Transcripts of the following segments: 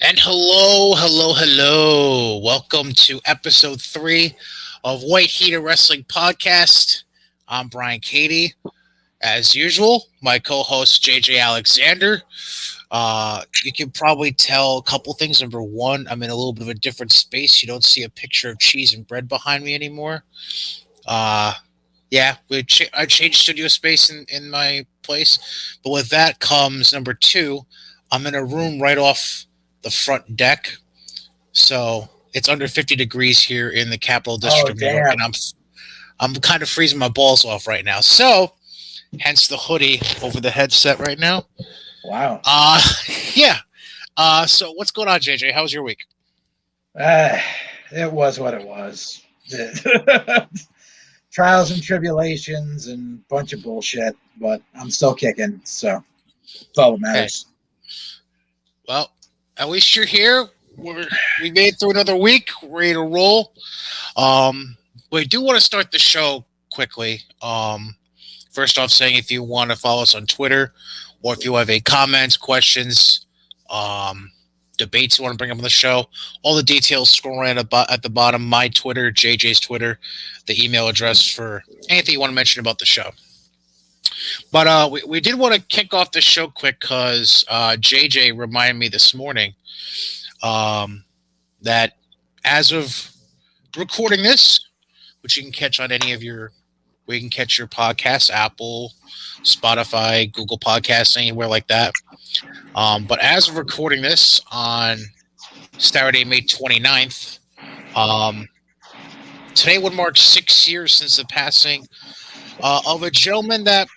And hello, hello, hello. Welcome to episode 3 of White Heater Wrestling Podcast. I'm Brian Cady. As usual, my co host JJ Alexander. You can probably tell a couple things. Number one, I'm in a little bit of a different space. You don't see a picture of cheese and bread behind me anymore. Uh, yeah, I changed studio space in my place. But with that comes number two, I'm in a room right off the front deck. So it's under 50 degrees here in the capital Oh, district of New York, and damn. I'm kind of freezing my balls off right now. So hence the hoodie over the headset right now. Wow. Uh yeah. So what's going on, JJ? How was your week? Uh, it was what it was. Trials and tribulations and a bunch of bullshit, but I'm still kicking, so that's all that Hey, matters. well, at least you're here. We made it through another week. We're ready to roll. Um, we do want to start the show quickly. First off, saying if you want to follow us on Twitter, or if you have any comments, questions, um, debates you want to bring up on the show, all the details scroll right at the bottom. My Twitter, JJ's Twitter, the email address for anything you want to mention about the show. But we did want to kick off the show quick because JJ reminded me this morning um, that as of recording this, which you can catch on any of your, where you can catch your podcasts, Apple, Spotify, Google Podcasts, anywhere like that. But as of recording this on Saturday, May 29th, um, today would mark 6 years since the passing of a gentleman that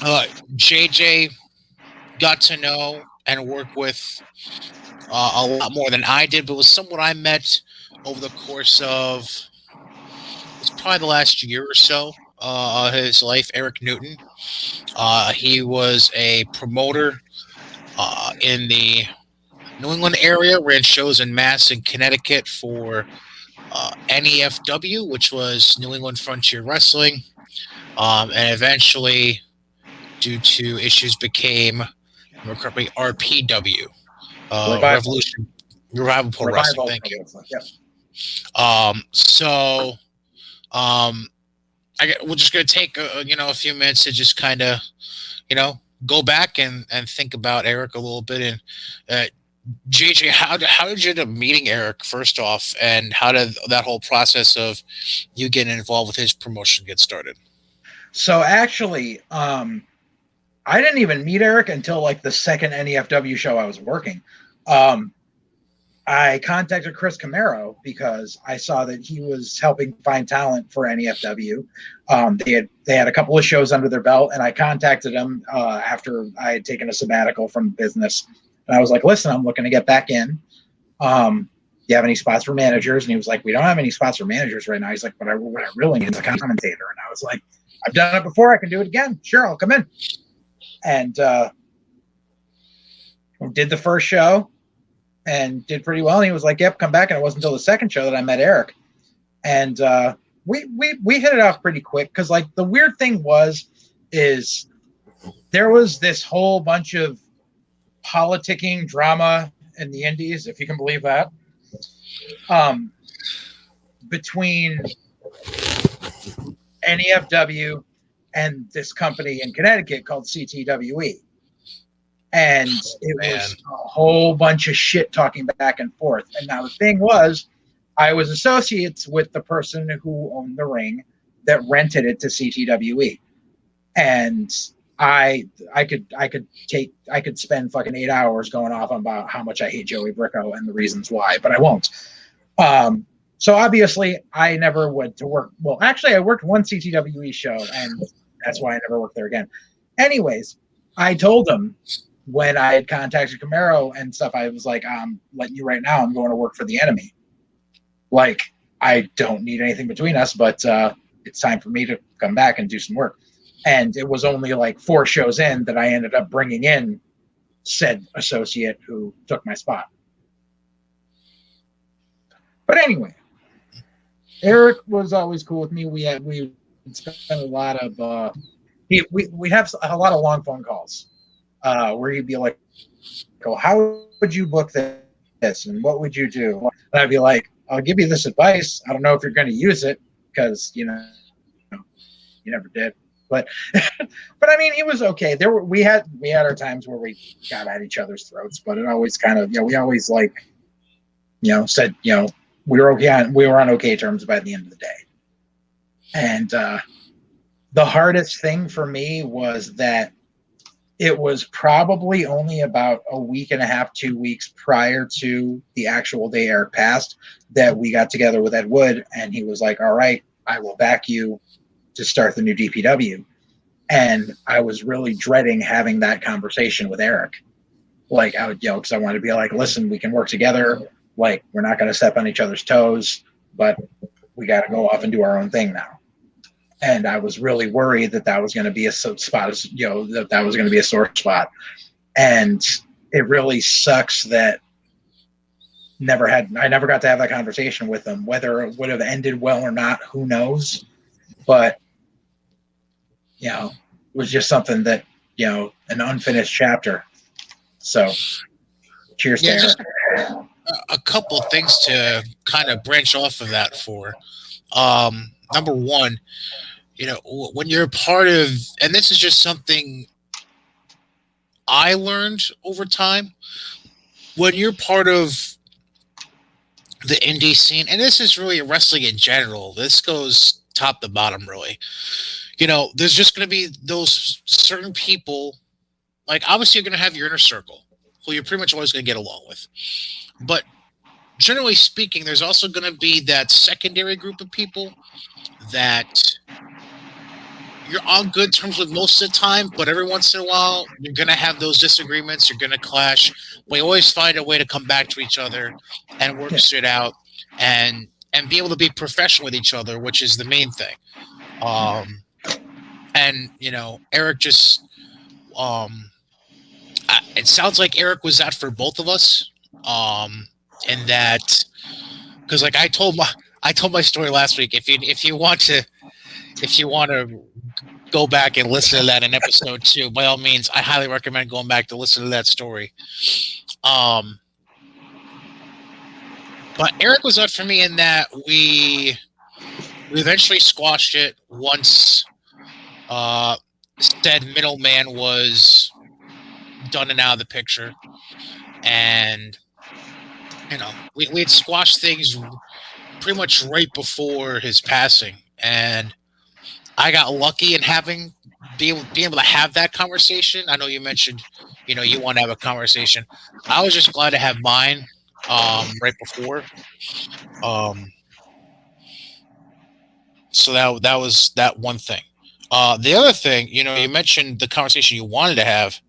JJ got to know and work with a lot more than I did, but was someone I met over the course of it's probably the last year or so. His life, Eric Newton. He was a promoter in the New England area, ran shows in Mass and Connecticut for NEFW, which was New England Frontier Wrestling, and eventually, due to issues, became correctly RPW, Revival. Revolution Revival Pro Wrestling. Revival. Thank you. Yep. So we're just gonna take a few minutes to just kind of go back and think about Eric a little bit. And JJ, how did you end up meeting Eric first off, and how did that whole process of you getting involved with his promotion get started? So actually, I didn't even meet Eric until like the second NEFW show I was working. Um, I contacted Chris Camaro because I saw that he was helping find talent for NEFW. They had a couple of shows under their belt, and I contacted him after I had taken a sabbatical from business. And I was like, "Listen, I'm looking to get back in. Do you have any spots for managers?" And he was like, "We don't have any spots for managers right now." He's like, "But what I really need is a commentator." And I was like, "I've done it before. I can do it again. Sure, I'll come in." And did the first show and did pretty well. And he was like, "Yep, come back." And it wasn't until the second show that I met Eric. And we hit it off pretty quick because like the weird thing is there was this whole bunch of politicking drama in the indies, if you can believe that, between NEFW and this company in Connecticut called CTWE. And it was a whole bunch of shit talking back and forth. And now the thing was, I was associates with the person who owned the ring that rented it to CTWE. And I could spend fucking 8 hours going off about how much I hate Joey Bricko and the reasons why, but I won't. So obviously I never went to work. Well, actually I worked one CTWE show and that's why I never worked there again. Anyways, I told him when I had contacted Camaro and stuff, I was like, "I'm letting you right now, I'm going to work for the enemy. Like, I don't need anything between us, but it's time for me to come back and do some work." And it was only like 4 shows in that I ended up bringing in said associate who took my spot. But anyway, Eric was always cool with me. We spent a lot of we'd have a lot of long phone calls where he'd be like, "Oh, how would you book this and what would you do? And I'd be like, I'll give you this advice. I don't know if you're going to use it because, you never did. But but I mean, it was okay. We had our times where we got at each other's throats, but it always kind of, we always like, said, we were on okay terms by the end of the day. And the hardest thing for me was that it was probably only about a week and a half, 2 weeks prior to the actual day Eric passed that we got together with Ed Wood, and he was like, all right, I will back you to start the new DPW. And I was really dreading having that conversation with Eric. Like, I would, because I wanted to be like, listen, we can work together. Like, we're not going to step on each other's toes, but we got to go off and do our own thing now. And I was really worried that was going to be a spot, that was going to be a sore spot. And it really sucks that I never got to have that conversation with him. Whether it would have ended well or not, who knows? But, it was just something that, an unfinished chapter. So, cheers to Eric. Just a couple of things to kind of branch off of that for. Number one, when you're a part of, and this is just something I learned over time, when you're part of the indie scene, and this is really wrestling in general, this goes top to bottom, really. There's just going to be those certain people, like obviously you're going to have your inner circle, who you're pretty much always going to get along with. But generally speaking, there's also going to be that secondary group of people that you're on good terms with most of the time, but every once in a while, you're going to have those disagreements. You're going to clash. But you always find a way to come back to each other and work shit out and be able to be professional with each other, which is the main thing. And, Eric just, it sounds like Eric was that for both of us. And that, because like I told my story last week. If you want to go back and listen to that in episode 2, by all means, I highly recommend going back to listen to that story. But Eric was up for me in that we eventually squashed it once said middleman was done and out of the picture. And, we had squashed things pretty much right before his passing. And I got lucky in being able to have that conversation. I know you mentioned, you want to have a conversation. I was just glad to have mine right before. So that was that one thing. The other thing, you mentioned the conversation you wanted to have.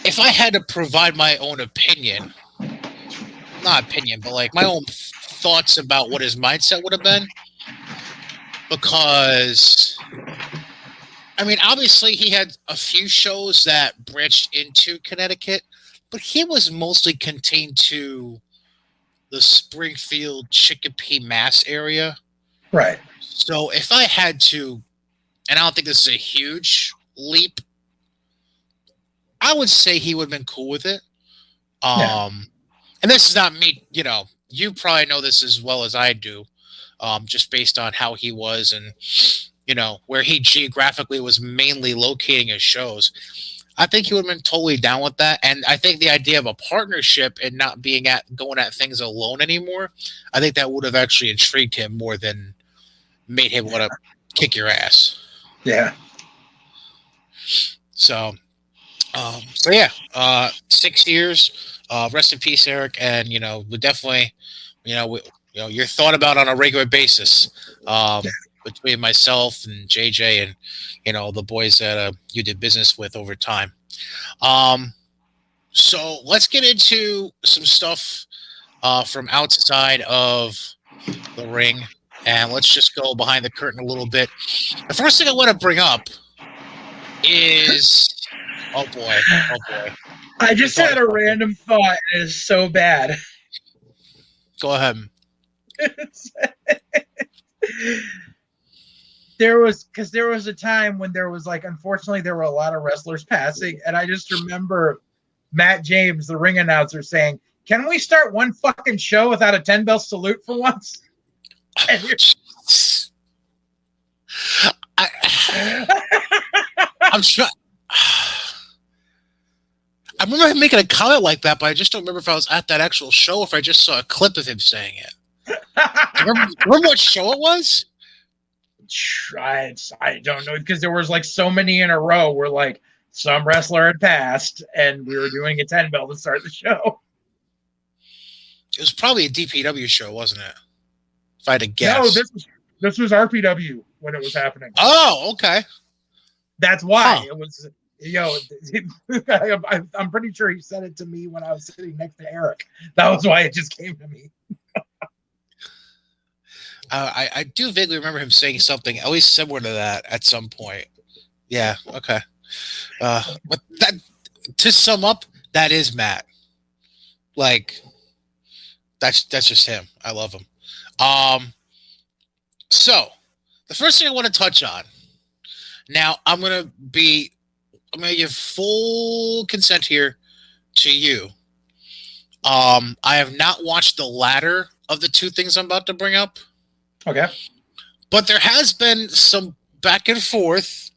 If I had to provide my own opinion, not opinion, but like my own thoughts about what his mindset would have been, because I mean, obviously he had a few shows that branched into Connecticut, but he was mostly contained to the Springfield, Chicopee, Mass area. Right. So if I had to, and I don't think this is a huge leap, I would say he would have been cool with it. And this is not me, you probably know this as well as I do, just based on how he was and, where he geographically was mainly locating his shows. I think he would have been totally down with that. And I think the idea of a partnership and not going at things alone anymore, I think that would have actually intrigued him more than made him want to kick your ass. Yeah. So yeah, 6 years, rest in peace, Eric. And, we definitely, you're thought about on a regular basis, between myself and JJ and, the boys that you did business with over time. So let's get into some stuff from outside of the ring, and let's just go behind the curtain a little bit. The first thing I want to bring up is, oh boy. I just had a random thought. It is so bad. Go ahead. There was a time when there was unfortunately there were a lot of wrestlers passing, and I just remember Matt James, the ring announcer, saying, "Can we start one fucking show without a 10-bell salute for once?" I'm trying. I remember him making a comment like that, but I just don't remember if I was at that actual show or if I just saw a clip of him saying it. Do you remember what show it was? I don't know, because there was like so many in a row where like some wrestler had passed and we were doing a 10-bell to start the show. It was probably a DPW show, wasn't it? If I had to guess. No, this was RPW when it was happening. Oh, okay. That's why it was. I'm pretty sure he said it to me when I was sitting next to Eric. That was why it just came to me. I do vaguely remember him saying something at least similar to that at some point. Yeah, okay. But that, to sum up, that is Matt. Like, that's just him. I love him. So the first thing I want to touch on. Now I'm gonna give full consent here to you. I have not watched the latter of the two things I'm about to bring up. Okay. But there has been some back and forth,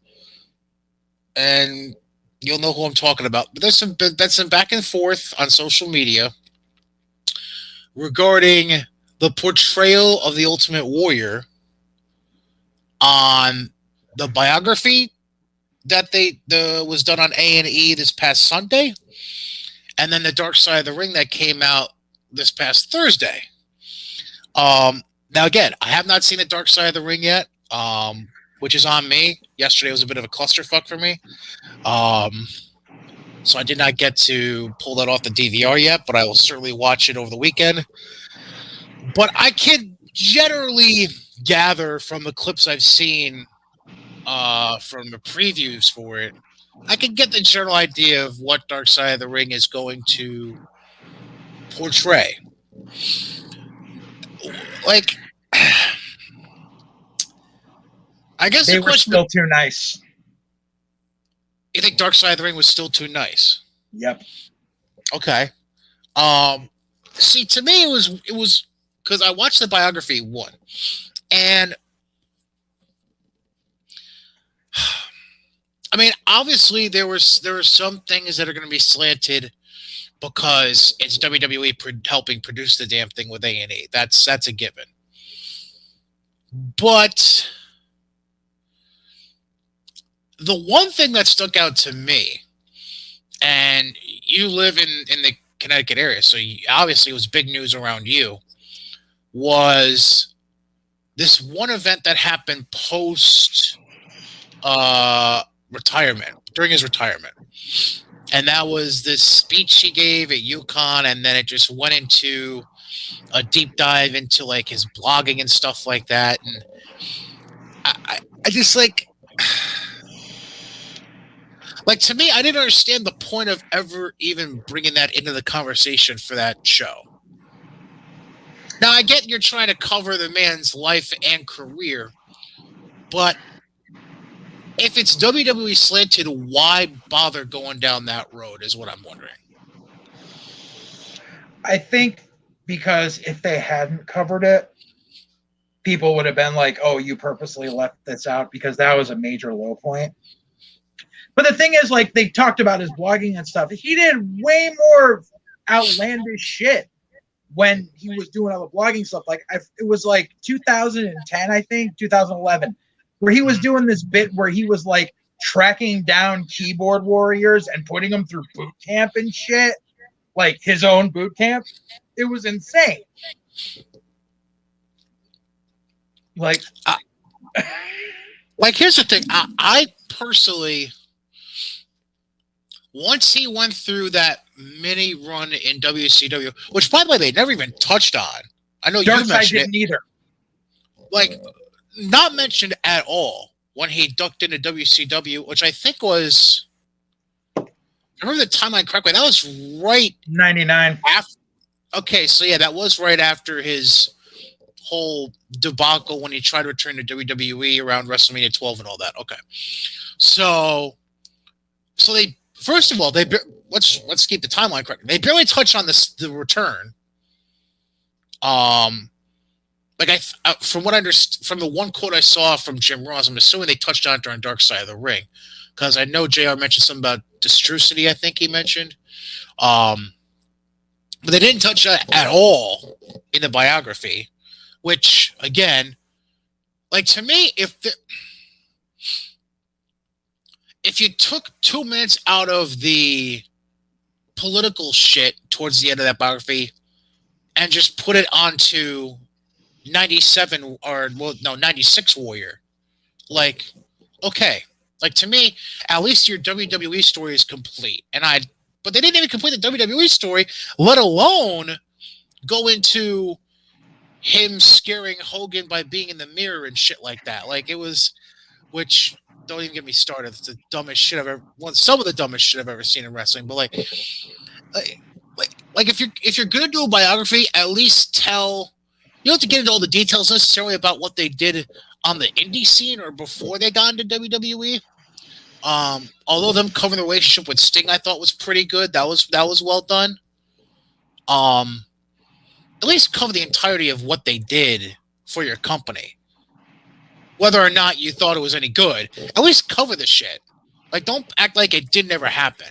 and you'll know who I'm talking about. But there's been some back and forth on social media regarding the portrayal of the Ultimate Warrior on the biography that was done on A&E this past Sunday, and then the Dark Side of the Ring that came out this past Thursday. Now again, I have not seen the Dark Side of the Ring yet, which is on me. Yesterday was a bit of a clusterfuck for me, so I did not get to pull that off the DVR yet, but I will certainly watch it over the weekend. But I can generally gather from the clips I've seen from the previews for it, I can get the general idea of what Dark Side of the Ring is going to portray. Like, I guess they the question were still too nice. You think Dark Side of the Ring was still too nice? Yep. Okay. See, to me, it was because I watched the biography one, and I mean, obviously there were some things that are going to be slanted because it's WWE helping produce the damn thing with A&E. That's a given. But the one thing that stuck out to me, and you live in the Connecticut area, so obviously it was big news around you, was this one event that happened post retirement, during his retirement. And that was this speech he gave at UConn, and then it just went into a deep dive into like his blogging and stuff like that. And I just like to me, I didn't understand the point of ever even bringing that into the conversation for that show. Now, I get you're trying to cover the man's life and career, but if it's WWE slanted, why bother going down that road is what I'm wondering. I think because if they hadn't covered it, people would have been like, "Oh, you purposely left this out," because that was a major low point. But the thing is, like, they talked about his blogging and stuff. He did way more outlandish shit when he was doing all the blogging stuff. Like, it was like 2010, I think, 2011, where he was doing this bit where he was like tracking down keyboard warriors and putting them through boot camp and shit, like his own boot camp. It was insane. Like here's the thing. I personally, once he went through that mini run in WCW, which by the way they never even touched on. I know Dark you Side mentioned didn't it either. Like, not mentioned at all when he ducked into WCW, which I think was, I remember the timeline correctly, that was right 99. Okay, so yeah, that was right after his whole debacle when he tried to return to WWE around WrestleMania 12 and all that. Okay. So they First of all, let's keep the timeline correct. They barely touched on the return. Like from what I understand, from the one quote I saw from Jim Ross, I'm assuming they touched on it during Dark Side of the Ring, because I know Jr. mentioned something about Destrucity. I think he mentioned, but they didn't touch on it at all in the biography. Which again, like to me, if you took 2 minutes out of the political shit towards the end of that biography and just put it onto 97 or well no 96 Warrior, like okay, like to me at least your WWE story is complete. But they didn't even complete the WWE story, let alone go into him scaring Hogan by being in the mirror and shit like that. Like it was, which don't even get me started. It's the dumbest shit I've ever. Well, some of the dumbest shit I've ever seen in wrestling. But like, like if you're gonna do a biography, at least tell. You don't have to get into all the details necessarily about what they did on the indie scene or before they got into WWE. Although them covering the relationship with Sting, I thought was pretty good. That was well done. At least cover the entirety of what they did for your company. Whether or not you thought it was any good, at least cover the shit. Like, don't act like it didn't ever happen.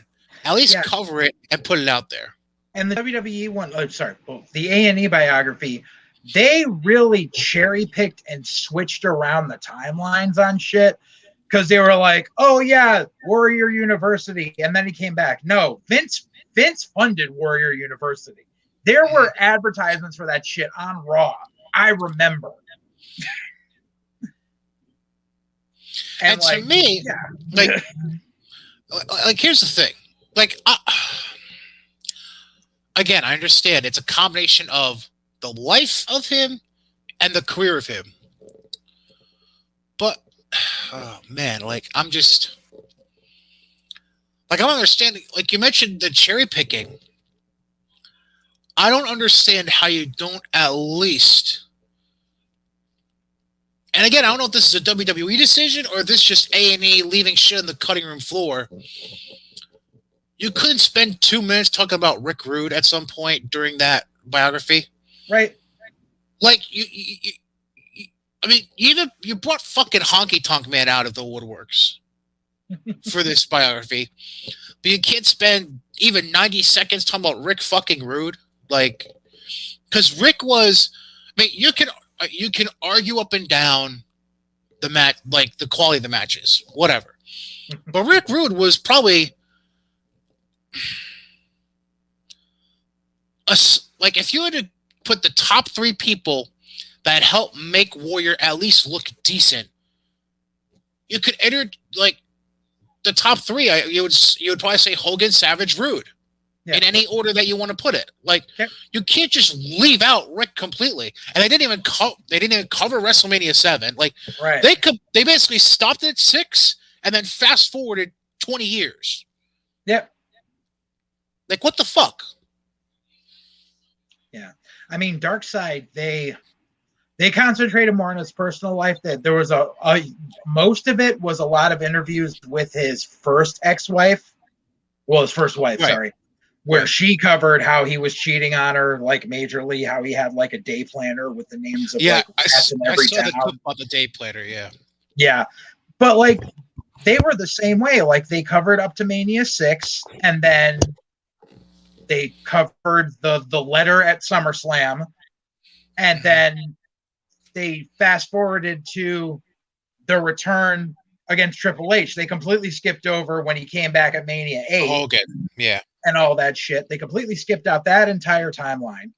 At least cover it and put it out there. And the WWE one, the A&E biography, they really cherry picked and switched around the timelines on shit. Because they were like, oh yeah, Warrior University. And then he came back. No, Vince funded Warrior University. There were advertisements for that shit on Raw. I remember. And to me, like here's the thing. Like, again, I understand it's a combination of the life of him and the career of him. But, oh man, like, I'm just... Like, I don't understand. Like, you mentioned the cherry picking. I don't understand how you don't at least... And again, I don't know if this is a WWE decision or this just A&E leaving shit on the cutting room floor. You couldn't spend 2 minutes talking about Rick Rude at some point during that biography, right? Like I mean, you brought fucking Honky Tonk Man out of the woodworks for this biography, but you can't spend even 90 seconds talking about Rick fucking Rude, like, because Rick was. I mean, you can argue up and down the match, like the quality of the matches, whatever. But Rick Rude was probably like if you had to put the top 3 people that helped make Warrior at least look decent, you could enter like the top 3. You would probably say Hogan, Savage, Rude. Yeah. In any order that you want to put it. Like, you can't just leave out Rick completely. And they didn't even cover WrestleMania 7. Like, right. They basically stopped at 6 and then fast forwarded 20 years. Yep. Like, what the fuck? Yeah. I mean, Dark Side, they concentrated more on his personal life. That there was most of it was a lot of interviews with his first ex-wife. Well, his first wife, right. Sorry. Where she covered how he was cheating on her, like majorly, how he had like a day planner with the names of like cats in every town. I saw the clip about the day planner, yeah. Yeah. But like they were the same way. Like they covered up to Mania 6 and then they covered the letter at SummerSlam and then they fast forwarded to the return against Triple H. They completely skipped over when he came back at Mania 8. Oh, okay. Yeah. And all that shit. They completely skipped out that entire timeline.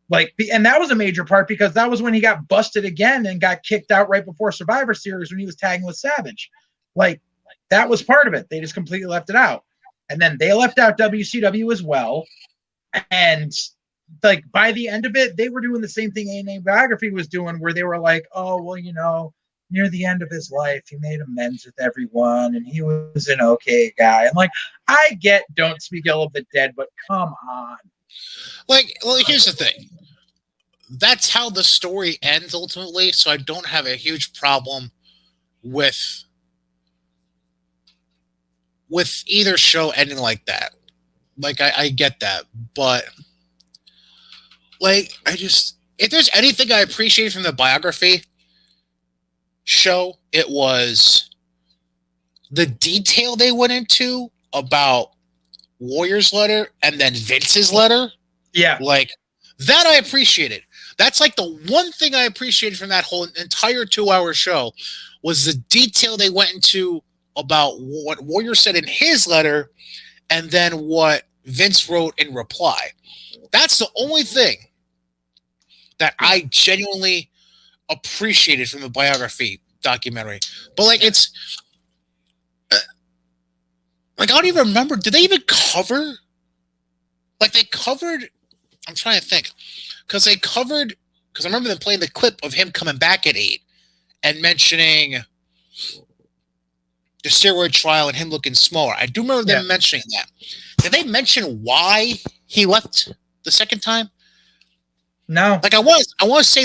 Like, and that was a major part because that was when he got busted again and got kicked out right before Survivor Series when he was tagging with Savage. Like, that was part of it. They just completely left it out. And then they left out WCW as well. And like by the end of it, they were doing the same thing A&A Biography was doing, where they were like, oh, well, you know, near the end of his life, he made amends with everyone and he was an okay guy. And like, I get don't speak ill of the dead, but come on. Like, well, here's the thing. That's how the story ends ultimately, so I don't have a huge problem with with either show ending like that. Like I get that, but like I just if there's anything I appreciate from the biography show, it was the detail they went into about Warrior's letter and then Vince's letter. Yeah. Like that I appreciated. That's like the one thing I appreciated from that whole entire 2-hour show was the detail they went into about what Warrior said in his letter and then what Vince wrote in reply. That's the only thing that I genuinely appreciated from the biography documentary. But like it's like I don't even remember. Did they even cover? Like they covered. I'm trying to think because they covered because I remember them playing the clip of him coming back at 8 and mentioning the steroid trial and him looking smaller. I do remember them mentioning that. Did they mention why he left the second time? No. Like I want to say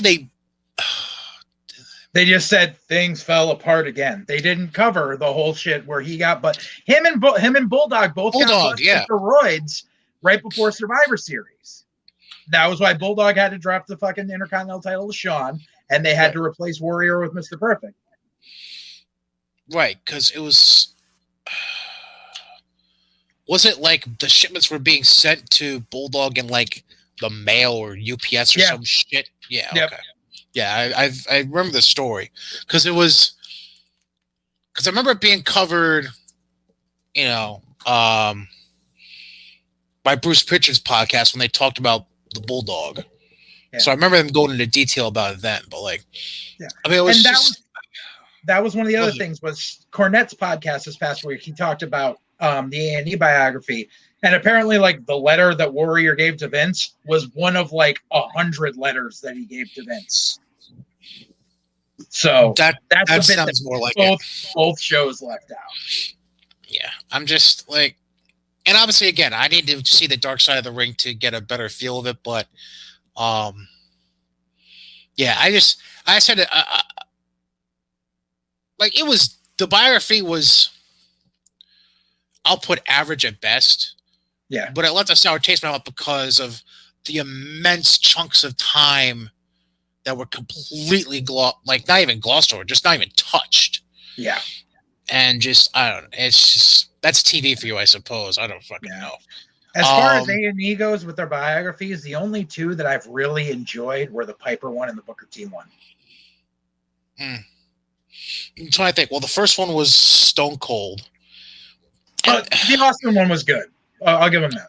they just said things fell apart again. They didn't cover the whole shit where he got, but him and Bulldog both got steroids right before Survivor Series. That was why Bulldog had to drop the fucking Intercontinental title to Shawn, and they had to replace Warrior with Mr. Perfect. Right, because it was it like the shipments were being sent to Bulldog in like the mail or UPS or some shit? Yeah, okay. Yeah, I remember the story because it was because I remember it being covered, you know, by Bruce Pritchard's podcast when they talked about the Bulldog. Yeah. So I remember them going into detail about it then, but like, I mean, it was that was one of the other things was Cornette's podcast this past week. He talked about the A&E biography, and apparently, like the letter that Warrior gave to Vince was one of like 100 letters that he gave to Vince. So that's the bit sounds that more like both shows left out. Yeah, I'm just like, and obviously, again, I need to see the dark side of the ring to get a better feel of it. But, yeah, I said it. Like it was the biography was, I'll put average at best. Yeah, but it left a sour taste in my mouth because of the immense chunks of time that were completely like not even glossed over, just not even touched. Yeah. And just I don't know. It's just that's TV for you, I suppose. I don't fucking know. As far as A&E goes with their biographies, the only two that I've really enjoyed were the Piper one and the Booker T one. I'm trying to think. Well, the first one was Stone Cold. The Austin one was good. I'll give him that.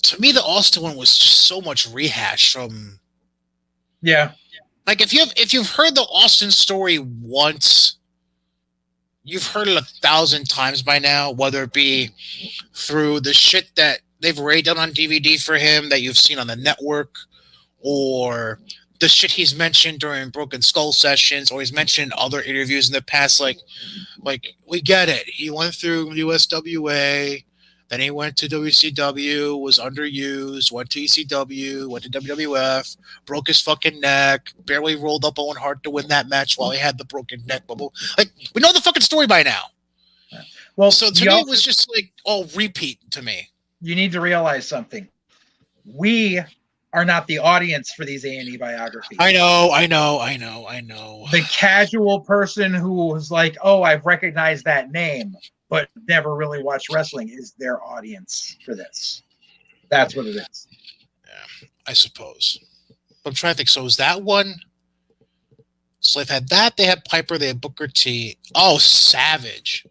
To me, the Austin one was just so much rehash from. Yeah. Like if you've heard the Austin story once, you've heard it 1,000 times by now. Whether it be through the shit that they've already done on DVD for him that you've seen on the network, or the shit he's mentioned during Broken Skull sessions, or he's mentioned in other interviews in the past. Like we get it. He went through USWA. Then he went to WCW, was underused, went to ECW, went to WWF, broke his fucking neck, barely rolled up Owen Hart to win that match while he had the broken neck. Like, we know the fucking story by now. Well, so to me, it was just like all repeat to me. You need to realize something. We are not the audience for these A&E biographies. I know. The casual person who was like, oh, I've recognized that name, but never really watched wrestling is their audience for this. That's what it is. Yeah, I suppose. But I'm trying to think. So is that one? So they've had that. They had Piper. They had Booker T. Oh, Savage.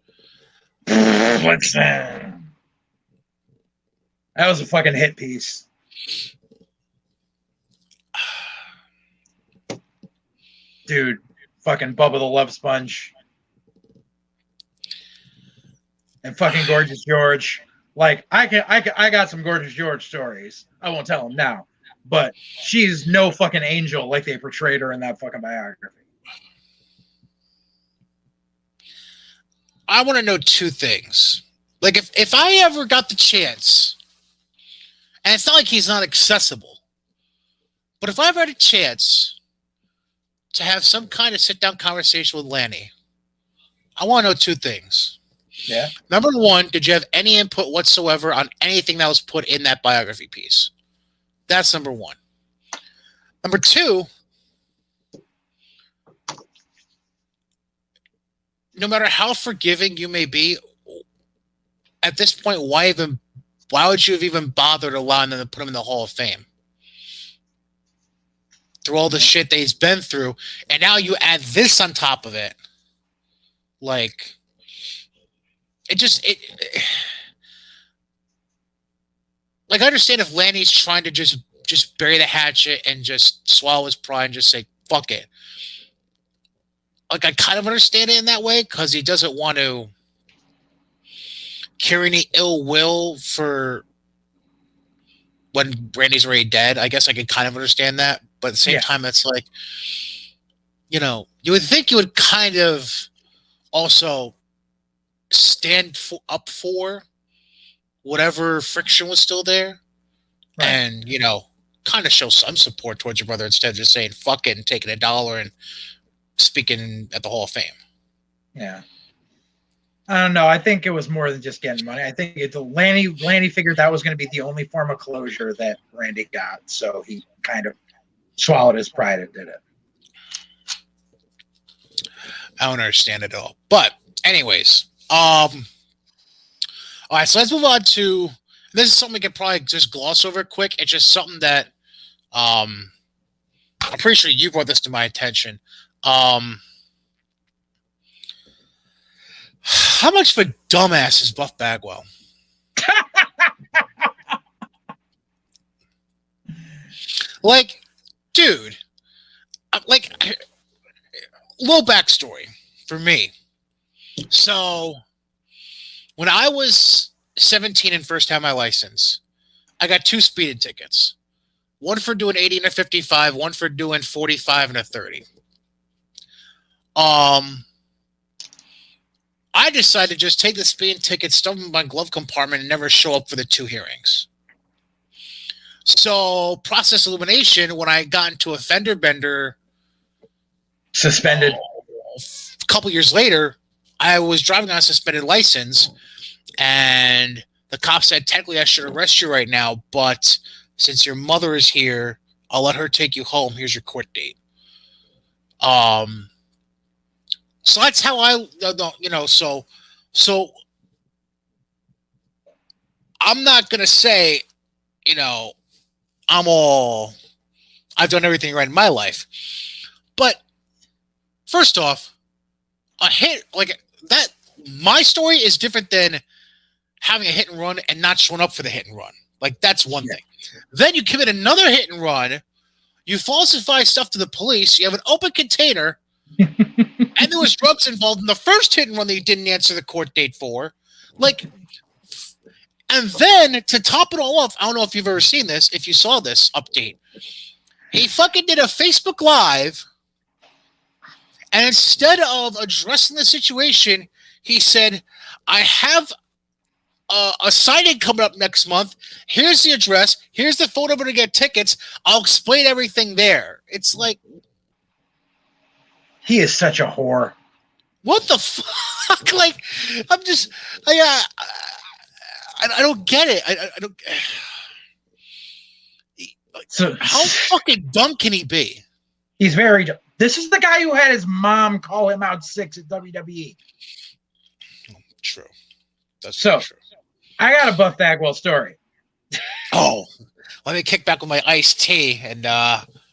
What's that? That was a fucking hit piece. Dude, fucking Bubba the Love Sponge. And fucking Gorgeous George. Like, I got some Gorgeous George stories. I won't tell them now. But she's no fucking angel like they portrayed her in that fucking biography. I want to know two things. Like, if I ever got the chance, and it's not like he's not accessible, but if I ever had a chance to have some kind of sit-down conversation with Lanny, I want to know two things. Yeah. Number one, did you have any input whatsoever on anything that was put in that biography piece? That's number one. Number two, no matter how forgiving you may be, at this point, why would you have even bothered allowing them to put him in the Hall of Fame? Through all the shit that he's been through, and now you add this on top of it. Like, like, I understand if Lanny's trying to just bury the hatchet and just swallow his pride and just say, fuck it. Like, I kind of understand it in that way, because he doesn't want to carry any ill will for when Randy's already dead. I guess I could kind of understand that. But at the same time, it's like, you would think you would kind of also stand up for whatever friction was still there, right, and kind of show some support towards your brother instead of just saying fuck it and taking $1 and speaking at the Hall of Fame. Yeah, I don't know. I think it was more than just getting money. I think Lanny figured that was going to be the only form of closure that Randy got, so he kind of swallowed his pride and did it. I don't understand it at all. But anyways, all right, so let's move on to, this is something we can probably just gloss over quick. It's just something that I'm pretty sure you brought this to my attention. How much of a dumbass is Buff Bagwell? Like, dude, like, little backstory for me. So, when I was 17 and first had my license, I got 2 speeding tickets. One for doing 80 and a 55, one for doing 45 and a 30. I decided to just take the speeding ticket, stuff them in my glove compartment, and never show up for the 2 hearings. So, process elimination, when I got into a fender bender, suspended, a couple years later, I was driving on a suspended license, and the cop said, technically I should arrest you right now, but since your mother is here, I'll let her take you home. Here's your court date. So that's how so I'm not going to say, I've done everything right in my life. But first off, a hit like that, my story is different than having a hit and run and not showing up for the hit and run. Like, that's one thing. Then you commit another hit and run, you falsify stuff to the police, you have an open container, and there was drugs involved in the first hit and run that you didn't answer the court date for. Like, and then to top it all off, I don't know if you've ever seen this, if you saw this update, he fucking did a Facebook Live, and instead of addressing the situation, he said, I have a signing coming up next month. Here's the address. Here's the phone number to get tickets. I'll explain everything there. It's like, he is such a whore. What the fuck? Like, I'm just, I don't get it. I don't. So how fucking dumb can he be? He's very dumb. This is the guy who had his mom call him out 6 at WWE. True. That's so true. I got a Buff Bagwell story. Oh, let me kick back with my iced tea and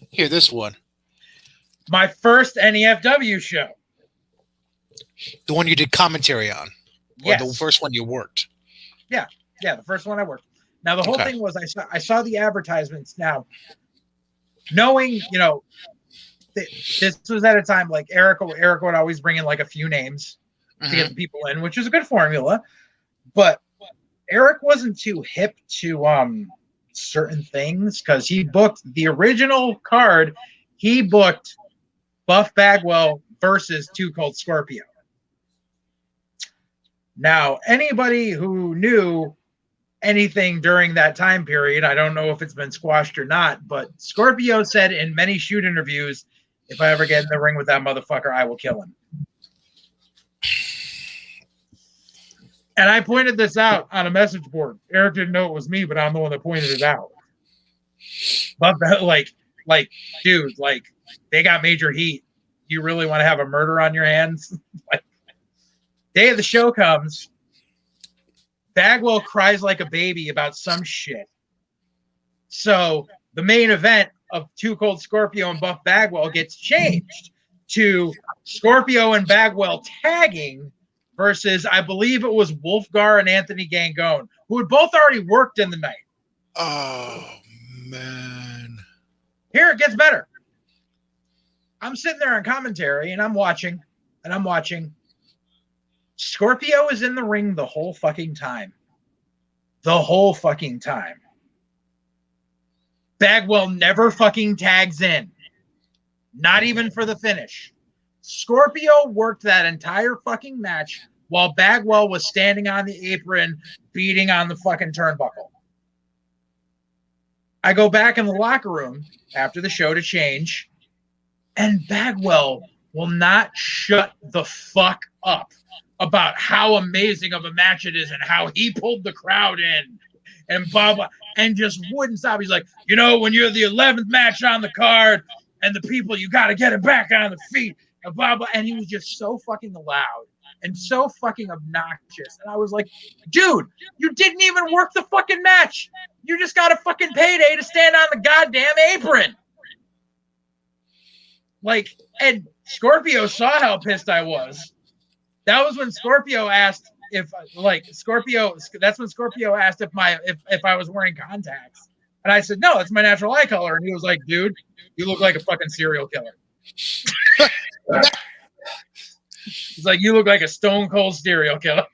hear this one. My first NEFW show. The one you did commentary on? Or the first one you worked? Yeah, the first one I worked. Now, the whole thing was I saw the advertisements. Now, knowing, this was at a time like Eric would always bring in like a few names to get the people in, which is a good formula. But Eric wasn't too hip to certain things because he booked the original card. He booked Buff Bagwell versus Too Cold Scorpio. Now, anybody who knew anything during that time period, I don't know if it's been squashed or not, but Scorpio said in many shoot interviews, if I ever get in the ring with that motherfucker, I will kill him. And I pointed this out on a message board. Eric didn't know it was me, but I'm the one that pointed it out. But like, dude, like they got major heat. You really want to have a murder on your hands? Like, day of the show comes. Bagwell cries like a baby about some shit. So the main event of Too Cold Scorpio and Buff Bagwell gets changed to Scorpio and Bagwell tagging versus, I believe it was Wolfgar and Anthony Gangone, who had both already worked in the night. Oh, man. Here it gets better. I'm sitting there on commentary and I'm watching. Scorpio is in the ring the whole fucking time. The whole fucking time. Bagwell never fucking tags in. Not even for the finish. Scorpio worked that entire fucking match while Bagwell was standing on the apron beating on the fucking turnbuckle. I go back in the locker room after the show to change, and Bagwell will not shut the fuck up about how amazing of a match it is and how he pulled the crowd in and blah, blah, and just wouldn't stop. He's like, you know, when you're the 11th match on the card and the people, you got to get it back on the feet and blah, blah. And he was just so fucking loud and so fucking obnoxious. And I was like, dude, you didn't even work the fucking match. You just got a fucking payday to stand on the goddamn apron. Like, and Scorpio saw how pissed I was. That was when Scorpio asked if, like, that's when Scorpio asked if I was wearing contacts. And I said, no, it's my natural eye color. And he was like, dude, you look like a fucking serial killer. He's like, you look like a stone cold serial killer. I'm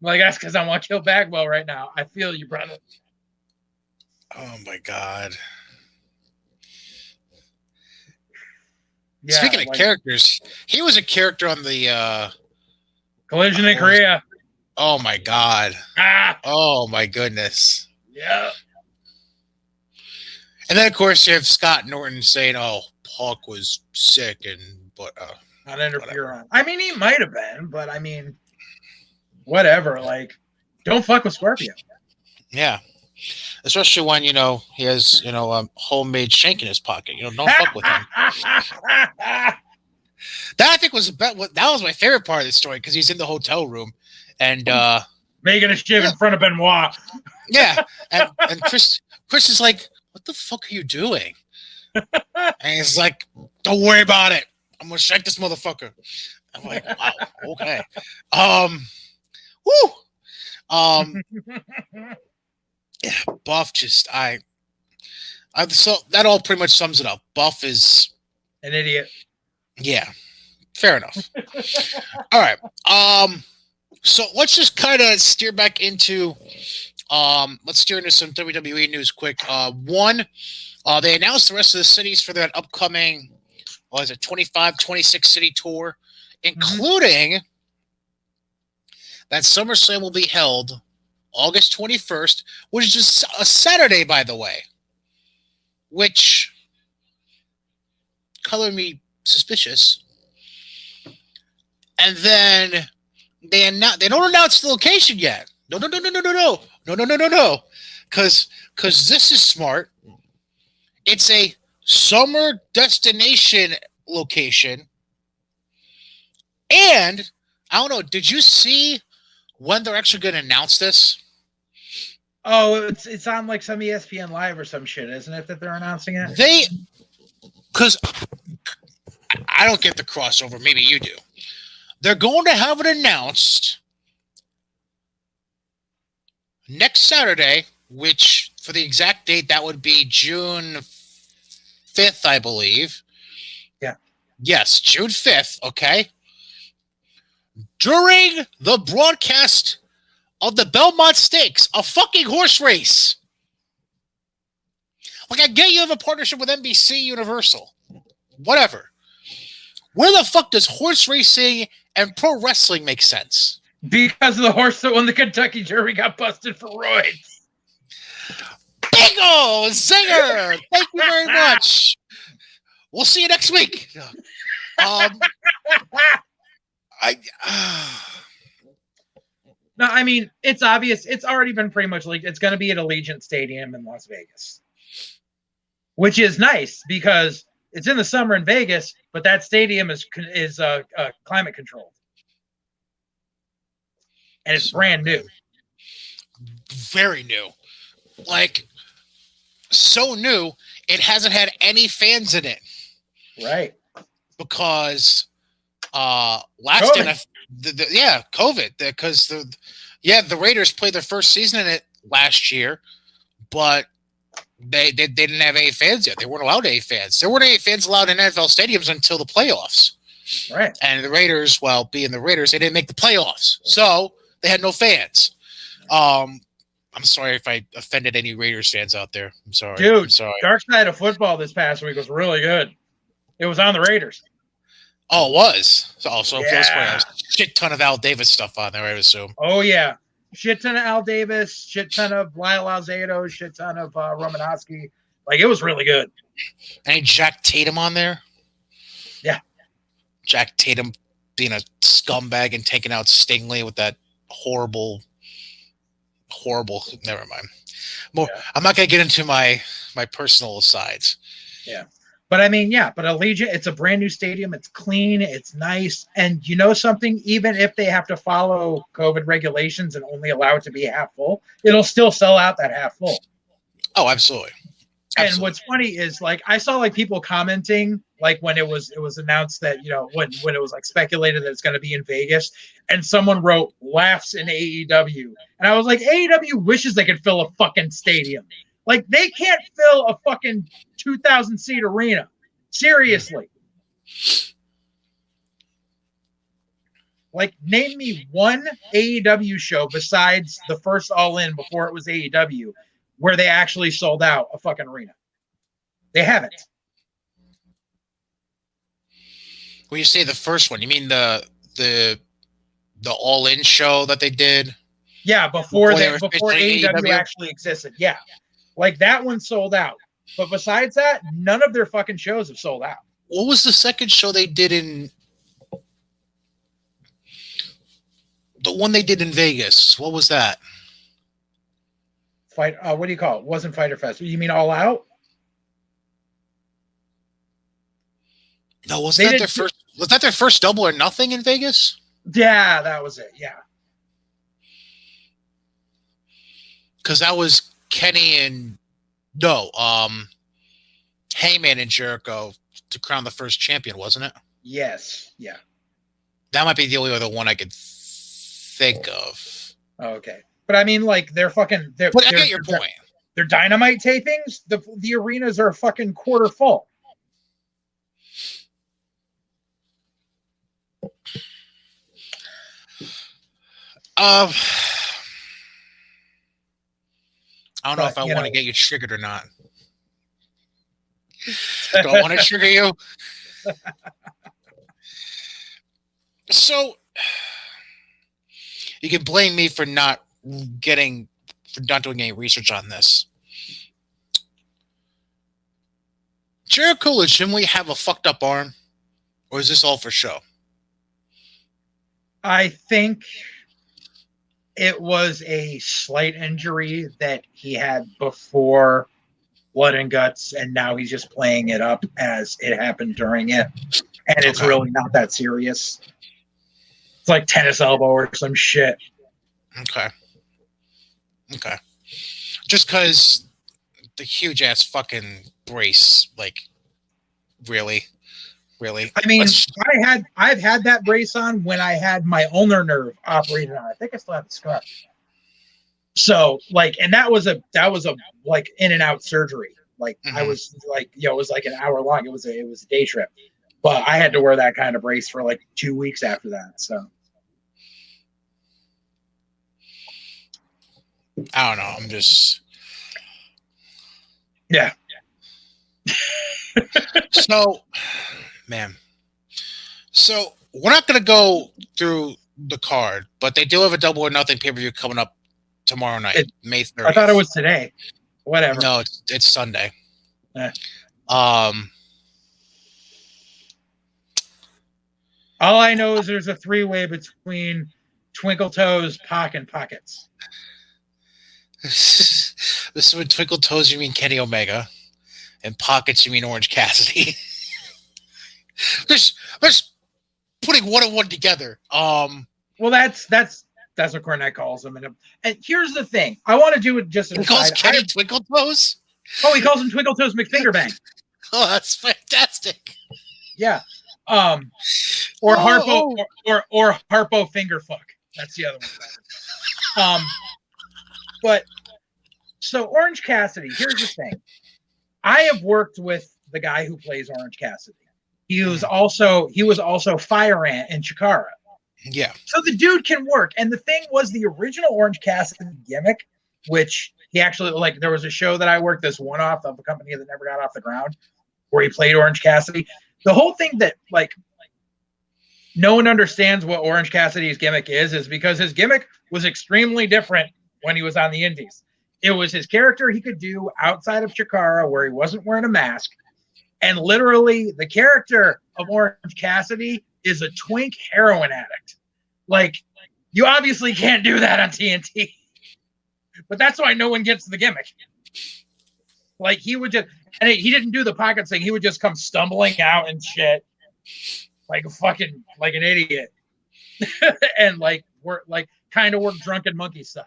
like, that's because I want to kill Bagwell right now. I feel you, brother. Oh, my God. Yeah, speaking of characters, he was a character on the Collision in Korea. Oh my God. Oh my goodness. Yeah. And then of course you have Scott Norton saying, "Oh, Punk was sick and not interfere." I mean, he might have been, but I mean, whatever. Like, don't fuck with Scorpio. Yeah. Especially when, you know, he has, you know, a homemade shank in his pocket. You know, don't fuck with him. That I think that was my favorite part of the story because he's in the hotel room and making a shit in front of Benoit. Yeah. And Chris is like, what the fuck are you doing? And he's like, don't worry about it. I'm gonna shank this motherfucker. I'm like, wow, okay. Yeah, Buff just so that all pretty much sums it up. Buff is an idiot. Yeah, fair enough. All right. So let's just kind of steer back into let's steer into some WWE news quick. One, they announced the rest of the cities for that upcoming 25-26 city tour, including that SummerSlam will be held August 21st, which is just a Saturday, by the way, which colored me suspicious. And then they don't announce the location yet. No, because this is smart. It's a summer destination location, and I don't know. Did you see when they're actually going to announce this? Oh, it's on like some ESPN Live or some shit, isn't it? That they're announcing it. Because I don't get the crossover. Maybe you do. They're going to have it announced next Saturday, which for the exact date, that would be June 5th, I believe. Yeah. Yes, June 5th, okay? During the broadcast of the Belmont Stakes, a fucking horse race. Like, I get you have a partnership with NBC Universal. Whatever. Where the fuck does horse racing and pro wrestling make sense? Because of the horse that won the Kentucky Derby got busted for roids. Bingo! Zinger! Thank you very much. We'll see you next week. No, I mean, it's obvious. It's already been pretty much leaked. It's going to be at Allegiant Stadium in Las Vegas, which is nice because it's in the summer in Vegas, but that stadium is climate controlled, and it's brand new. Very new. Like, so new, it hasn't had any fans in it. Right. Because last COVID. COVID. Because the Raiders played their first season in it last year, but they didn't have any fans yet. They weren't allowed any fans. There weren't any fans allowed in NFL stadiums until the playoffs. Right. And the Raiders, well, being the Raiders, they didn't make the playoffs, so they had no fans. I'm sorry if I offended any Raiders fans out there. I'm sorry. Dude, I'm sorry. Dark Side of Football this past week was really good. It was on the Raiders. Oh, it was. So Yeah. a shit ton of Al Davis stuff on there, I would assume. Oh, yeah. Shit ton of Al Davis, shit ton of Lyle Alzado, shit ton of Romanowski. Like, it was really good. Any Jack Tatum on there? Yeah. Jack Tatum being a scumbag and taking out Stingley with that horrible. Never mind. I'm not going to get into my personal sides. Yeah. But I mean, yeah, but Allegiant, it's a brand new stadium. It's clean. It's nice. And you know something? Even if they have to follow COVID regulations and only allow it to be half full, it'll still sell out that half full. Oh, absolutely. And what's funny is, like, I saw like people commenting, like when it was announced that, you know, when it was like speculated that it's going to be in Vegas, and someone wrote laughs in AEW, and I was like, AEW wishes they could fill a fucking stadium. Like, they can't fill a fucking 2,000 seat arena. Seriously. Like, name me one AEW show besides the first All In before it was AEW where they actually sold out a fucking arena. They haven't. When you say the first one, you mean the All In show that they did? Yeah, before AEW actually existed. Yeah. Like, that one sold out. But besides that, none of their fucking shows have sold out. What was the second show they did in... The one they did in Vegas? What was that? What do you call it? It wasn't Fighter Fest. You mean All Out? No, was that their first Double or Nothing in Vegas? Yeah, that was it. Yeah. Because that was Kenny and Heyman and Jericho to crown the first champion, wasn't it? Yes. Yeah. That might be the only other one I could think of. Okay. But I mean, like, they're fucking... But I get your point. They're Dynamite tapings. The arenas are a fucking quarter full. I don't know if I want to get you triggered or not. Do I want to trigger you? So you can blame me for not doing any research on this. Jericho legitimately have a fucked up arm, or is this all for show? I think it was a slight injury that he had before Blood and Guts, and now he's just playing it up as it happened during it, and it's really not that serious. It's like tennis elbow or some shit. Okay. Just because the huge ass fucking brace, like, really. I mean, I've had that brace on when I had my ulnar nerve operated on. I think I still have the scar. So, like, and that was a like in and out surgery. Like, I was like, it was like an hour long. It was a day trip, but I had to wear that kind of brace for like 2 weeks after that. So, I don't know. I'm just, yeah. So, man. So we're not going to go through the card, but they do have a Double or Nothing pay-per-view coming up tomorrow night, May 30th. I thought it was today. Whatever. No, it's Sunday. All I know is there's a 3-way between Twinkle Toes, Pac, and Pockets. This is with Twinkle Toes, you mean Kenny Omega, and Pockets, you mean Orange Cassidy. just putting one and one together. Well, that's what Cornette calls him. And here's the thing: I want to do it just as he calls Kenny Twinkle Toes. Oh, he calls him Twinkle Toes McFingerbang. Oh, that's fantastic. Yeah. Or Harpo or Harpo Fingerfuck. That's the other one. But so Orange Cassidy, here's the thing. I have worked with the guy who plays Orange Cassidy. He was also Fire Ant in Chikara. Yeah. So the dude can work. And the thing was, the original Orange Cassidy gimmick, which he actually, like, there was a show that I worked, this one-off of a company that never got off the ground, where he played Orange Cassidy. The whole thing that, like, no one understands what Orange Cassidy's gimmick is because his gimmick was extremely different when he was on the indies. It was his character he could do outside of Chikara where he wasn't wearing a mask. And literally, the character of Orange Cassidy is a twink heroin addict. Like, you obviously can't do that on TNT. But that's why no one gets the gimmick. Like, he would just, and he didn't do the pocket thing. He would just come stumbling out and shit, like an idiot, and work drunken monkey style.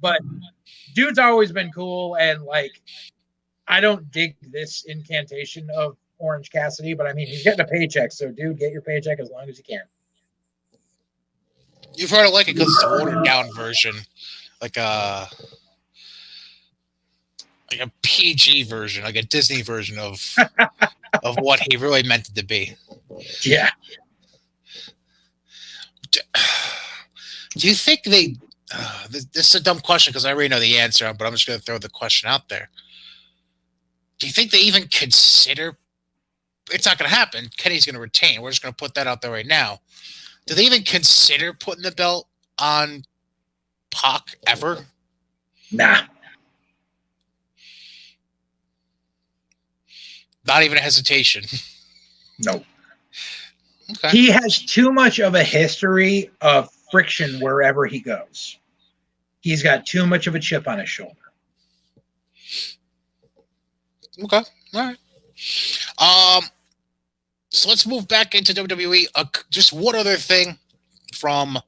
But dude's always been cool, and like, I don't dig this incantation of Orange Cassidy, but I mean, he's getting a paycheck, so dude, get your paycheck as long as you can. You've heard of like it because it's a watered down version, like a PG version, like a Disney version of what he really meant it to be. Yeah. Do you think they? This is a dumb question because I already know the answer, but I'm just going to throw the question out there. Do you think they even consider? It's not going to happen. Kenny's going to retain. We're just going to put that out there right now. Do they even consider putting the belt on Pac ever? Nah. Not even a hesitation. No. Okay. He has too much of a history of friction wherever he goes. He's got too much of a chip on his shoulder. Okay. All right. So let's move back into WWE. Just one other thing from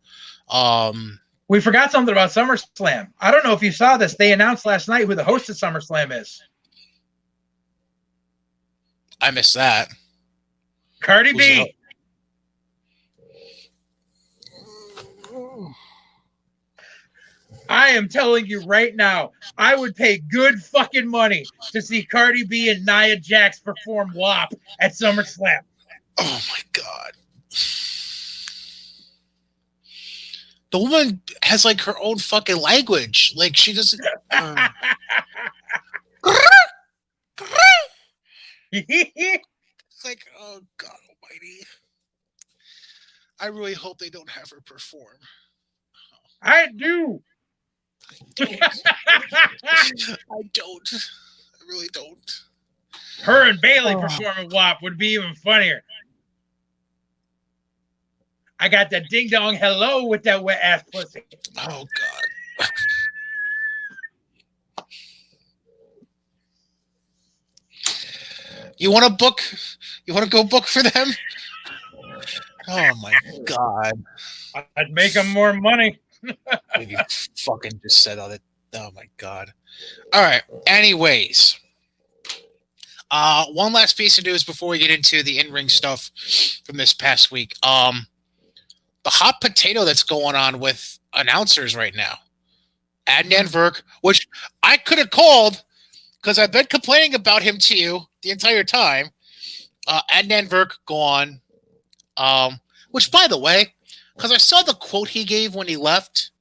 we forgot something about SummerSlam. I don't know if you saw this. They announced last night who the host of SummerSlam is. I missed that. Cardi B. I am telling you right now, I would pay good fucking money to see Cardi B and Nia Jax perform WAP at SummerSlam. Oh my God. The woman has like her own fucking language. Like she doesn't. It's like, oh God Almighty! I really hope they don't have her perform. I do. I don't. I really don't. Her and Bailey performing WAP would be even funnier. I got that ding dong hello with that wet ass pussy. Oh God. You want to book? You want to go book for them? Oh my God! I'd make them more money. You fucking just said all that. Oh my God! All right. Anyways, one last piece of news before we get into the in-ring stuff from this past week. The hot potato that's going on with announcers right now. Adnan Virk, which I could have called because I've been complaining about him to you the entire time. Adnan Virk gone. Which, by the way, because I saw the quote he gave when he left,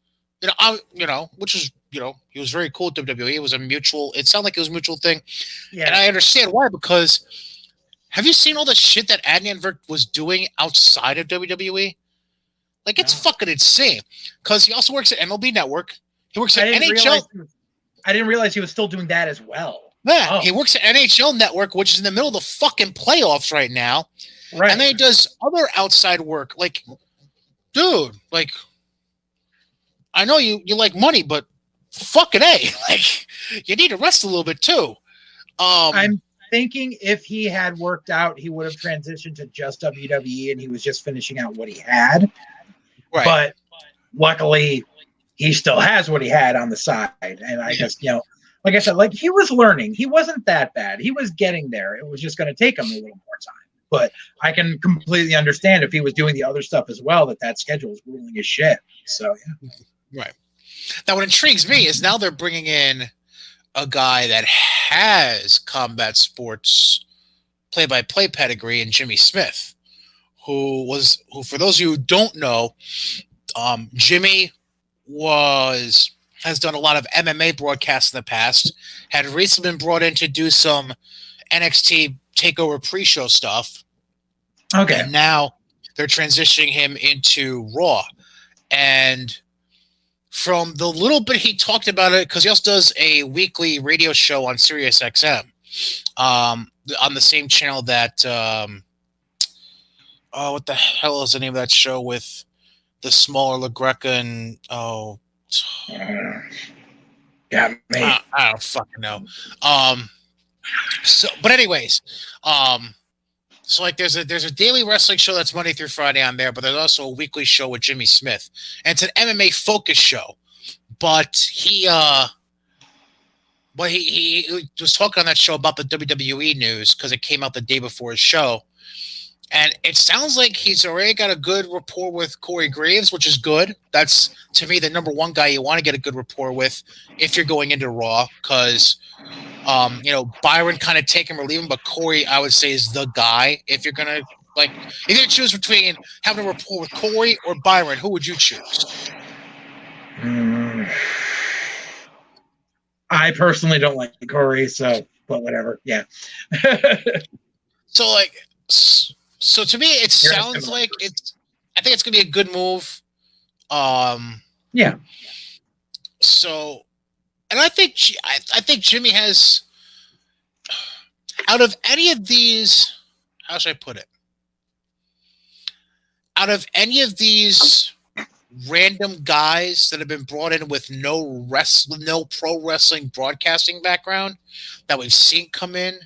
which is, he was very cool at WWE. It was a mutual. It sounded like it was a mutual thing, yeah. And I understand why. Because have you seen all the shit that Adnan Virk was doing outside of WWE? Like, it's fucking insane. Because he also works at MLB Network. He works at NHL. I didn't realize he was still doing that as well. Yeah, He works at NHL Network, which is in the middle of the fucking playoffs right now. Right. And then he does other outside work. Like, dude, like, I know you like money, but fucking A, like, you need to rest a little bit too. Um, I'm thinking if he had worked out, he would have transitioned to just WWE and he was just finishing out what he had. right. But luckily, he still has what he had on the side. And I Yeah. just, like I said, like he was learning. He wasn't that bad. He was getting there. It was just going to take him a little more time. But I can completely understand if he was doing the other stuff as well, that schedule is grueling as shit. So, yeah. Right. Now, what intrigues me is now they're bringing in a guy that has combat sports play-by-play pedigree in Jimmy Smith, who for those of you who don't know, Jimmy has done a lot of MMA broadcasts in the past. Had recently been brought in to do some NXT Takeover pre-show stuff, Okay. and now they're transitioning him into Raw. And from the little bit he talked about it, because he also does a weekly radio show on Sirius XM, on the same channel that oh, what the hell is the name of that show with the smaller LaGreca and Got me. I don't fucking know. But anyways, so like there's a daily wrestling show that's Monday through Friday on there, but there's also a weekly show with Jimmy Smith, and it's an MMA focus show. But he was talking on that show about the WWE news because it came out the day before his show. And it sounds like he's already got a good rapport with Corey Graves, which is good. That's, to me, the number one guy you want to get a good rapport with if you're going into Raw, because, Byron kind of take him or leave him, but Corey, I would say, is the guy. If you're going to, like, if you're going to choose between having a rapport with Corey or Byron, who would you choose? I personally don't like Corey, but whatever. Yeah. So to me, it sounds like I think it's gonna be a good move. Yeah. So, and I think Jimmy has, out of any of these, how should I put it? Out of any of these random guys that have been brought in with no pro wrestling broadcasting background that we've seen come in,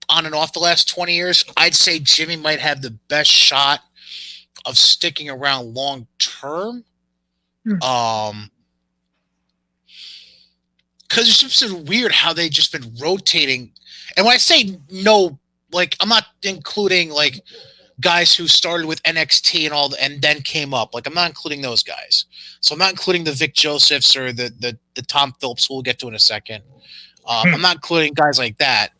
on and off the last 20 years, I'd say Jimmy might have the best shot of sticking around long term. Because it's just weird how they've just been rotating. And when I say no, like, I'm not including like guys who started with NXT and then came up. Like, I'm not including those guys. So I'm not including the Vic Josephs or the Tom Phillips, who we'll get to in a second. I'm not including guys like that.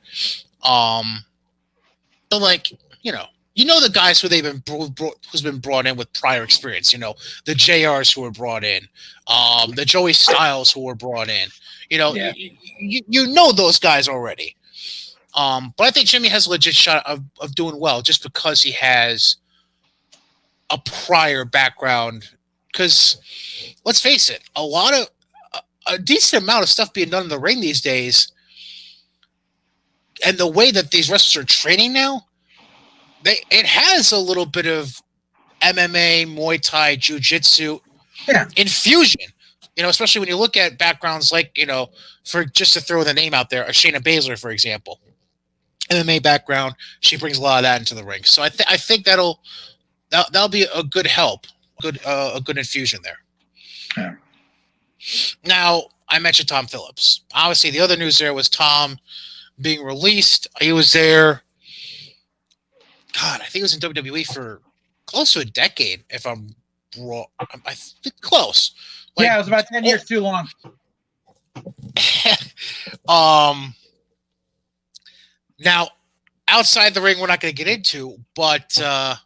But like, the guys who they've been who's been brought in with prior experience. The JRs who were brought in, the Joey Styles who were brought in. Yeah. You know those guys already. But I think Jimmy has a legit shot of doing well just because he has a prior background. Because let's face it, a decent amount of stuff being done in the ring these days, and the way that these wrestlers are training now, it has a little bit of MMA, Muay Thai, Jiu-Jitsu infusion. Especially when you look at backgrounds like, for just to throw the name out there, Shayna Baszler, for example. MMA background, she brings a lot of that into the ring. So I think that'll be a good help, a good infusion there. Yeah. Now, I mentioned Tom Phillips. Obviously, the other news there was Tom being released. He was there. God, I think he was in WWE for close to a decade, if I'm wrong. I think close. Like, it was about 10 years too long. Now, outside the ring, we're not going to get into, but I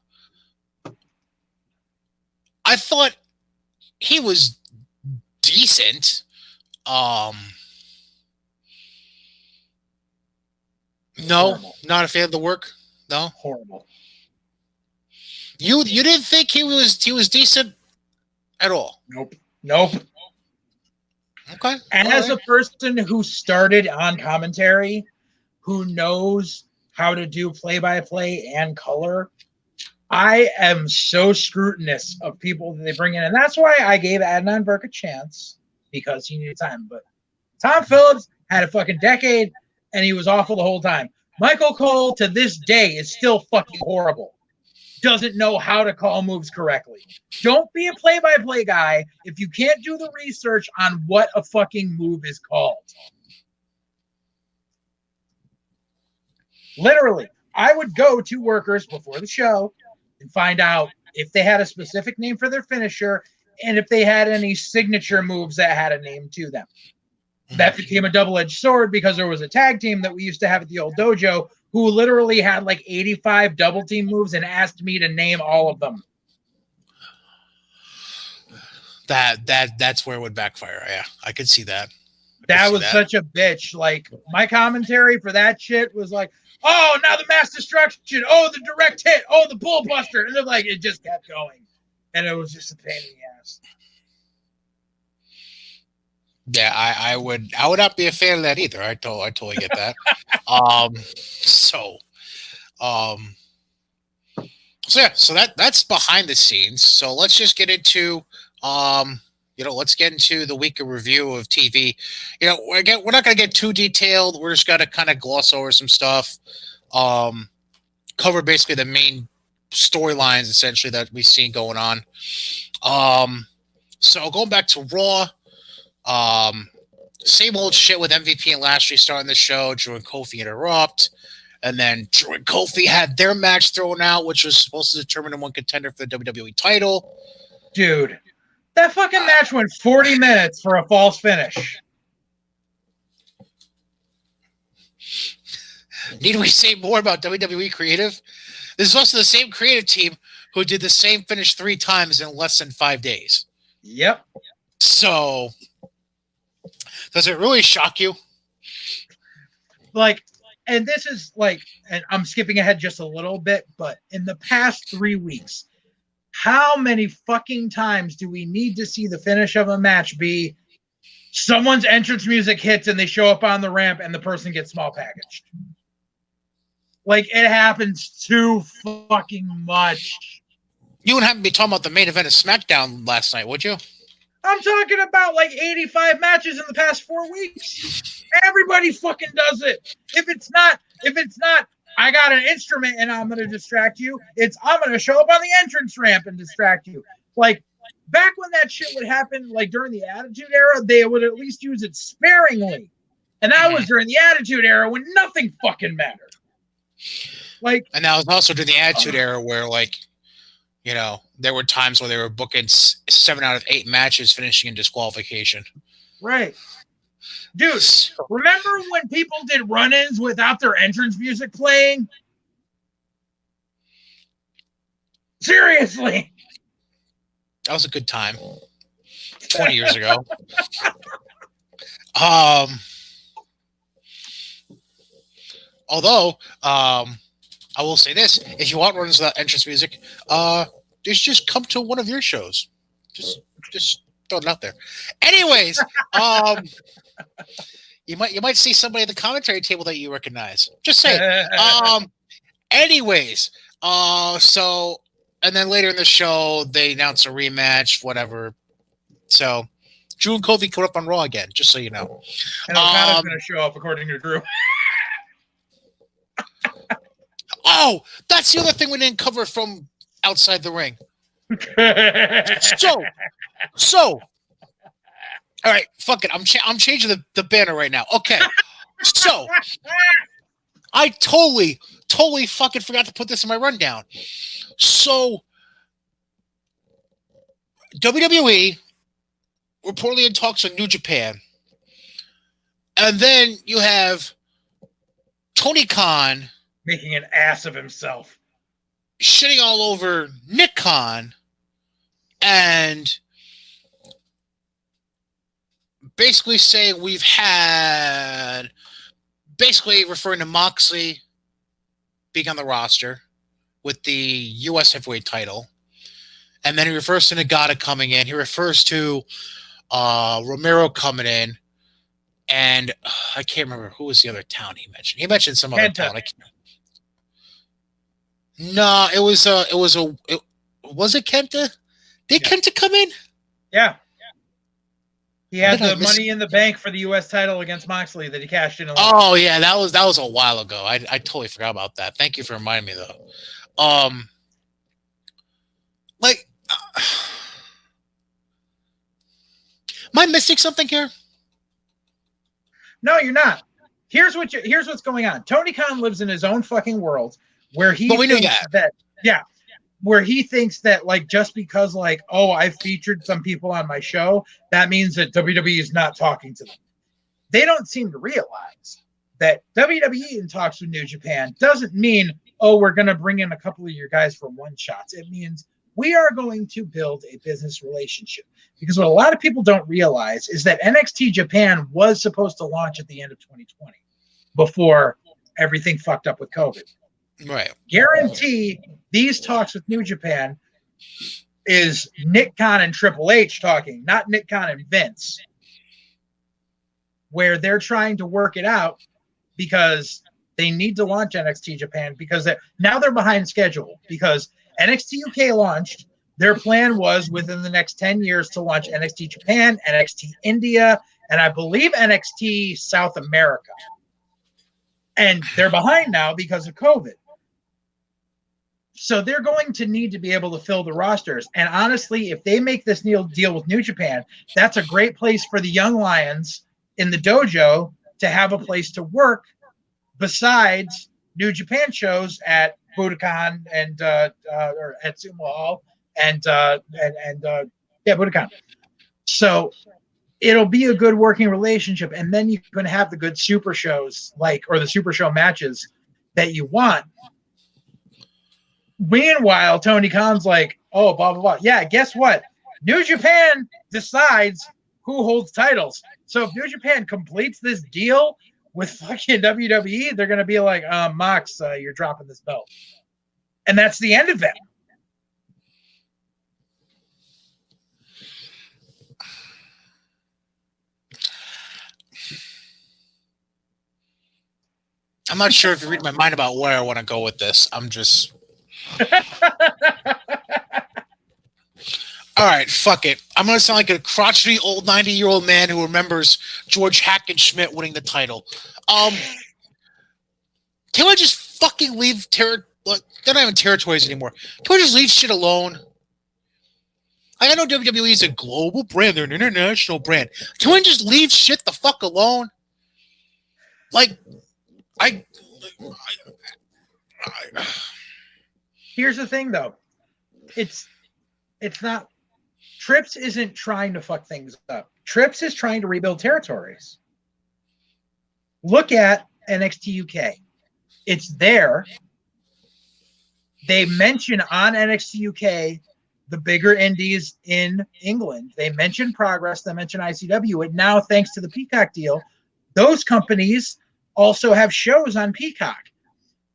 thought he was decent. No, horrible. Not a fan of the work. No, horrible. You didn't think he was decent at all? Nope. Okay. As a person who started on commentary, who knows how to do play-by-play and color, I am so scrutinous of people that they bring in, and that's why I gave Adnan Burke a chance because he needed time. But Tom Phillips had a fucking decade, and he was awful the whole time. Michael Cole to this day is still fucking horrible. Doesn't know how to call moves correctly. Don't be a play-by-play guy if you can't do the research on what a fucking move is called. Literally, I would go to workers before the show and find out if they had a specific name for their finisher and if they had any signature moves that had a name to them. That became a double-edged sword because there was a tag team that we used to have at the old dojo who literally had like 85 double team moves and asked me to name all of them. That's where it would backfire. Yeah, I could see that. That was such a bitch. Like, my commentary for that shit was like, oh, now the mass destruction. Oh, the direct hit. Oh, the bull buster. And like, it just kept going. And it was just a pain in the ass. Yeah, I would not be a fan of that either. I totally get that. So yeah, so that's behind the scenes. So let's just get into let's get into the week of review of TV. We're not going to get too detailed. We're just going to kind of gloss over some stuff. Cover basically the main storylines essentially that we've seen going on. So going back to Raw, same old shit with MVP and Lashley starting the show. Drew and Kofi interrupt. And then Drew and Kofi had their match thrown out, which was supposed to determine one contender for the WWE title. Dude, that fucking match went 40 minutes for a false finish. Need we say more about WWE Creative? This is also the same creative team who did the same finish 3 times in less than 5 days. Yep. So, does it really shock you? Like, and this is like, and I'm skipping ahead just a little bit, but in the past 3 weeks, how many fucking times do we need to see the finish of a match be someone's entrance music hits and they show up on the ramp and the person gets small packaged? Like, it happens too fucking much. You wouldn't have to be talking about the main event of SmackDown last night, would you? I'm talking about like 85 matches in the past 4 weeks. Everybody fucking does it. If it's not, I got an instrument and I'm going to distract you. I'm going to show up on the entrance ramp and distract you. Like, back when that shit would happen, like during the Attitude Era, they would at least use it sparingly. And that was during the Attitude Era when nothing fucking mattered. Like, and that was also during the Attitude Era where, like, there were times where they were booking 7 out of 8 matches finishing in disqualification. Right. Dude, remember when people did run-ins without their entrance music playing? Seriously. That was a good time. 20 years ago. Although, I will say this: if you want runs without entrance music, just come to one of your shows. Just throw it out there. Anyways, you might see somebody at the commentary table that you recognize. Just saying. Anyways, so and then later in the show they announce a rematch, whatever. So Drew and Kofi put up on Raw again, just so you know. And Okada's going to show up according to Drew. Oh, that's the other thing we didn't cover from outside the ring. So, all right, fuck it. I'm changing the banner right now. Okay, so I totally fucking forgot to put this in my rundown. So, WWE reportedly in talks with New Japan, and then you have Tony Khan making an ass of himself, shitting all over Nick Khan, and basically saying we've had, basically referring to Moxley being on the roster with the U.S. heavyweight title. And then he refers to Nagata coming in. He refers to Romero coming in. And I can't remember who was the other town he mentioned. He mentioned some other town. No, was it Kenta? Did Yeah. Kenta come in? Yeah. He What had did I the miss? Money in the Bank for the U.S. title against Moxley that he cashed in and lost. Oh yeah, that was a while ago. I totally forgot about that. Thank you for reminding me though. Like, am I missing something here? No, you're not. Here's what's going on. Tony Khan lives in his own fucking world where he But we knew thinks that. that yeah, where he thinks that like just because like oh I featured some people on my show that means that WWE is not talking to them. They don't seem to realize that WWE in talks with New Japan doesn't mean oh we're going to bring in a couple of your guys for one shots. It means we are going to build a business relationship. Because what a lot of people don't realize is that NXT Japan was supposed to launch at the end of 2020 before everything fucked up with COVID. Right. Guarantee these talks with New Japan is Nick Khan and Triple H talking, not Nick Khan and Vince, where they're trying to work it out because they need to launch NXT Japan because now they're behind schedule because NXT UK launched. Their plan was within the next 10 years to launch NXT Japan, NXT India, and I believe NXT South America. And they're behind now because of COVID. So they're going to need to be able to fill the rosters. And honestly, if they make this deal with New Japan, that's a great place for the young lions in the dojo to have a place to work besides New Japan shows at Budokan and or at Sumo Hall and Budokan. So it'll be a good working relationship, and then you can have the good super shows or the super show matches that you want. Meanwhile, Tony Khan's like, oh, blah, blah, blah. Yeah, guess what? New Japan decides who holds titles. So if New Japan completes this deal with fucking WWE, they're going to be like, Mox, you're dropping this belt. And that's the end of it. I'm not sure if you read my mind about where I want to go with this. I'm just. All right, fuck it. I'm going to sound like a crotchety old 90-year-old man who remembers George Hackenschmidt winning the title. Can we just fucking leave they're not even territories anymore. Can we just leave shit alone? I know WWE is a global brand. They're an international brand. Can we just leave shit the fuck alone? Like, Here's the thing, though. It's not. Trips isn't trying to fuck things up. Trips is trying to rebuild territories. Look at NXT UK. It's there. They mention on NXT UK the bigger indies in England. They mention Progress. They mention ICW. And now, thanks to the Peacock deal, those companies also have shows on Peacock.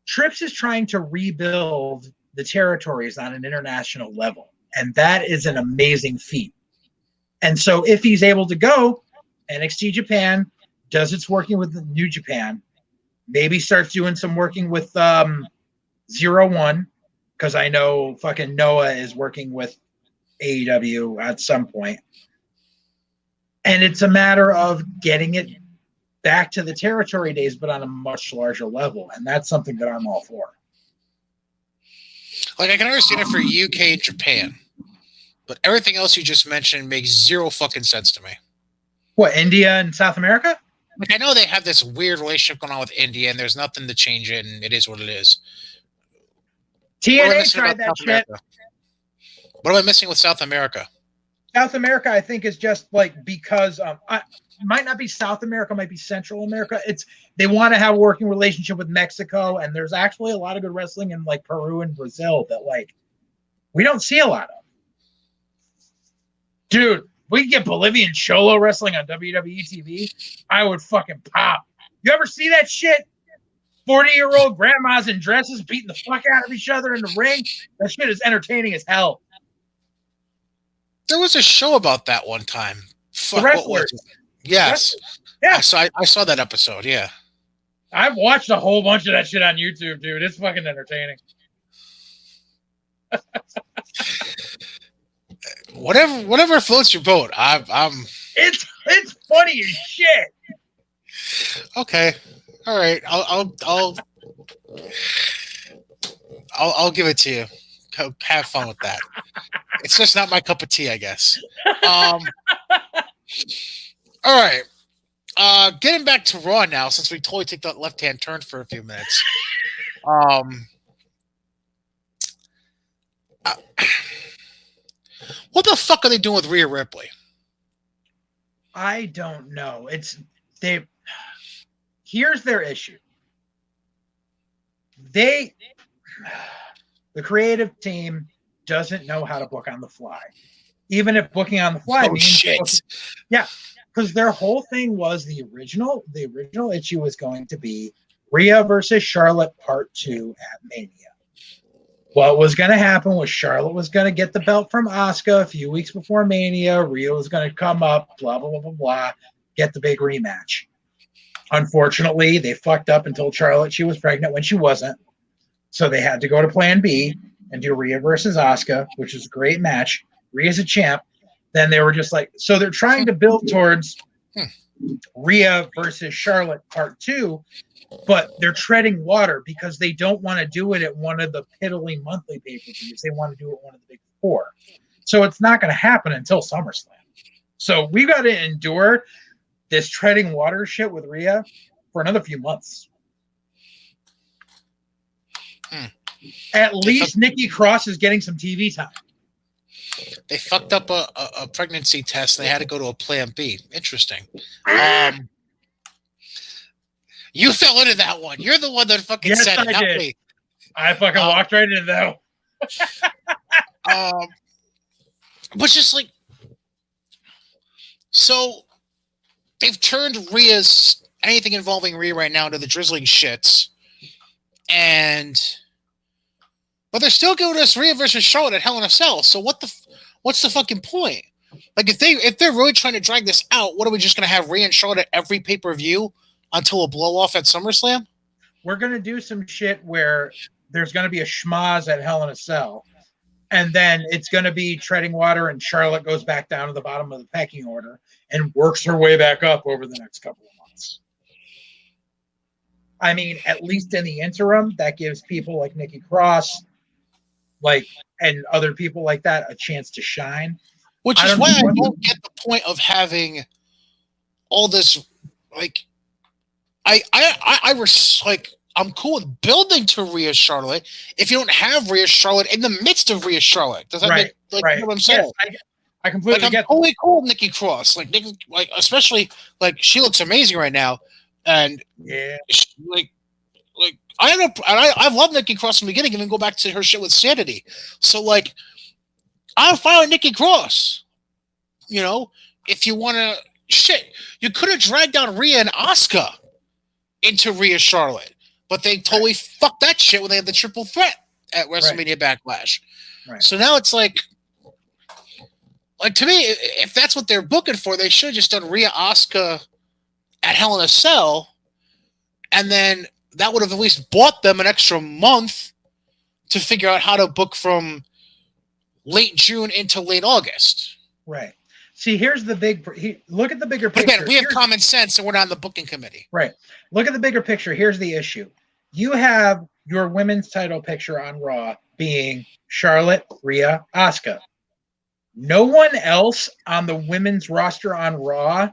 Trips is trying to rebuild the territories on an international level. And that is an amazing feat. And so if he's able to go, NXT Japan does its working with New Japan, maybe starts doing some working with 01, because I know fucking Noah is working with AEW at some point. And it's a matter of getting it back to the territory days, but on a much larger level. And that's something that I'm all for. Like, I can understand it for UK and Japan, but everything else you just mentioned makes zero fucking sense to me. What, India and South America? Like, I know they have this weird relationship going on with India, and there's nothing to change it, and it is what it is. TNA tried that shit. What am I missing with South America? South America, I think, is just like because might not be South America, might be Central America. They want to have a working relationship with Mexico, and there's actually a lot of good wrestling in like Peru and Brazil that like we don't see a lot of. Dude, we could get Bolivian Cholo wrestling on WWE TV. I would fucking pop. You ever see that shit? 40-year-old grandmas in dresses beating the fuck out of each other in the ring. That shit is entertaining as hell. There was a show about that one time. Fuck, what was it? Yes. Yeah. I saw that episode, yeah. I've watched a whole bunch of that shit on YouTube, dude. It's fucking entertaining. Whatever floats your boat. I'm It's funny as shit. okay. All right. I'll give it to you. Have fun with that. It's just not my cup of tea, I guess. All right. Getting back to Raw now, since we totally took that left-hand turn for a few minutes. Uh, what the fuck are they doing with Rhea Ripley? I don't know. Here's their issue. The creative team doesn't know how to book on the fly. Even if booking on the fly means shit. Yeah. Because their whole thing was the original issue was going to be Rhea versus Charlotte Part 2 at Mania. What was going to happen was Charlotte was going to get the belt from Asuka a few weeks before Mania. Rhea was going to come up, blah, blah, blah, blah, blah, get the big rematch. Unfortunately, they fucked up and told Charlotte she was pregnant when she wasn't. So they had to go to Plan B and do Rhea versus Asuka, which is a great match. Rhea's a champ. Then they were just like, so they're trying to build towards Rhea versus Charlotte Part 2, but they're treading water because they don't want to do it at one of the piddly monthly pay-per-views. They want to do it at one of the big four. So it's not going to happen until SummerSlam. So we got to endure this treading water shit with Rhea for another few months. At least Nikki Cross is getting some TV time. They fucked up a pregnancy test. They had to go to a Plan B. Interesting. You fell into that one. You're the one that fucking said it, not me. I fucking walked right into that one. But just like, so they've turned anything involving Rhea right now into the drizzling shits. But they're still giving us Rhea versus Charlotte at Hell in a Cell. So what's the fucking point? Like if they're really trying to drag this out, what are we just gonna have Rhea and Charlotte at every pay-per-view until a blow off at SummerSlam? We're gonna do some shit where there's gonna be a schmaz at Hell in a Cell, and then it's gonna be treading water, and Charlotte goes back down to the bottom of the pecking order and works her way back up over the next couple of months. I mean, at least in the interim, that gives people like Nikki Cross, and other people like that a chance to shine. Which is why I don't get the point of having all this, like, I'm cool with building to Rhea Charlotte if you don't have Rhea Charlotte in the midst of Rhea Charlotte. Does that make you know what I'm saying? Yes, I completely get. I'm totally cool with Nikki Cross, especially she looks amazing right now, and I've loved Nikki Cross from the beginning, and then go back to her shit with Sanity. So I'm fine with Nikki Cross. You know, if you want to you could have dragged down Rhea and Asuka into Rhea Charlotte, but they totally fucked that shit when they had the triple threat at WrestleMania Backlash. Right. So now it's like to me, if that's what they're booking for, they should have just done Rhea Asuka at Hell in a Cell, and then that would have at least bought them an extra month to figure out how to book from late June into late August. Right. See, here's the look at the bigger picture. Again, we have common sense and we're not on the booking committee. Right. Look at the bigger picture. Here's the issue. You have your women's title picture on Raw being Charlotte, Rhea, Asuka. No one else on the women's roster on Raw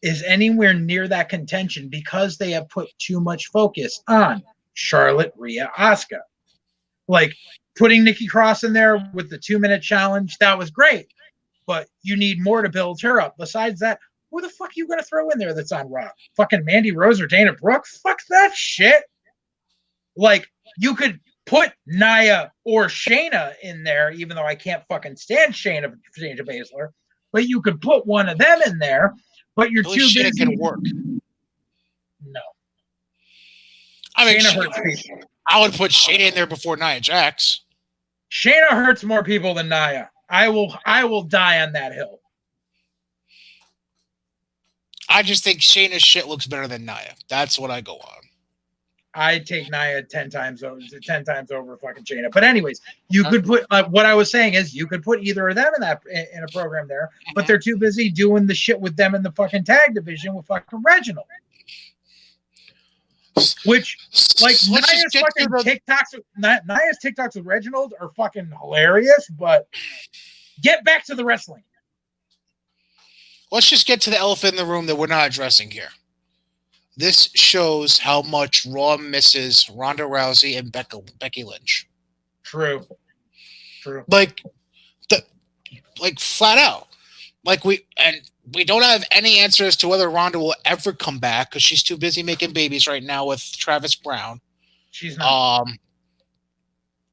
is anywhere near that contention because they have put too much focus on Charlotte, Rhea, Asuka. Like putting Nikki Cross in there with the 2-minute challenge, that was great. But you need more to build her up. Besides that, who the fuck are you going to throw in there that's on Raw? Fucking Mandy Rose or Dana Brooke? Fuck that shit. You could put Nia or Shayna in there, even though I can't fucking stand Shayna Baszler. But you could put one of them in there. But you're too busy. Shayna can work. No. I mean, Shayna hurts people. I would put Shayna in there before Nia Jax. Shayna hurts more people than Nia. I will die on that hill. I just think Shayna's shit looks better than Nia. That's what I go on. I'd take Nia 10 times over fucking Shayna. But anyways, you could put what I was saying is you could put either of them in a program there, but they're too busy doing the shit with them in the fucking tag division with fucking Reginald. Which like Nia's TikToks with Reginald are fucking hilarious, but get back to the wrestling. Let's just get to the elephant in the room that we're not addressing here. This shows how much Raw misses Ronda Rousey and Becky Lynch. True. Like flat out. Like we don't have any answers to whether Ronda will ever come back because she's too busy making babies right now with Travis Brown. She's not.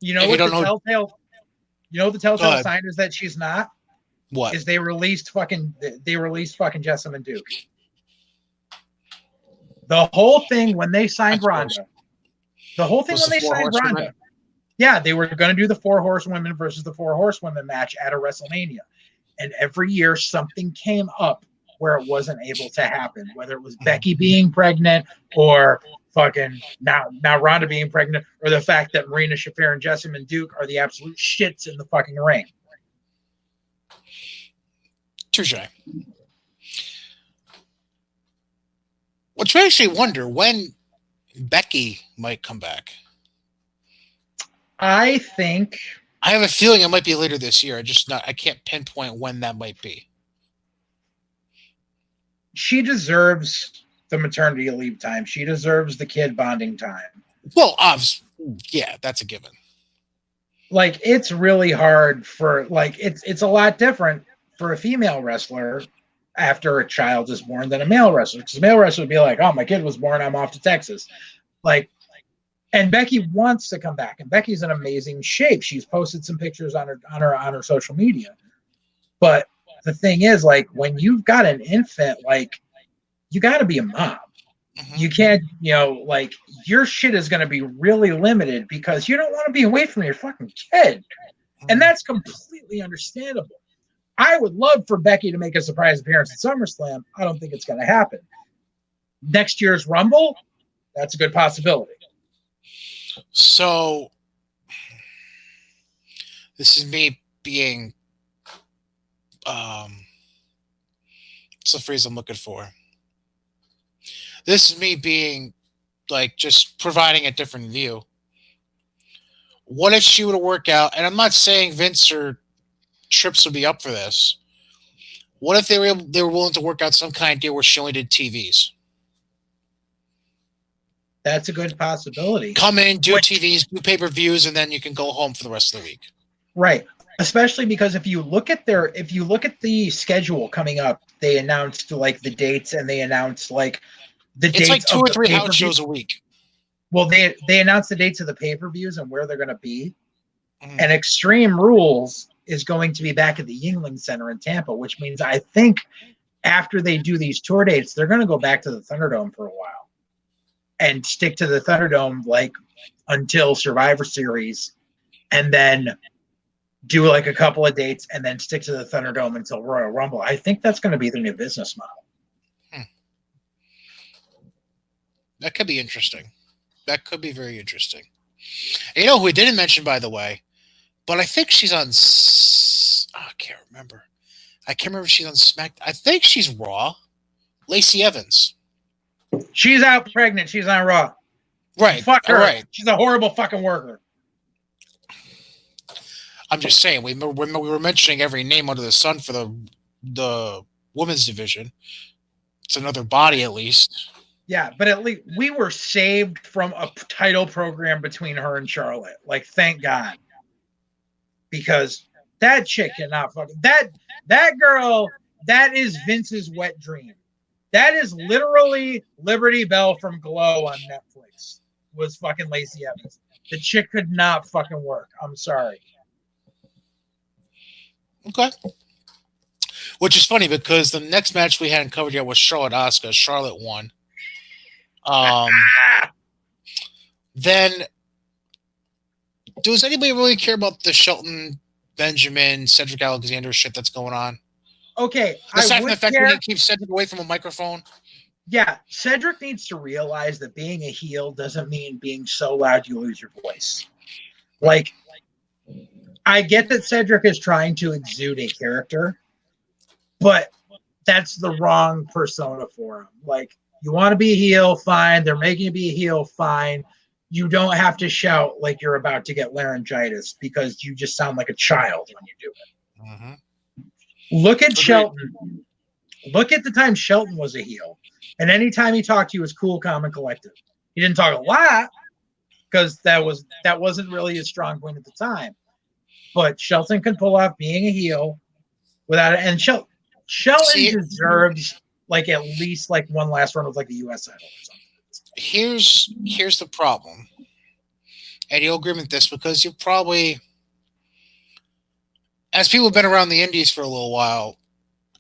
You know what the telltale sign is that she's not? What? Is they released fucking Jessamine Duke. The whole thing when they signed Ronda. Yeah, they were going to do the 4 Horsewomen versus the 4 Horsewomen match at a WrestleMania. And every year something came up where it wasn't able to happen, whether it was Becky being pregnant or fucking now Ronda being pregnant, or the fact that Marina Shafir and Jessamine Duke are the absolute shits in the fucking ring. Touche. Which makes me wonder when Becky might come back. I have a feeling it might be later this year. I can't pinpoint when that might be. She deserves the maternity leave time. She deserves the kid bonding time. Well, yeah, that's a given. Like, it's really hard for, like, it's a lot different for a female wrestler after a child is born than a male wrestler. Because a male wrestler would be like, oh, my kid was born, I'm off to Texas. Like, and Becky wants to come back, and Becky's in amazing shape. She's posted some pictures on her social media. But the thing is, like, when you've got an infant, like, you got to be a mom. You can't, like, your shit is going to be really limited because you don't want to be away from your fucking kid. And that's completely understandable. I would love for Becky to make a surprise appearance at SummerSlam. I don't think it's going to happen. Next year's Rumble, that's a good possibility. So, this is me being, what's the phrase I'm looking for? This is me being, like, just providing a different view. What if she were to work out, and I'm not saying Vince or Trips would be up for this. What if they were willing to work out some kind of deal where she only did TVs? That's a good possibility. Come in, do TVs, do pay-per-views, and then you can go home for the rest of the week. Right. Especially because if you look at the schedule coming up, they announced like the dates, and they announced like the dates. It's like 2 or 3 house shows a week. Well, they announced the dates of the pay-per-views and where they're going to be. And Extreme Rules is going to be back at the Yuengling Center in Tampa, which means I think after they do these tour dates, they're going to go back to the Thunderdome for a while and stick to the Thunderdome like until Survivor Series, and then do like a couple of dates and then stick to the Thunderdome until Royal Rumble. I think that's going to be their new business model. That could be interesting. That could be very interesting. And who we didn't mention, by the way, but I think she's on. I can't remember. I can't remember if she's on Smack. I think she's Raw. Lacey Evans. She's out pregnant. She's on Raw. Right. Fuck her. Right. She's a horrible fucking worker. I'm just saying. We were mentioning every name under the sun for the women's division. It's another body, at least. Yeah, but at least we were saved from a title program between her and Charlotte. Like, thank God. Because that chick cannot fucking... That girl, that is Vince's wet dream. That is literally Liberty Bell from Glow on Netflix. Was fucking Lacey Evans. The chick could not fucking work. I'm sorry. Okay. Which is funny because the next match we hadn't covered yet was Charlotte Asuka. Charlotte won. Then, does anybody really care about the Shelton Benjamin, Cedric Alexander shit that's going on? Okay, Aside from the fact that he keeps Cedric away from a microphone. Yeah, Cedric needs to realize that being a heel doesn't mean being so loud you lose your voice. Like, I get that Cedric is trying to exude a character, but that's the wrong persona for him. Like, you want to be a heel, fine. They're making you be a heel, fine. You don't have to shout like you're about to get laryngitis because you just sound like a child when you do it. Mm-hmm. Look at Agreed. Shelton. Look at the time Shelton was a heel. And anytime he talked, he was cool, calm, and collected. He didn't talk a lot because that wasn't really a strong point at the time. But Shelton can pull off being a heel without it. And Shelton See, deserves like at least like one last run with like the US title or something. here's the problem, and you'll agree with this because you probably, as people have been around the indies for a little while,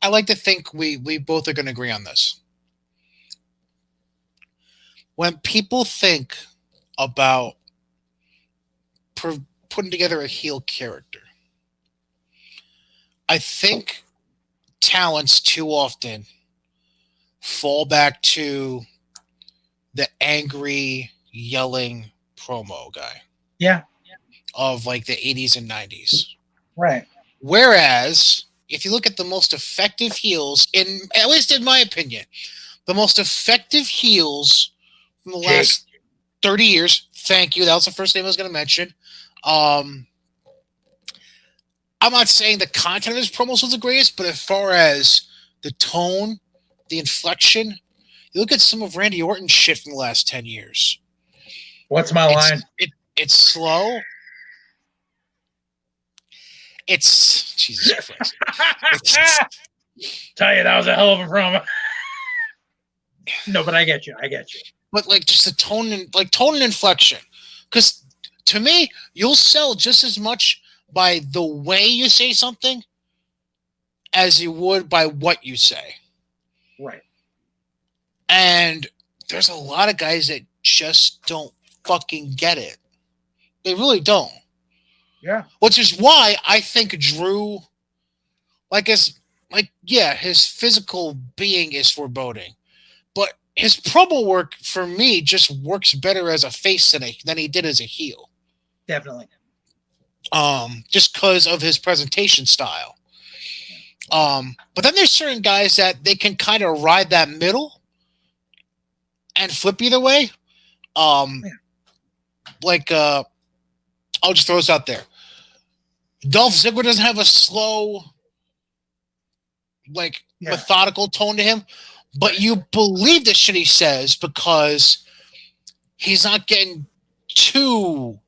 I like to think we both are going to agree on this. When people think about putting together a heel character, I think talents too often fall back to the angry, yelling promo guy Yeah, of like the 80s and 90s. right. Whereas, if you look at the most effective heels, in at least in my opinion, the most effective heels from the Jake. last 30 years, thank you, that was the first name I was going to mention. Um, I'm not saying the content of his promos was the greatest, but as far as the tone, the inflection, you look at some of Randy Orton's shit from the last 10 years. What's my line? It's slow. It's Jesus Christ. It's, Tell you that was a hell of a promo. No, but I get you. but like just the tone and inflection. Because to me, you'll sell just as much by the way you say something as you would by what you say. Right. And there's a lot of guys that just don't fucking get it. They really don't. Yeah. Which is why I think Drew, his physical being is foreboding, but his promo work for me just works better as a face than he did as a heel. Definitely. Just because of his presentation style. But then there's certain guys that they can kind of ride that middle and flip either way. I'll just throw this out there. Dolph Ziggler doesn't have a slow, methodical tone to him, but you believe the shit he says because he's not getting too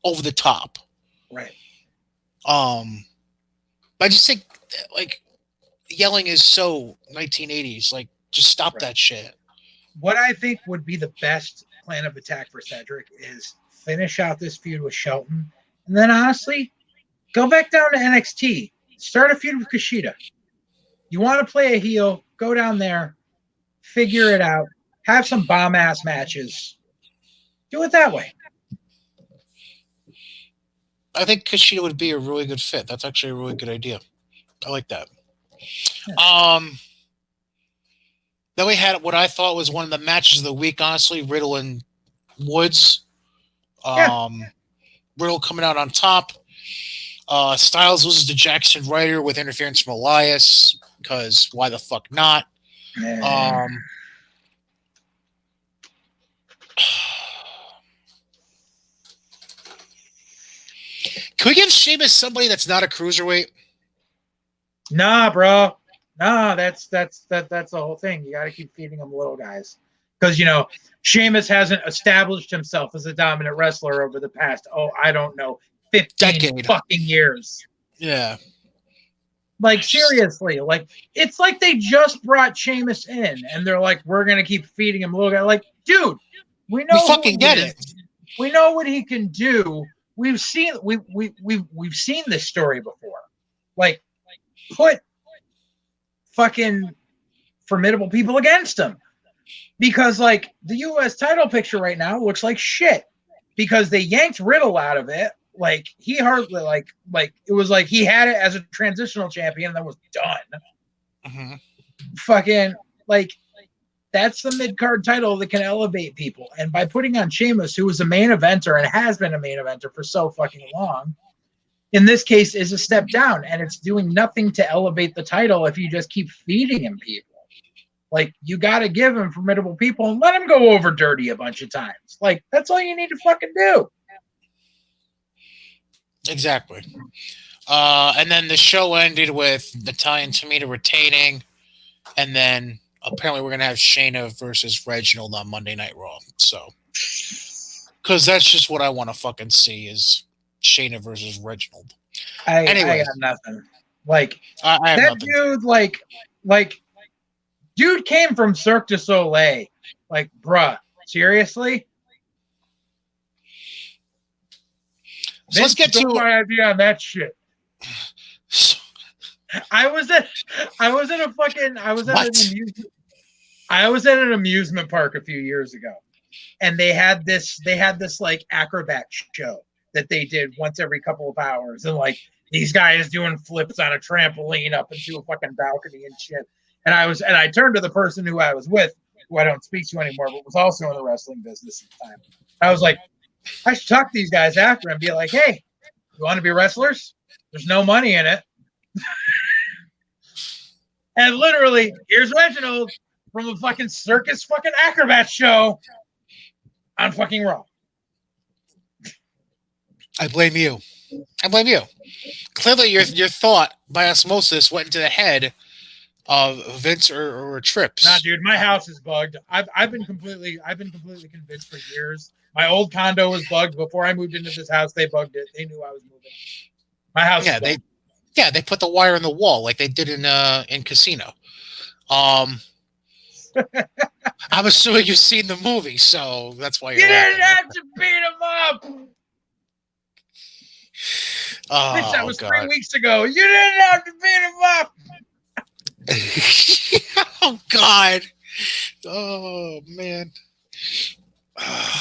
over the top. Right. I just think yelling is so 1980s. Like, just stop that shit. What I think would be the best plan of attack for Cedric is finish out this feud with Shelton, and then honestly, go back down to NXT. Start a feud with Kushida. You want to play a heel, go down there, figure it out, have some bomb-ass matches. Do it that way. I think Kushida would be a really good fit. That's actually a really good idea. I like that. Yeah. Then we had what I thought was one of the matches of the week, honestly, Riddle and Woods. Riddle coming out on top. Styles loses to Jackson Ryder with interference from Elias, because why the fuck not? Can we give Sheamus somebody that's not a cruiserweight? Nah, bro. Nah, that's the whole thing. You got to keep feeding them little guys, because Sheamus hasn't established himself as a dominant wrestler over the past 15 fucking years. Yeah. Like, seriously, it's like they just brought Sheamus in and they're like, we're gonna keep feeding him little guy. Like, dude, we know we fucking get it. We know what he can do. We've seen this story before. Like, put fucking formidable people against him, because the US title picture right now looks like shit because they yanked Riddle out of it. Like, he hardly it was like he had it as a transitional champion and then was done. Mm-hmm. Fucking That's the mid-card title that can elevate people. And by putting on Sheamus, who is a main eventer and has been a main eventer for so fucking long, in this case is a step down, and it's doing nothing to elevate the title if you just keep feeding him people. Like, you got to give him formidable people and let him go over dirty a bunch of times. Like, that's all you need to fucking do. Exactly. And then the show ended with Natalya and Tamina retaining, and then apparently we're gonna have Shayna versus Reginald on Monday Night Raw. So, because that's just what I want to fucking see is Shayna versus Reginald. I got nothing. Like, I have that nothing. dude, like, dude came from Cirque du Soleil. Like, bruh, seriously? So let's get to my idea on that shit. I was at an amusement park a few years ago, and they had this like acrobat show that they did once every couple of hours, and like these guys doing flips on a trampoline up into a fucking balcony and shit. And I turned to the person who I was with, who I don't speak to anymore, but was also in the wrestling business at the time. I was like, I should talk to these guys after and be like, hey, you want to be wrestlers? There's no money in it. And literally, here's Reginald from a fucking circus fucking acrobat show on fucking Raw. I blame you. Clearly, your thought by osmosis went into the head of Vince or Trips. Nah, dude, my house is bugged. I've been completely convinced for years. My old condo was bugged before I moved into this house. They bugged it. They knew I was moving. My house. They put the wire in the wall like they did in Casino. I'm assuming you've seen the movie, so that's why you didn't have to beat him up. Oh, bitch, that was God. 3 weeks ago. You didn't have to beat him up. Oh God. Oh man. I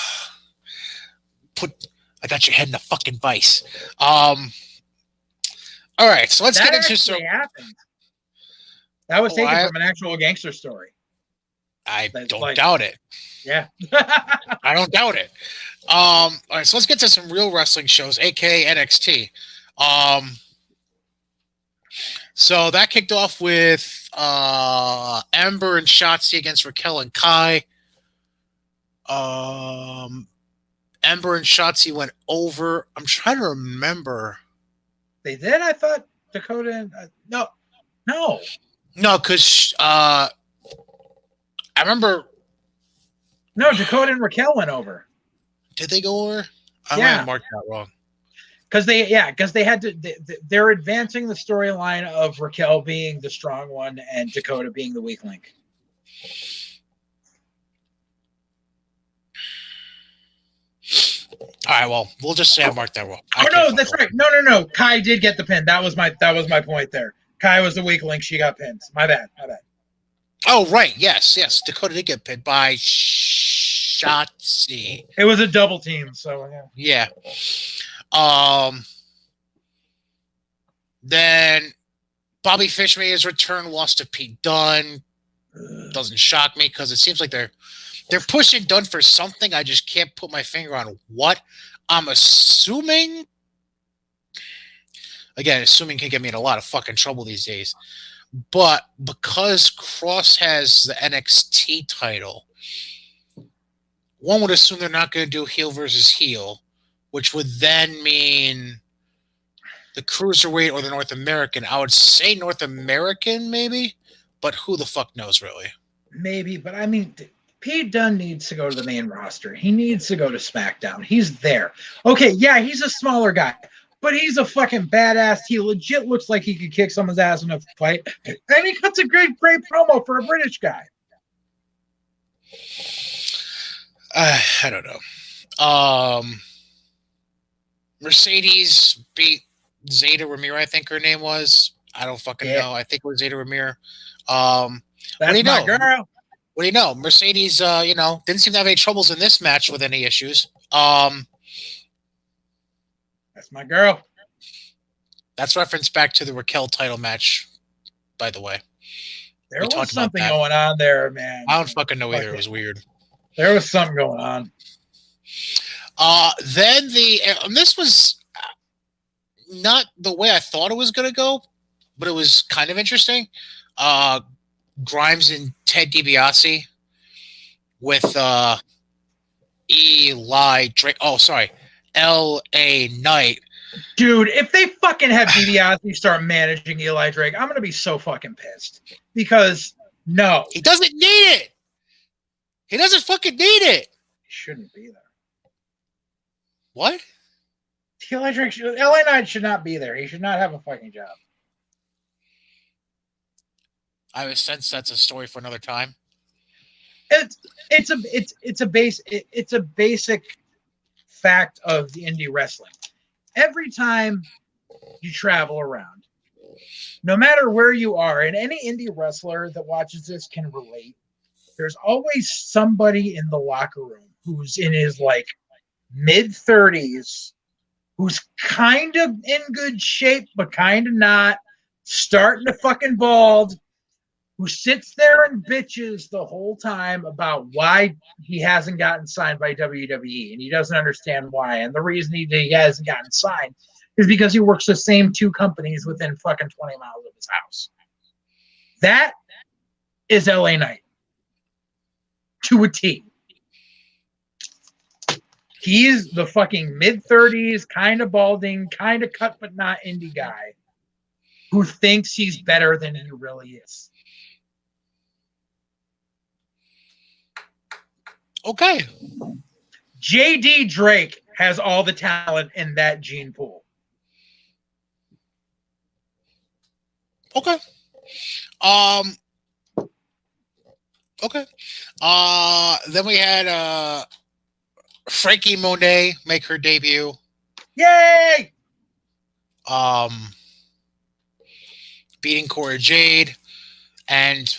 got your head in a fucking vice. All right, so let's get into some. Happened. That was taken from an actual gangster story. I don't doubt it. Yeah. I don't doubt it. All right, so let's get to some real wrestling shows, aka NXT. So that kicked off with Ember and Shotzi against Raquel and Kai. Ember and Shotzi went over. I'm trying to remember. They did? I thought Dakota and no, because I remember. No, Dakota and Raquel went over. Did they go over? I might have marked that wrong. Because they had to. They're advancing the storyline of Raquel being the strong one and Dakota being the weak link. All right, well, we'll just say I marked that wrong. Oh no, that's right. No. Kai did get the pin. That was my point there. Kai was the weak link. She got pinned. My bad. Oh right, yes. Dakota did get pinned by Shotzi. It was a double team, so yeah. Then Bobby Fish made his return, lost to Pete Dunne. Doesn't shock me because it seems like they're pushing Dunne for something. I just can't put my finger on what. I'm assuming. Again, assuming can get me in a lot of fucking trouble these days. But because Cross has the NXT title, one would assume they're not going to do heel versus heel, which would then mean the Cruiserweight or the North American. I would say North American, maybe, but who the fuck knows, really? Maybe, but I mean, Pete Dunne needs to go to the main roster. He needs to go to SmackDown. He's there. Okay, yeah, he's a smaller guy, but he's a fucking badass. He legit looks like he could kick someone's ass in a fight, and he cuts a great promo for a British guy. I don't know. Mercedes beat Zeta Ramir, I think her name was. I don't fucking know. I think it was Zeta Ramir. That's my girl. What do you know? Mercedes, didn't seem to have any troubles in this match with any issues. That's my girl. That's reference back to the Raquel title match, by the way. There We was talked about something that. going on there, man. I don't fucking know either. It was weird. There was something going on. Then this was not the way I thought it was going to go, but it was kind of interesting. Grimes and Ted DiBiase with Eli Drake. Oh, sorry, L.A. Knight. Dude, if they fucking have DiBiase start managing Eli Drake, I'm gonna be so fucking pissed. Because no, He doesn't need it. He doesn't fucking need it. he shouldn't be there. What? Eli Drake, LA Knight should not be there. He should not have a fucking job. I have a sense that's a story for another time. It's a basic fact of the indie wrestling. Every time you travel around, no matter where you are, and any indie wrestler that watches this can relate, there's always somebody in the locker room who's in his like mid-30s, who's kind of in good shape, but kind of not, starting to fucking bald, who sits there and bitches the whole time about why he hasn't gotten signed by WWE, and he doesn't understand why. And the reason he hasn't gotten signed is because he works the same two companies within fucking 20 miles of his house. That is LA Knight. To a T. He's the fucking mid-30s, kind of balding, kind of cut but not indie guy who thinks he's better than he really is. Okay. JD Drake has all the talent in that gene pool. Okay. Okay. Then we had Frankie Monet make her debut. Yay! Beating Cora Jade and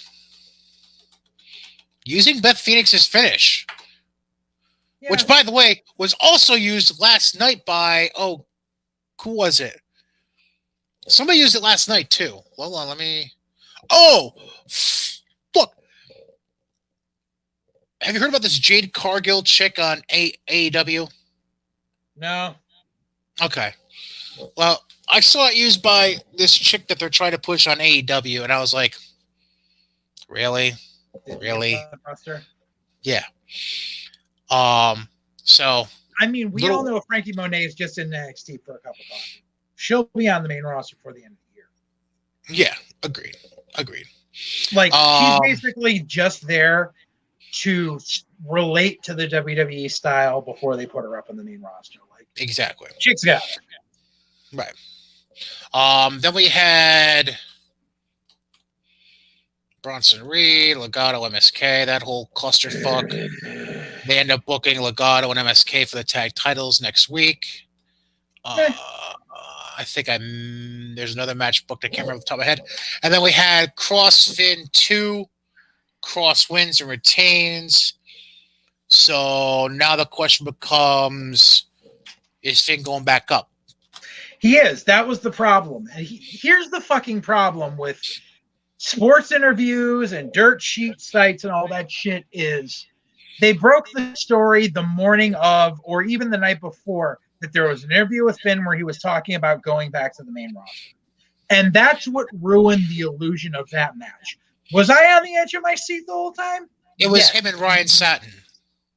using Beth Phoenix's finish. Yeah. Which, by the way, was also used last night by, who was it? Somebody used it last night, too. Hold on, let me... Look. Have you heard about this Jade Cargill chick on AEW? No. Okay. Well, I saw it used by this chick that they're trying to push on AEW, and I was like, really? Really? Yeah. So I mean, we all know Frankie Monet is just in NXT for a couple of times. She'll be on the main roster for the end of the year. Yeah, agreed. Like she's basically just there to relate to the WWE style before they put her up on the main roster. Like exactly. Chicks got her. Right. Then we had Bronson Reed, Legato, MSK, that whole clusterfuck. They end up booking Legato and MSK for the tag titles next week. I think there's another match booked. I can't remember off the top of my head. And then we had Cross Finn 2. Cross wins and retains. So now the question becomes, is Finn going back up? He is. That was the problem. And here's the fucking problem with sports interviews and dirt sheet sites and all that shit is they broke the story the morning of or even the night before that there was an interview with Finn where he was talking about going back to the main roster. And that's what ruined the illusion of that match. Was I on the edge of my seat the whole time? It was him and Ryan Satin.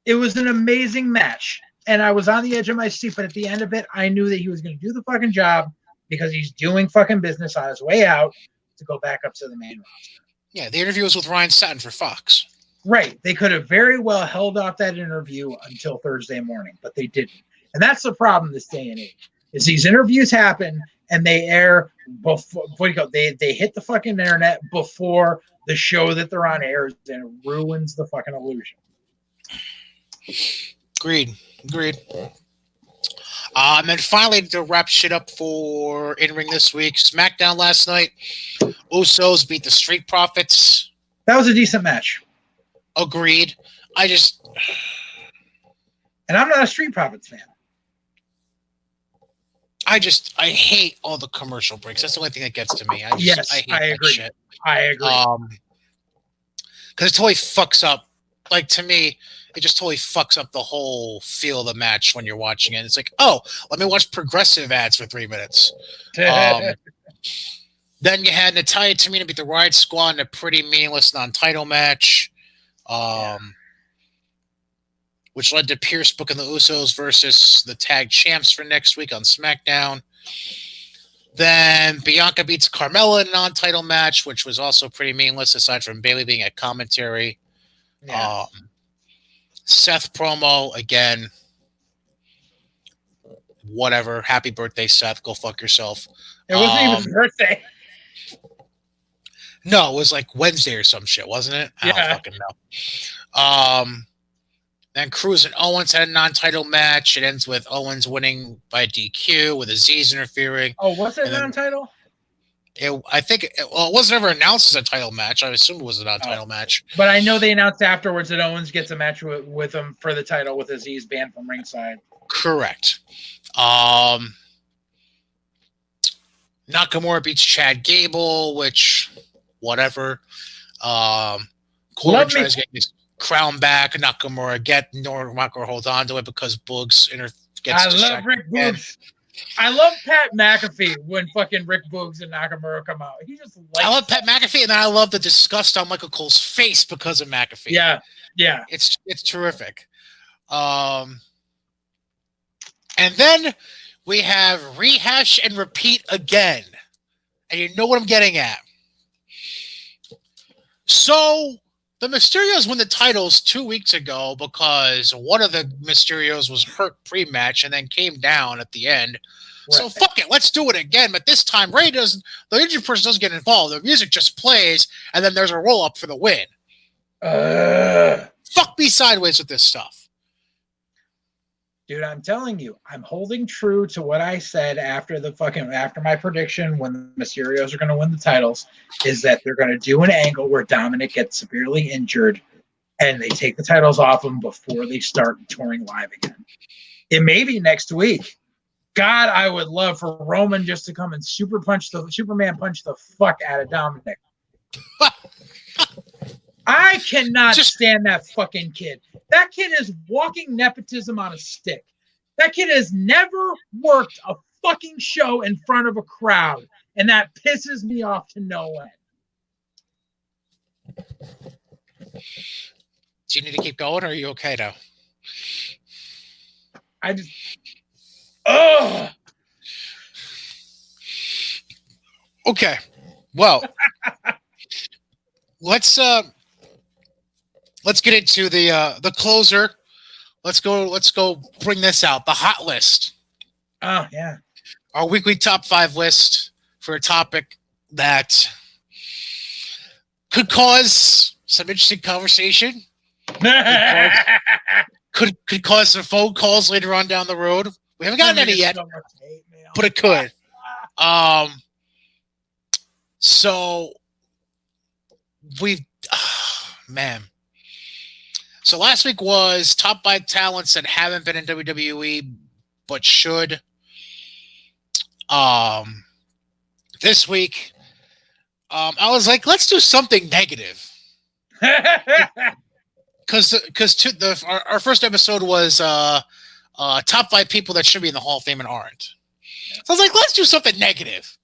It was an amazing match. And I was on the edge of my seat, but at the end of it, I knew that he was going to do the fucking job because he's doing fucking business on his way out to go back up to the main roster. Yeah, the interview was with Ryan Satin for Fox. Right. They could have very well held off that interview until Thursday morning, but they didn't. And that's the problem this day and age, is these interviews happen and they air before they hit the fucking internet before the show that they're on airs, and it ruins the fucking illusion. Agreed. And then finally, to wrap shit up for in-ring this week, SmackDown last night, Usos beat the Street Profits. That was a decent match. Agreed. And I'm not a Street Profits fan. I hate all the commercial breaks. That's the only thing that gets to me. I hate agree. that shit. I agree. because it totally fucks up. Like, to me, it just totally fucks up the whole feel of the match when you're watching it. It's like, oh, let me watch progressive ads for 3 minutes. Then you had Natalia Tamina beat the Riot Squad in a pretty meaningless non-title match, which led to Pierce booking the Usos versus the tag champs for next week on SmackDown. Then Bianca beats Carmella in a non-title match, which was also pretty meaningless, aside from Bayley being at commentary. Yeah. Seth promo, again, whatever. Happy birthday, Seth. Go fuck yourself. It wasn't even his birthday. No, it was like Wednesday or some shit, wasn't it? I don't fucking know. Then Cruz and Owens had a non-title match. It ends with Owens winning by DQ with Aziz interfering. Oh, was it non-title? I think it wasn't ever announced as a title match. I assume it was a non-title match. But I know they announced afterwards that Owens gets a match with him for the title with Aziz banned from ringside. Correct. Nakamura beats Chad Gable, which, whatever. Corbin tries to get his crown back. Nakamura holds on to it because Boogs gets distracted. I love Rick Boogs. I love Pat McAfee when fucking Rick Boogs and Nakamura come out. He just I love Pat McAfee, and then I love the disgust on Michael Cole's face because of McAfee. Yeah. It's terrific. And then we have rehash and repeat again. And you know what I'm getting at. So the Mysterios won the titles 2 weeks ago because one of the Mysterios was hurt pre-match and then came down at the end. Right. So fuck it, let's do it again. But this time, the injured person doesn't get involved. The music just plays, and then there's a roll-up for the win. Fuck me sideways with this stuff. Dude, I'm telling you, I'm holding true to what I said after my prediction when the Mysterios are going to win the titles, is that they're going to do an angle where Dominic gets severely injured and they take the titles off him before they start touring live again. It may be next week. God, I would love for Roman just to come and Superman punch the fuck out of Dominic. I cannot stand that fucking kid. That kid is walking nepotism on a stick. That kid has never worked a fucking show in front of a crowd, and that pisses me off to no end. Do you need to keep going, or are you okay now? Okay. Well, let's get into the closer. Let's go bring this out. The hot list. Oh, yeah. Our weekly top 5 list for a topic that could cause some interesting conversation. Could cause some phone calls later on down the road. We haven't gotten any yet, but it could. So man. So last week was top 5 talents that haven't been in WWE but should. This week, I was like, let's do something negative. Because our first episode was top 5 people that should be in the Hall of Fame and aren't. So I was like, let's do something negative.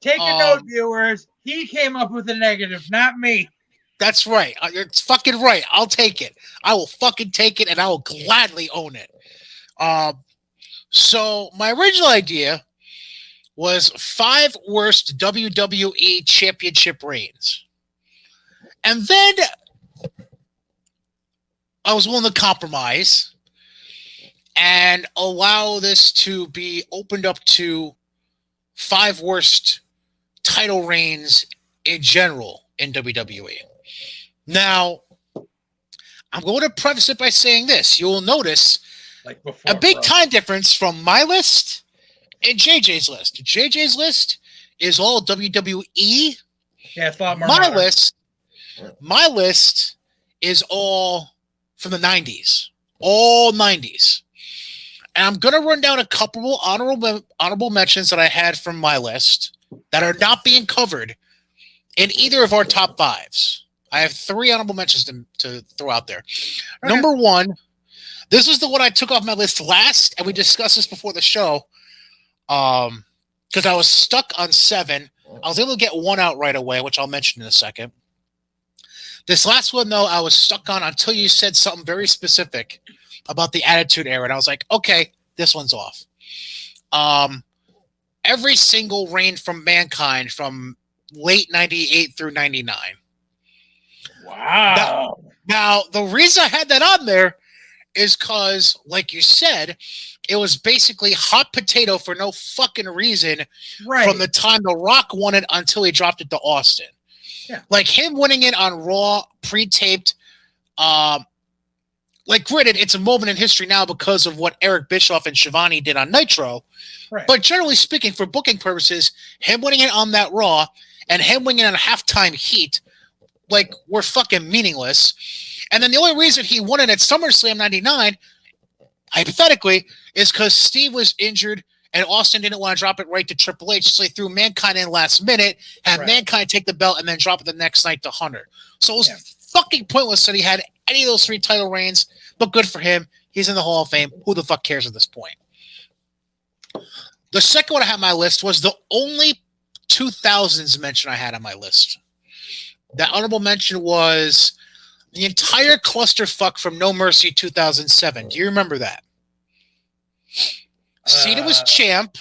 Take a note, viewers. He came up with a negative, not me. That's right. It's fucking right. I'll take it. I will fucking take it, and I will gladly own it. So my original idea was 5 worst WWE championship reigns. And then I was willing to compromise and allow this to be opened up to 5 worst title reigns in general in WWE. Now, I'm going to preface it by saying this. You will notice a big time difference from my list and JJ's list. JJ's list is all WWE. Yeah, it's a lot more. My list is all from the 90s. All 90s. And I'm going to run down a couple honorable mentions that I had from my list that are not being covered in either of our top 5s. I have 3 honorable mentions to throw out there. Okay. Number 1, this was the one I took off my list last, and we discussed this before the show. Because I was stuck on 7. I was able to get 1 out right away, which I'll mention in a second. This last one, though, I was stuck on until you said something very specific about the Attitude Era, and I was like, okay, this one's off. Every single reign from Mankind from late 98 through 99. Wow. Now, the reason I had that on there is because, like you said, it was basically hot potato for no fucking reason from the time The Rock won it until he dropped it to Austin. Yeah. Like him winning it on Raw, pre-taped, like granted, it's a moment in history now because of what Eric Bischoff and Shivani did on Nitro. Right. But generally speaking, for booking purposes, him winning it on that Raw and him winning it on halftime heat, like, were fucking meaningless. And then the only reason he won it at SummerSlam 99, hypothetically, is because Steve was injured and Austin didn't want to drop it right to Triple H, so he threw Mankind in last minute, had Mankind take the belt, and then drop it the next night to Hunter. So it was fucking pointless that he had any of those 3 title reigns, but good for him. He's in the Hall of Fame. Who the fuck cares at this point? The second one I had on my list was the only 2000s mention I had on my list. That honorable mention was the entire clusterfuck from No Mercy 2007. Do you remember that? Cena was champ.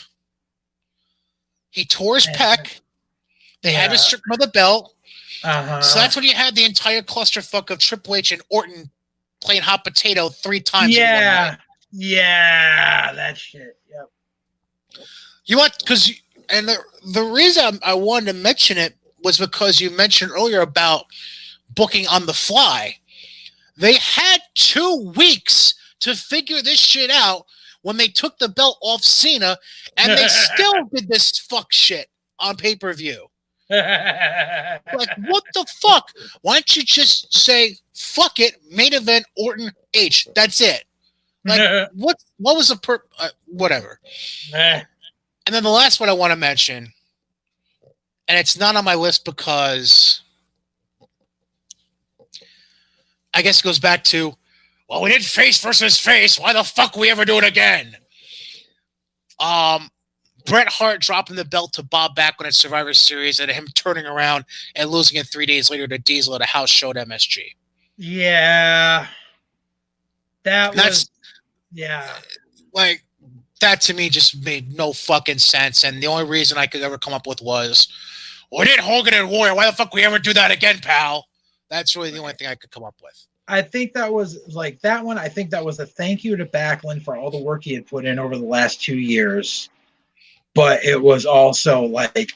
He tore his pec. They had to strip him of the belt. So that's when you had the entire clusterfuck of Triple H and Orton playing hot potato 3 times in one night. Yeah, that shit. Yep. You want, because, and the reason I wanted to mention it was because you mentioned earlier about booking on the fly. They had 2 weeks to figure this shit out when they took the belt off Cena, and they still did this fuck shit on pay-per-view. Like, what the fuck? Why don't you just say, fuck it, main event Orton H. That's it. Like, what was the whatever. And then the last one I want to mention, and it's not on my list because I guess it goes back to, well, we did face versus face. Why the fuck we ever do it again? Bret Hart dropping the belt to Bob Backlund at Survivor Series and him turning around and losing it 3 days later to Diesel at a house show at MSG. Yeah. Like, that to me just made no fucking sense. And the only reason I could ever come up with was, we did Hogan and Warrior. Why the fuck we ever do that again, pal? That's really the only thing I could come up with. I think that was like that one. I think that was a thank you to Backlund for all the work he had put in over the last 2 years. But it was also like,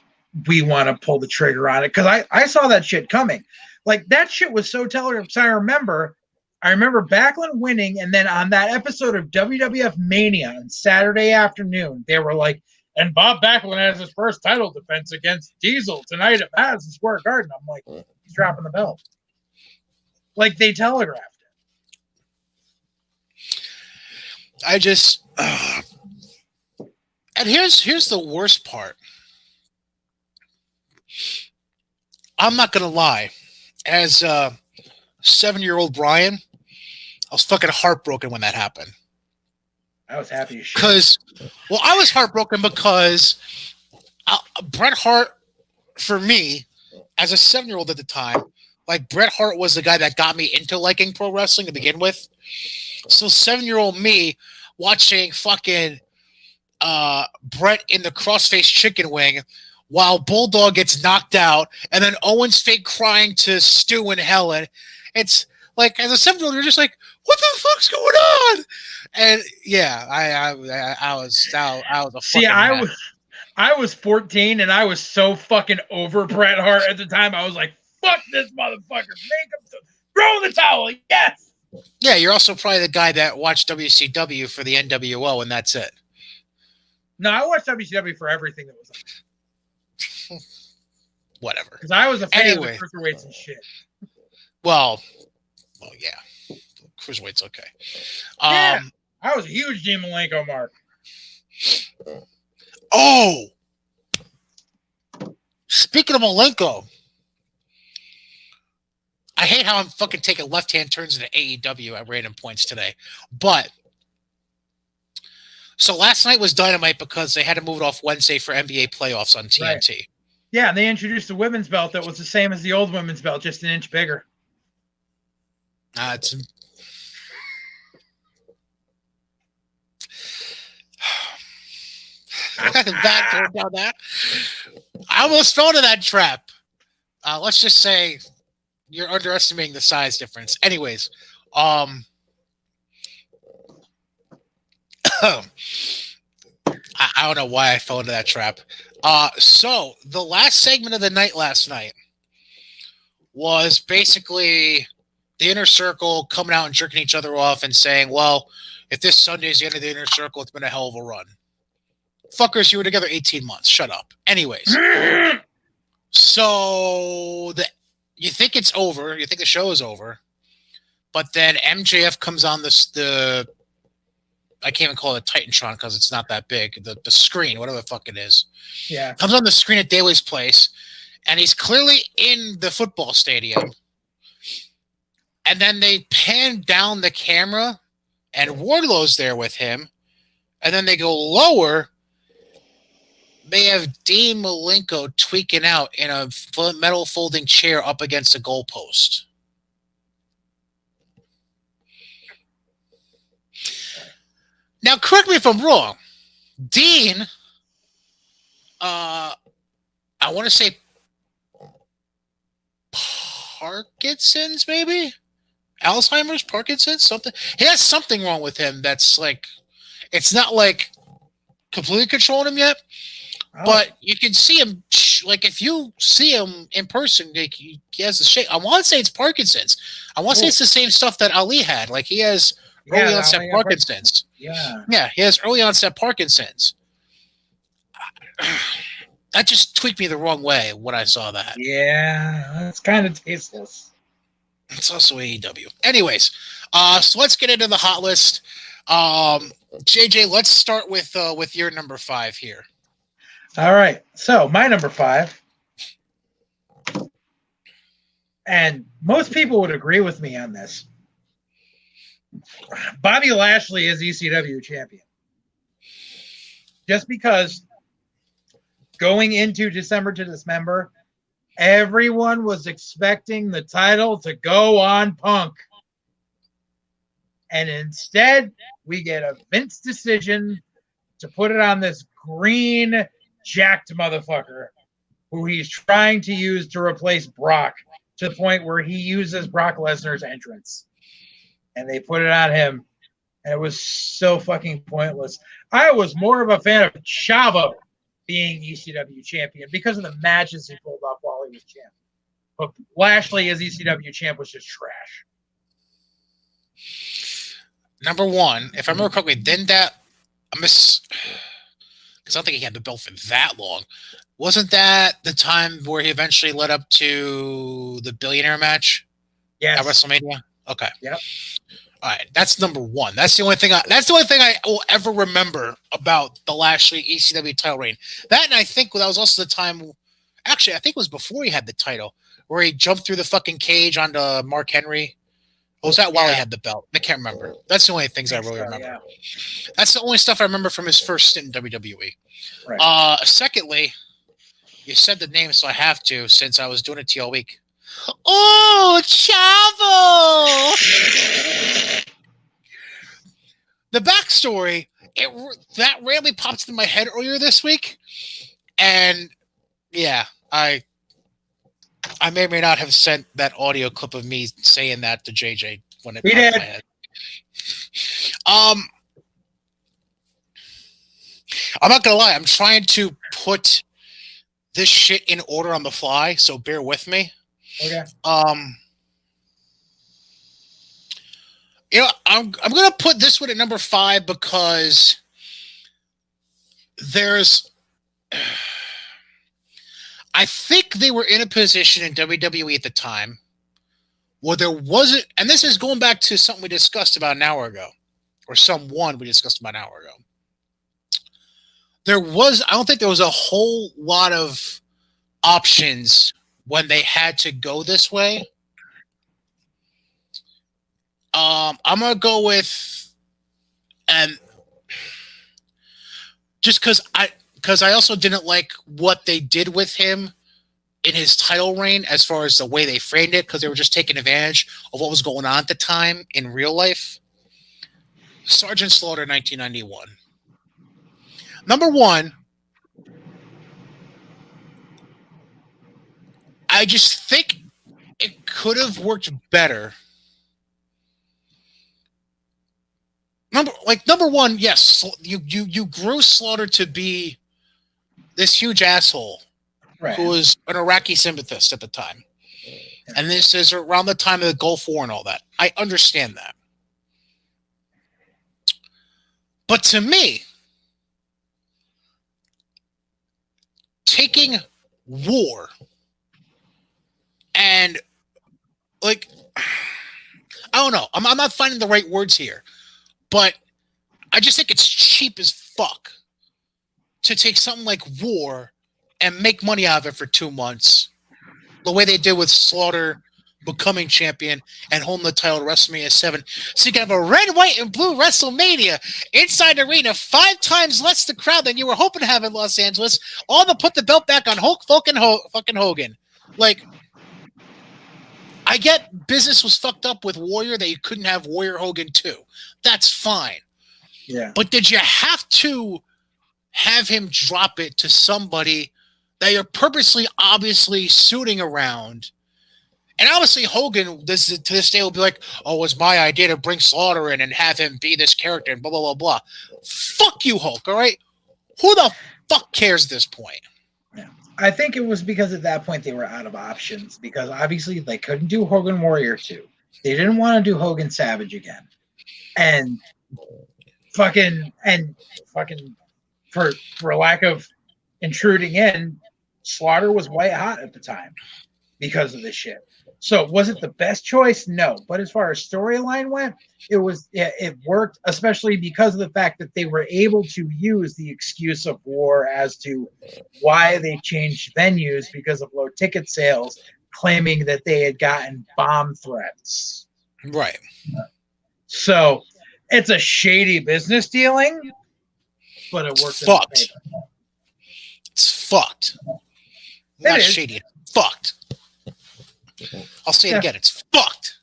we want to pull the trigger on it. Because I saw that shit coming. Like, that shit was so telegraphed. So I remember Backlund winning. And then on that episode of WWF Mania on Saturday afternoon, they were like, and Bob Backlund has his first title defense against Diesel tonight at Madison Square Garden. I'm like, he's dropping the belt. Like, they telegraphed it. I just... and here's the worst part. I'm not going to lie. As 7-year-old Brian, I was fucking heartbroken when that happened. I was happy as shit. Because, well, I was heartbroken because Bret Hart, for me, as a 7-year-old at the time, like, Bret Hart was the guy that got me into liking pro wrestling to begin with. So 7-year-old me watching fucking Bret in the crossface chicken wing while Bulldog gets knocked out, and then Owen's fake crying to Stu and Helen. It's like, as a 7-year-old, you're just like, what the fuck's going on? And yeah, I was a fucking I was 14 and I was so fucking over Bret Hart at the time. I was like, fuck this motherfucker. Make him throw the towel. Yes. Yeah, you're also probably the guy that watched WCW for the NWO, and that's it. No, I watched WCW for everything that was on. Whatever. Because I was a fan of the cruiserweights and shit. Well, yeah. Cruiserweight's okay. Yeah, I was a huge Dean Malenko mark. Oh! Speaking of Malenko, I hate how I'm fucking taking left-hand turns into AEW at random points today. But so last night was Dynamite because they had to move it off Wednesday for NBA playoffs on TNT. Right. Yeah, and they introduced a women's belt that was the same as the old women's belt, just an inch bigger. It's bad down that. I almost fell into that trap. Let's just say you're underestimating the size difference. Anyways, I don't know why I fell into that trap. So the last segment of the night last night was basically the Inner Circle coming out and jerking each other off and saying, well, if this Sunday is the end of the Inner Circle, it's been a hell of a run. Fuckers, you were together 18 months. Shut up. Anyways. So you think it's over. You think the show is over. But then MJF comes on the I can't even call it Titantron because it's not that big. The screen, whatever the fuck it is. Yeah. Comes on the screen at Daly's place. And he's clearly in the football stadium. And then they pan down the camera. And Wardlow's there with him. And then they go lower. They have Dean Malenko tweaking out in a metal folding chair up against a goalpost. Now, correct me if I'm wrong. Dean, I want to say Parkinson's, maybe? Alzheimer's, Parkinson's, something. He has something wrong with him that's like, it's not like completely controlling him yet. But you can see him, like if you see him in person, like he has the shape. I want to say it's Parkinson's. I want to say it's the same stuff that Ali had. Like he has early onset Parkinson's. Yeah, he has early onset Parkinson's. That just tweaked me the wrong way when I saw that. Yeah, that's kind of tasteless. It's also AEW. Anyways, so let's get into the hot list. JJ, let's start with your number 5 here. All right. So my number 5, and most people would agree with me on this. Bobby Lashley is ECW champion. Just because going into December to Dismember, everyone was expecting the title to go on Punk. And instead, we get a Vince decision to put it on this green jacked motherfucker who he's trying to use to replace Brock, to the point where he uses Brock Lesnar's entrance. And they put it on him. And it was so fucking pointless. I was more of a fan of Chavo being ECW champion because of the matches he pulled off while he was champ. But Lashley as ECW champ was just trash. Number 1, if I remember correctly, didn't that because I don't think he had the belt for that long. Wasn't that the time where he eventually led up to the Billionaire match? Yes. At WrestleMania? Okay. Yep. All right. That's number 1. That's the only thing I will ever remember about the Lashley ECW title reign. That, and I think that was also the time. Actually, I think it was before he had the title, where he jumped through the fucking cage onto Mark Henry. Or was that while he had the belt? I can't remember. That's the only things I really remember. Yeah. That's the only stuff I remember from his first stint in WWE. Right. Secondly, you said the name, so I have to, since I was doing it to you all week. Oh, Chavo! The backstory, that randomly popped in my head earlier this week, and yeah, I may or may not have sent that audio clip of me saying that to JJ when it popped in my head. I'm not gonna lie, I'm trying to put this shit in order on the fly, so bear with me. Okay. You know, I'm gonna put this one at number 5 because I think they were in a position in WWE at the time where there wasn't, and this is going back to something we discussed about an hour ago, or someone we discussed about an hour ago. I don't think there was a whole lot of options when they had to go this way. I'm gonna go with, and just because I also didn't like what they did with him in his title reign, as far as the way they framed it, because they were just taking advantage of what was going on at the time in real life. Sergeant Slaughter, 1991. Number one, I just think it could have worked better. Number one, yes, you grew Slaughter to be this huge asshole who Right. was an Iraqi sympathist at the time, and this is around the time of the Gulf War and all that. I understand that, but to me, taking war and like I don't know, I'm not finding the right words here, but I just think it's cheap as fuck to take something like war and make money out of it for 2 months, the way they did with Slaughter becoming champion and holding the title at WrestleMania 7. So you can have a red, white, and blue WrestleMania inside the arena, 5 times less the crowd than you were hoping to have in Los Angeles, all to put the belt back on Hulk fucking Hogan. Like, I get business was fucked up with Warrior, that you couldn't have Warrior Hogan too. That's fine. Yeah. But did you have to have him drop it to somebody that you're purposely, obviously suiting around? And obviously Hogan, to this day, will be like, oh, it was my idea to bring Slaughter in and have him be this character and blah, blah, blah, blah. Fuck you, Hulk, all right? Who the fuck cares at this point? Yeah. I think it was because at that point they were out of options, because obviously they couldn't do Hogan Warrior 2. They didn't want to do Hogan Savage again. And fucking for lack of intruding in, Slaughter was white hot at the time because of this shit. So was it the best choice? No. But as far as storyline went, it worked, especially because of the fact that they were able to use the excuse of war as to why they changed venues because of low ticket sales, claiming that they had gotten bomb threats. Right. So it's a shady business dealing, but it worked. Fucked. It's fucked. Not shady. It's fucked. I'll say it again. It's fucked.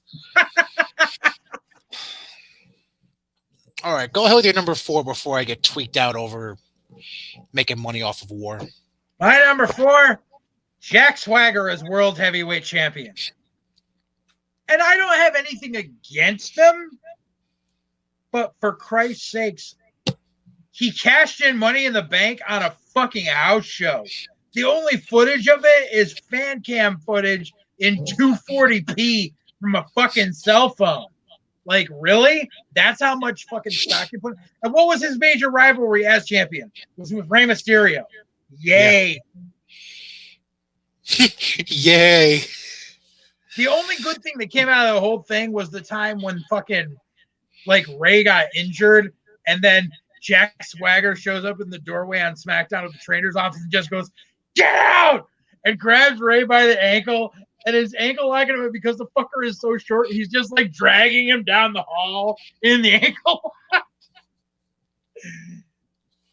All right, go ahead with your number 4 before I get tweaked out over making money off of war. My number 4, Jack Swagger is world heavyweight champion. And I don't have anything against him, but for Christ's sakes, he cashed in Money in the Bank on a fucking house show. The only footage of it is fan cam footage in 240p from a fucking cell phone. Like, really? That's how much fucking stock you put? And what was his major rivalry as champion? It was with Rey Mysterio. Yay. Yeah. Yay. The only good thing that came out of the whole thing was the time when fucking, like, Rey got injured, and then Jack Swagger shows up in the doorway on SmackDown at the trainer's office and just goes, "Get out!" and grabs Rey by the ankle, and his ankle locking him, because the fucker is so short, he's just like dragging him down the hall in the ankle.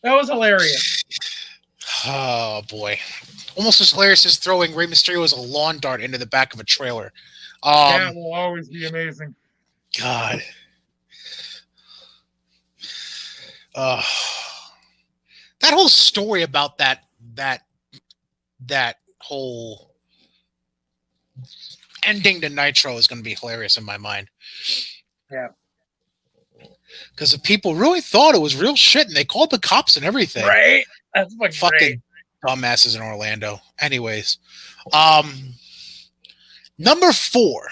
That was hilarious. Oh boy, almost as hilarious as throwing Rey Mysterio as a lawn dart into the back of a trailer. That will always be amazing. God. That whole story about that whole ending to Nitro is going to be hilarious in my mind. Yeah. Because the people really thought it was real shit, and they called the cops and everything. Right? That's fucking great. Dumbasses in Orlando. Anyways, number 4.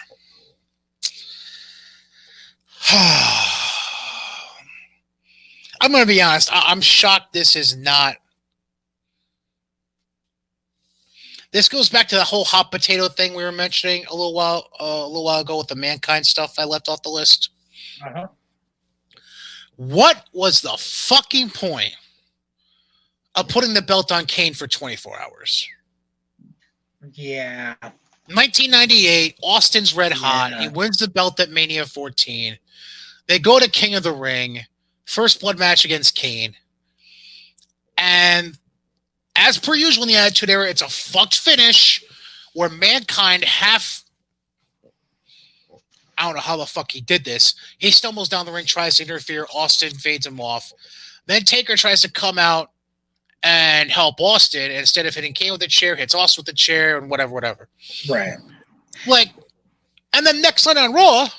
I'm going to be honest. I'm shocked this is not. This goes back to the whole hot potato thing we were mentioning a little while ago with the Mankind stuff I left off the list. Uh-huh. What was the fucking point of putting the belt on Kane for 24 hours? Yeah. 1998, Austin's red hot. Yeah. He wins the belt at Mania 14. They go to King of the Ring. First blood match against Kane. And as per usual in the Attitude Era, it's a fucked finish where Mankind I don't know how the fuck he did this. He stumbles down the ring, tries to interfere. Austin fades him off. Then Taker tries to come out and help Austin. And instead of hitting Kane with the chair, hits Austin with the chair and whatever. Right. Like, and then next night on Raw,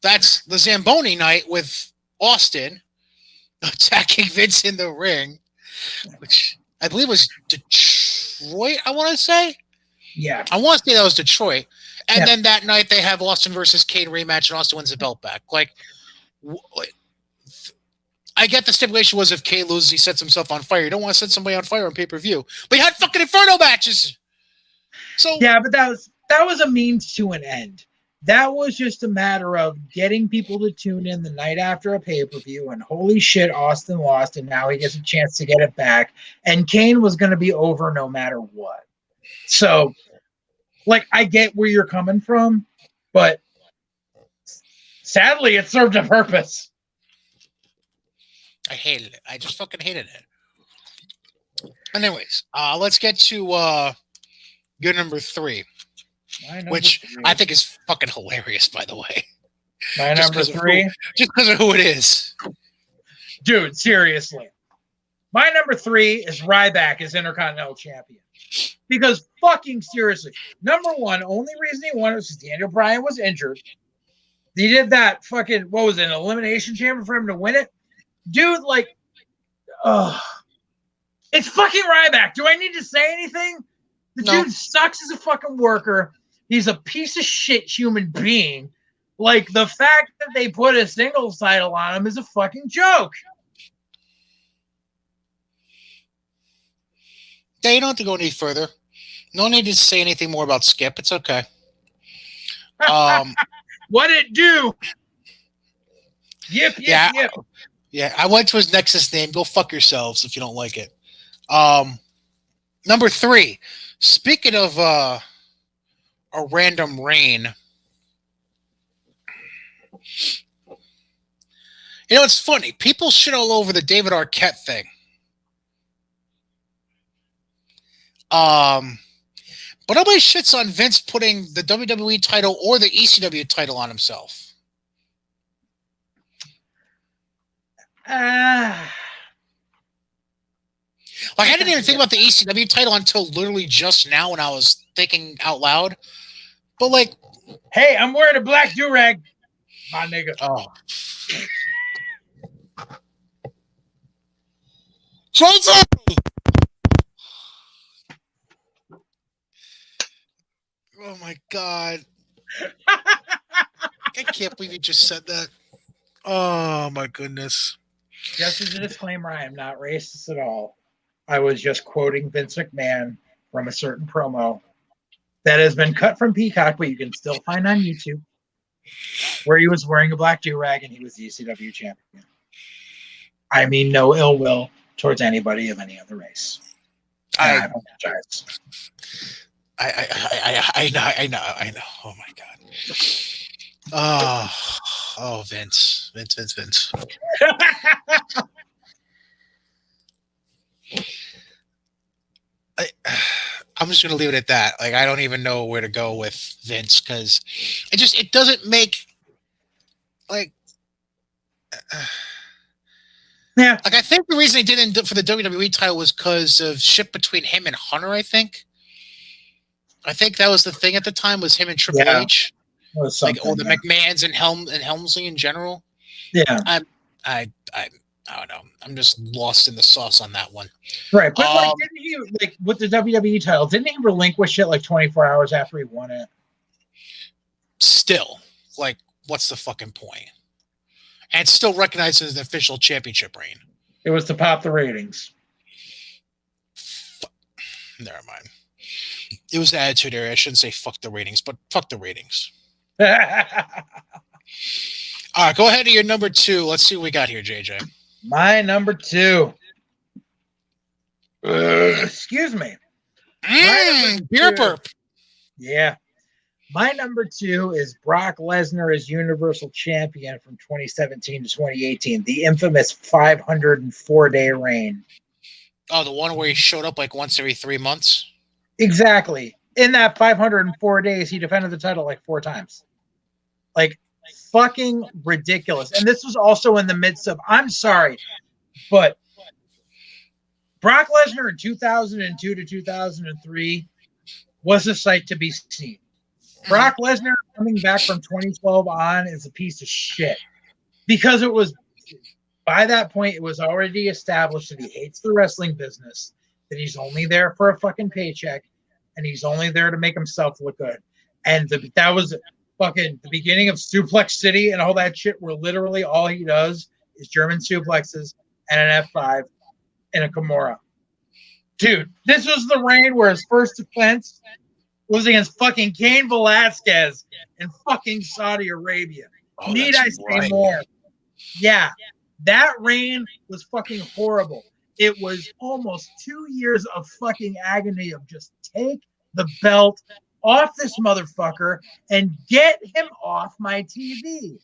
that's the Zamboni night with Austin attacking Vince in the ring, which I believe was Detroit, I want to say. Yeah. I want to say that was Detroit. And Yeah. then that night they have Austin versus Kane rematch, and Austin wins the belt back. Like, I get the stipulation was if Kane loses, he sets himself on fire. You don't want to set somebody on fire on pay-per-view. But he had fucking Inferno matches. So yeah, but that was a means to an end. That was just a matter of getting people to tune in the night after a pay-per-view, and holy shit, Austin lost, and now he gets a chance to get it back. And Kane was going to be over no matter what. So, like, I get where you're coming from, but sadly, it served a purpose. I hated it. I just fucking hated it. Anyways, let's get to your number 3, which I think is fucking hilarious, by the way. My number 3? Just because of who it is. Dude, seriously. My number 3 is Ryback as Intercontinental Champion. Because fucking seriously, number 1, only reason he won was because Daniel Bryan was injured. He did that fucking, what was it, an elimination chamber for him to win it? Dude, like, it's fucking Ryback. Do I need to say anything? The dude sucks as a fucking worker. He's a piece of shit human being. Like, the fact that they put a singles title on him is a fucking joke. Yeah, you don't have to go any further. No need to say anything more about Skip. It's okay. What'd it do? Yip. Yeah, I went to his Nexus name. Go fuck yourselves if you don't like it. Number 3. Speaking of a random reign, you know, it's funny. People shit all over the David Arquette thing. But nobody shits on Vince putting the WWE title or the ECW title on himself. Like, I didn't even think about the ECW title until literally just now when I was thinking out loud. But, like, hey, I'm wearing a black do-rag, my nigga. Oh. JJ! Oh my god. I can't believe you just said that. Oh my goodness. Just as a disclaimer, I am not racist at all. I was just quoting Vince McMahon from a certain promo that has been cut from Peacock, but you can still find on YouTube, where he was wearing a black do-rag and he was the ECW champion. I mean no ill will towards anybody of any other race. I apologize. I know. Oh my god. Oh, Vince. I'm just gonna leave it at that. Like, I don't even know where to go with Vince because it doesn't make like. Yeah. Like, I think the reason he didn't for the WWE title was because of shit between him and Hunter. I think that was the thing at the time, was him and Triple H, like, or the McMahons and Helmsley in general. Yeah, I don't know. I'm just lost in the sauce on that one. Right, but like, didn't he, like, with the WWE title? Didn't he relinquish it like 24 hours after he won it? Still, like, what's the fucking point? And it's still recognized as an official championship reign. It was to pop the ratings. Never mind. It was the Attitude Era. I shouldn't say fuck the ratings, but fuck the ratings. All right, go ahead to your number 2. Let's see what we got here, JJ. My number 2. Excuse me. Beer burp. Yeah. My number 2 is Brock Lesnar as Universal Champion from 2017 to 2018, the infamous 504-day reign. Oh, the one where he showed up like once every 3 months? Exactly. In that 504 days, he defended the title like 4 times. Like, fucking ridiculous. And this was also in the midst of, I'm sorry, but Brock Lesnar in 2002 to 2003 was a sight to be seen. Mm-hmm. Brock Lesnar coming back from 2012 on is a piece of shit because it was by that point it was already established that he hates the wrestling business, that he's only there for a fucking paycheck, and he's only there to make himself look good. And that was fucking the beginning of Suplex City and all that shit, where literally all he does is German suplexes and an F5 and a Kimura. Dude, this was the reign where his first defense was against fucking Cain Velasquez in fucking Saudi Arabia. Oh, Need that's I say right. more? Yeah, that reign was fucking horrible. It was almost 2 years of fucking agony of just take the belt off this motherfucker and get him off my TV.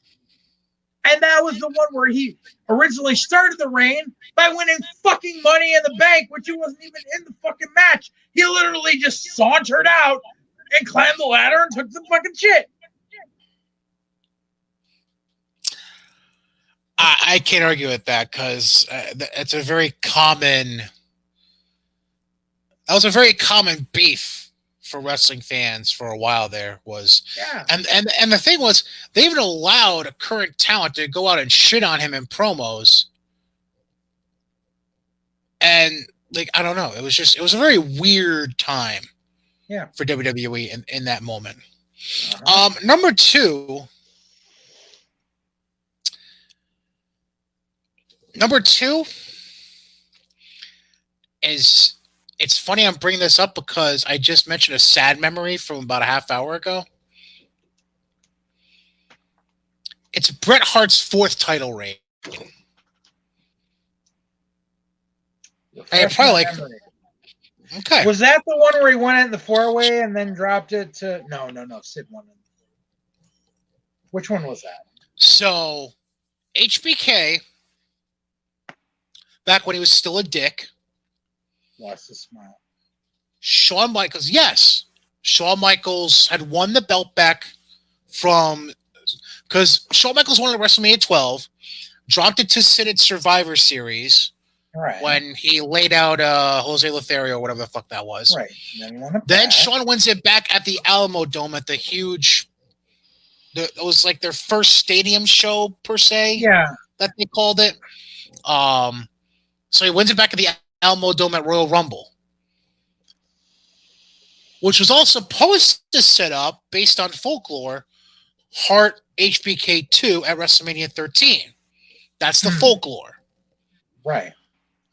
And that was the one where he originally started the reign by winning fucking Money in the Bank, which he wasn't even in the fucking match. He literally just sauntered out and climbed the ladder and took the fucking shit. I can't argue with that because it's a very common. That was a very common beef for wrestling fans for a while. There was, Yeah, and the thing was, they even allowed a current talent to go out and shit on him in promos, and like I don't know, it was a very weird time. Yeah. For WWE in that moment. Uh-huh. Number two. Number two is it's funny I'm bringing this up because I just mentioned a sad memory from about a half hour ago. It's Bret Hart's 4th title reign. And you're probably like, okay. Was that the one where he went in the 4-way and then dropped it to? No. Sid won it. Which one was that? So, HBK, back when he was still a dick. Lost his smile. Shawn Michaels, yes. Shawn Michaels had won the belt back from, because Shawn Michaels won at WrestleMania 12, dropped it to Sid at Survivor Series. Right. When he laid out Jose Lothario or whatever the fuck that was. Right. Then Shawn wins it back at the Alamo Dome at the huge. It was like their first stadium show per se. Yeah. That they called it. So he wins it back at the Alamo Dome at Royal Rumble, which was all supposed to set up based on folklore. Hart HBK 2 at WrestleMania 13. That's the folklore. Right.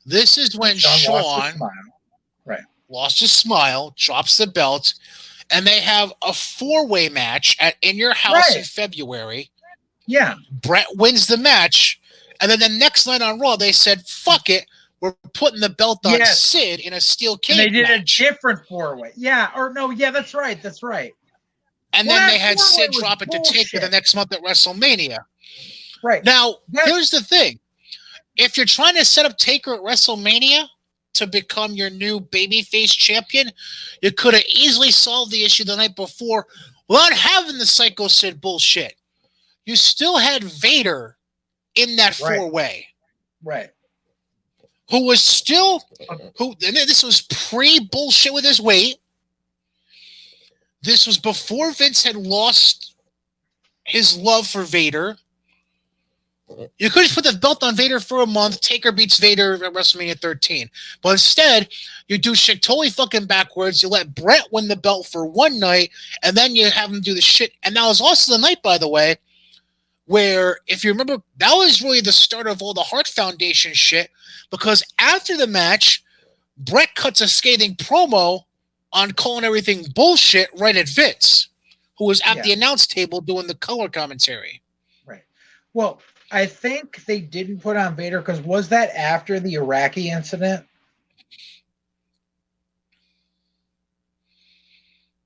This is when Shawn lost his smile, drops the belt, and they have a 4-way match at In Your House in February. Yeah. Bret wins the match, and then the next night on Raw, they said, fuck it, we're putting the belt on Sid in a steel cage and they did match. A different 4-way. Yeah, or no, yeah, that's right. And then they had Sid drop it to Taker the next month at WrestleMania. Right. Now, here's the thing. If you're trying to set up Taker at WrestleMania to become your new babyface champion, you could have easily solved the issue the night before without having the Psycho Sid bullshit. You still had Vader in that 4-way. Right. Who was still, and this was pre-bullshit with his weight. This was before Vince had lost his love for Vader. You could just put the belt on Vader for a month. Taker beats Vader at WrestleMania 13. But instead, you do shit totally fucking backwards. You let Bret win the belt for one night, and then you have him do the shit. And that was also the night, by the way, where, if you remember, that was really the start of all the Hart Foundation shit, because after the match, Bret cuts a scathing promo on calling everything bullshit right at Vince, who was at the announce table doing the color commentary. Right. Well, I think they didn't put on Vader because was that after the Iraqi incident?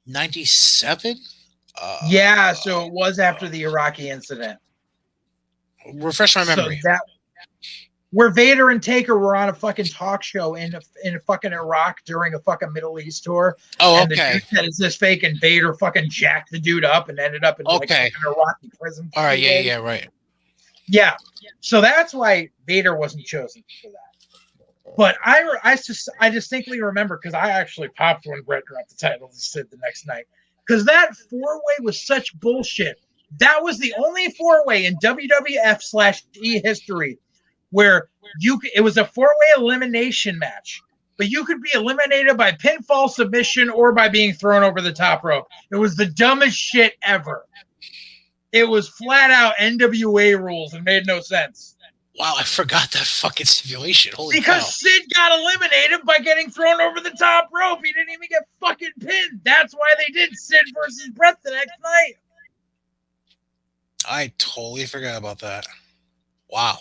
97. Yeah, so it was after the Iraqi incident. Refresh my So memory. that where Vader and Taker were on a fucking talk show in a fucking Iraq during a fucking Middle East tour, Oh, and the okay. dude said it's this fake, and Vader fucking jacked the dude up and ended up in like Okay. fucking Iraqi prison for All right. 3 Yeah. days. Yeah. Right. Yeah, so that's why Vader wasn't chosen for that. But I distinctly remember because I actually popped when Brett dropped the title to Sid the next night because that 4-way was such bullshit. That was the only 4-way in WWF/E history where it was a 4-way elimination match, but you could be eliminated by pinfall, submission, or by being thrown over the top rope. It was the dumbest shit ever. It was flat out NWA rules and made no sense. Wow, I forgot that fucking stipulation. Holy because cow. Sid got eliminated by getting thrown over the top rope. He didn't even get fucking pinned. That's why they did Sid versus Brett the next night. I totally forgot about that. Wow.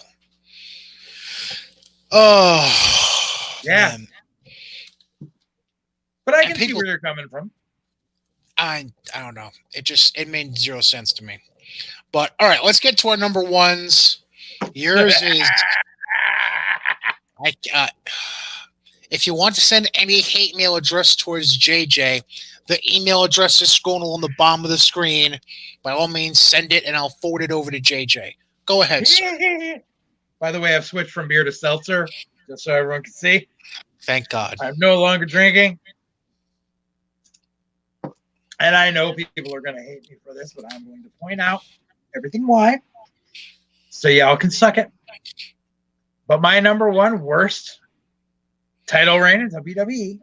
Oh, yeah. Man. But I can see where they're coming from. I don't know. It made zero sense to me. But all right, let's get to our number ones. Yours is if you want to send any hate mail address towards JJ, the email address is scrolling along the bottom of the screen. By all means, send it and I'll forward it over to JJ. Go ahead, sir. By the way, I've switched from beer to seltzer, just so everyone can see. Thank God. I'm no longer drinking. And I know people are going to hate me for this, but I'm going to point out everything why. So y'all can suck it. But my number one worst title reign in WWE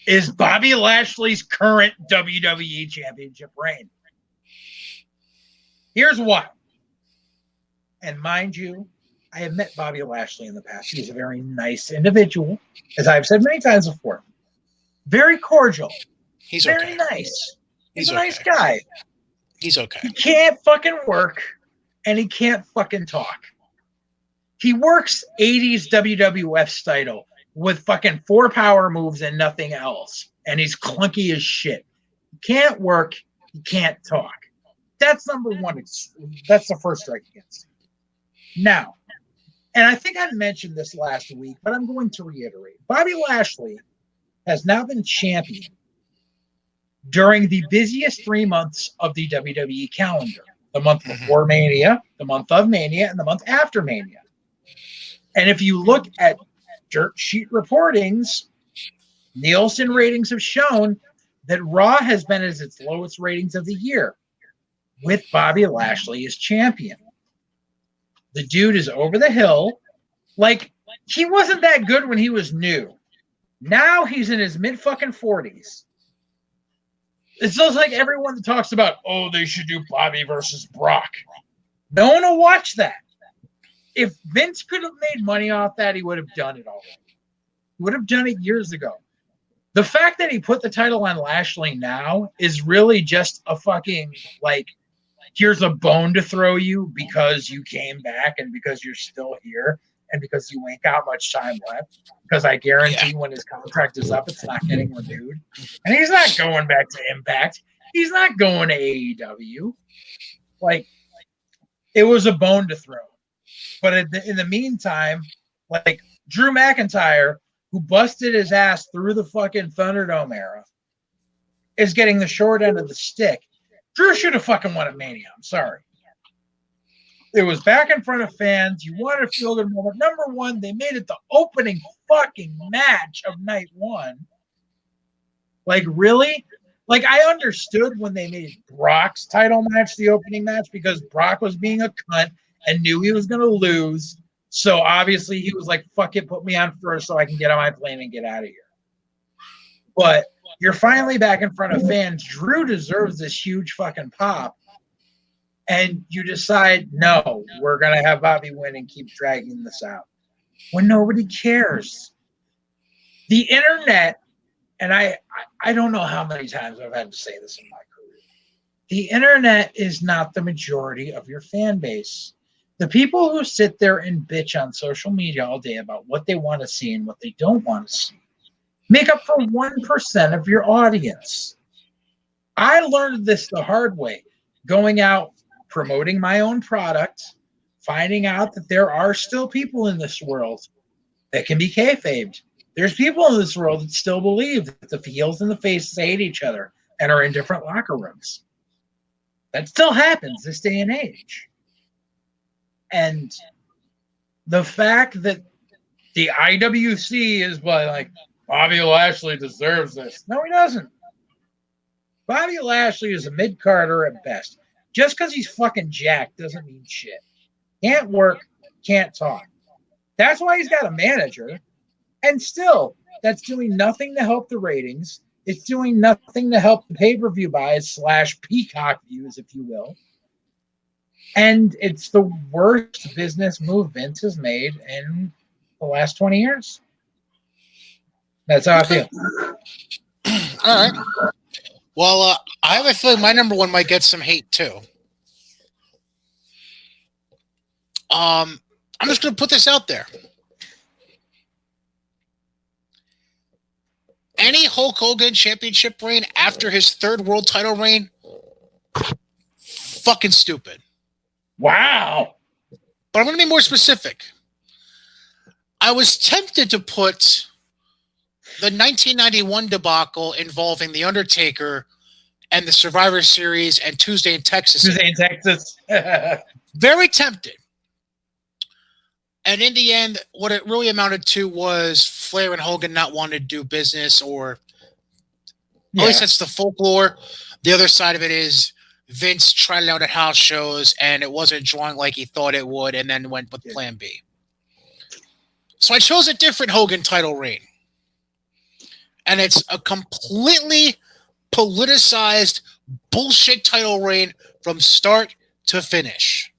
is Bobby Lashley's current WWE Championship reign. Here's why. And mind you, I have met Bobby Lashley in the past. He's a very nice individual, as I've said many times before. Very cordial. He's very okay. nice. He's a nice guy. He's okay. He can't fucking work, and he can't fucking talk. He works 80s WWF style with fucking 4 power moves and nothing else. And he's clunky as shit. He can't work. He can't talk. That's number one. That's the first strike against him. Now, and I think I mentioned this last week, but I'm going to reiterate. Bobby Lashley has now been champion during the busiest 3 months of the WWE calendar. The month before Mania, the month of Mania, and the month after Mania. And if you look at dirt sheet reportings, Nielsen ratings have shown that Raw has been at its lowest ratings of the year with Bobby Lashley as champion. The dude is over the hill. Like, he wasn't that good when he was new. Now he's in his mid-fucking 40s. It's just like everyone that talks about, oh, they should do Bobby versus Brock. No one will watch that. If Vince could have made money off that, he would have done it already. He would have done it years ago. The fact that he put the title on Lashley now is really just a fucking, like, here's a bone to throw you because you came back and because you're still here and because you ain't got much time left. Because I guarantee when his contract is up, it's not getting renewed. And he's not going back to Impact. He's not going to AEW. Like, it was a bone to throw. But in the meantime, like, Drew McIntyre, who busted his ass through the fucking Thunderdome era, is getting the short end of the stick. Drew should have fucking won at Mania. I'm sorry. It was back in front of fans. You wanted a feel-good moment. Number one, they made it the opening fucking match of night one. Like, really? Like, I understood when they made Brock's title match the opening match because Brock was being a cunt and knew he was going to lose. So, obviously, he was like, fuck it, put me on first so I can get on my plane and get out of here. But you're finally back in front of fans. Drew deserves this huge fucking pop. And you decide, no, we're going to have Bobby win and keep dragging this out. When nobody cares. The internet, and I don't know how many times I've had to say this in my career. The internet is not the majority of your fan base. The people who sit there and bitch on social media all day about what they want to see and what they don't want to see, Make up for 1% of your audience. I learned this the hard way, going out, promoting my own product, finding out that there are still people in this world that can be kayfabed. There's people in this world that still believe that the heels and the faces hate each other and are in different locker rooms. That still happens this day and age. And the fact that the IWC is like, Bobby Lashley deserves this. No, he doesn't. Bobby Lashley is a mid-carder at best. Just because he's fucking jacked doesn't mean shit. Can't work, can't talk. That's why he's got a manager. And still, that's doing nothing to help the ratings. It's doing nothing to help the pay-per-view buys / Peacock views, if you will. And it's the worst business move Vince has made in the last 20 years. That's how I feel. All right. Well, I have a feeling my number one might get some hate too. I'm just going to put this out there. Any Hulk Hogan championship reign after his third world title reign, fucking stupid. Wow. But I'm going to be more specific. I was tempted to put the 1991 debacle involving The Undertaker and the Survivor Series and Tuesday in Texas. Very tempted. And in the end, what it really amounted to was Flair and Hogan not wanting to do business, or at least that's the folklore. The other side of it is Vince tried it out at house shows and it wasn't drawing like he thought it would, and then went with Plan B. So I chose a different Hogan title reign. And it's a completely politicized bullshit title reign from start to finish.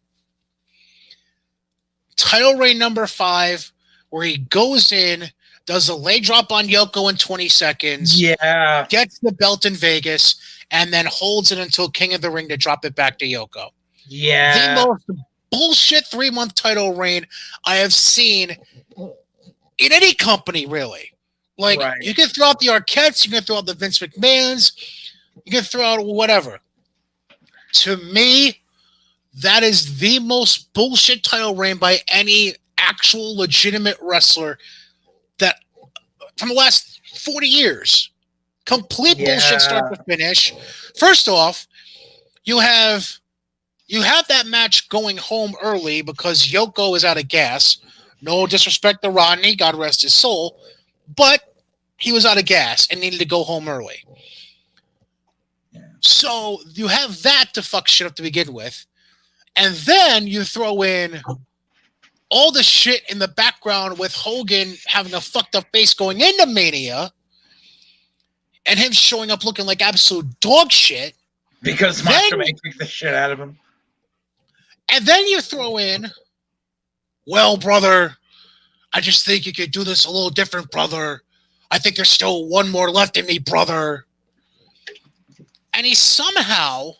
Title reign number 5, where he goes in, does a leg drop on Yoko in 20 seconds, gets the belt in Vegas, and then holds it until King of the Ring to drop it back to Yoko. Yeah. The most bullshit 3-month title reign I have seen in any company, really. Like, you can throw out the Arquettes, you can throw out the Vince McMahons, you can throw out whatever. To me, that is the most bullshit title reign by any actual legitimate wrestler that from the last 40 years. Complete bullshit start to finish. First off, you have that match going home early because Yoko is out of gas. No disrespect to Rodney, God rest his soul, but he was out of gas and needed to go home early. So you have that to fuck shit up to begin with. And then you throw in all the shit in the background with Hogan having a fucked up face going into Mania and him showing up looking like absolute dog shit. Because Macho Man kicked the shit out of him. And then you throw in, well, brother, I just think you could do this a little different, brother. I think there's still one more left in me, brother. And he somehow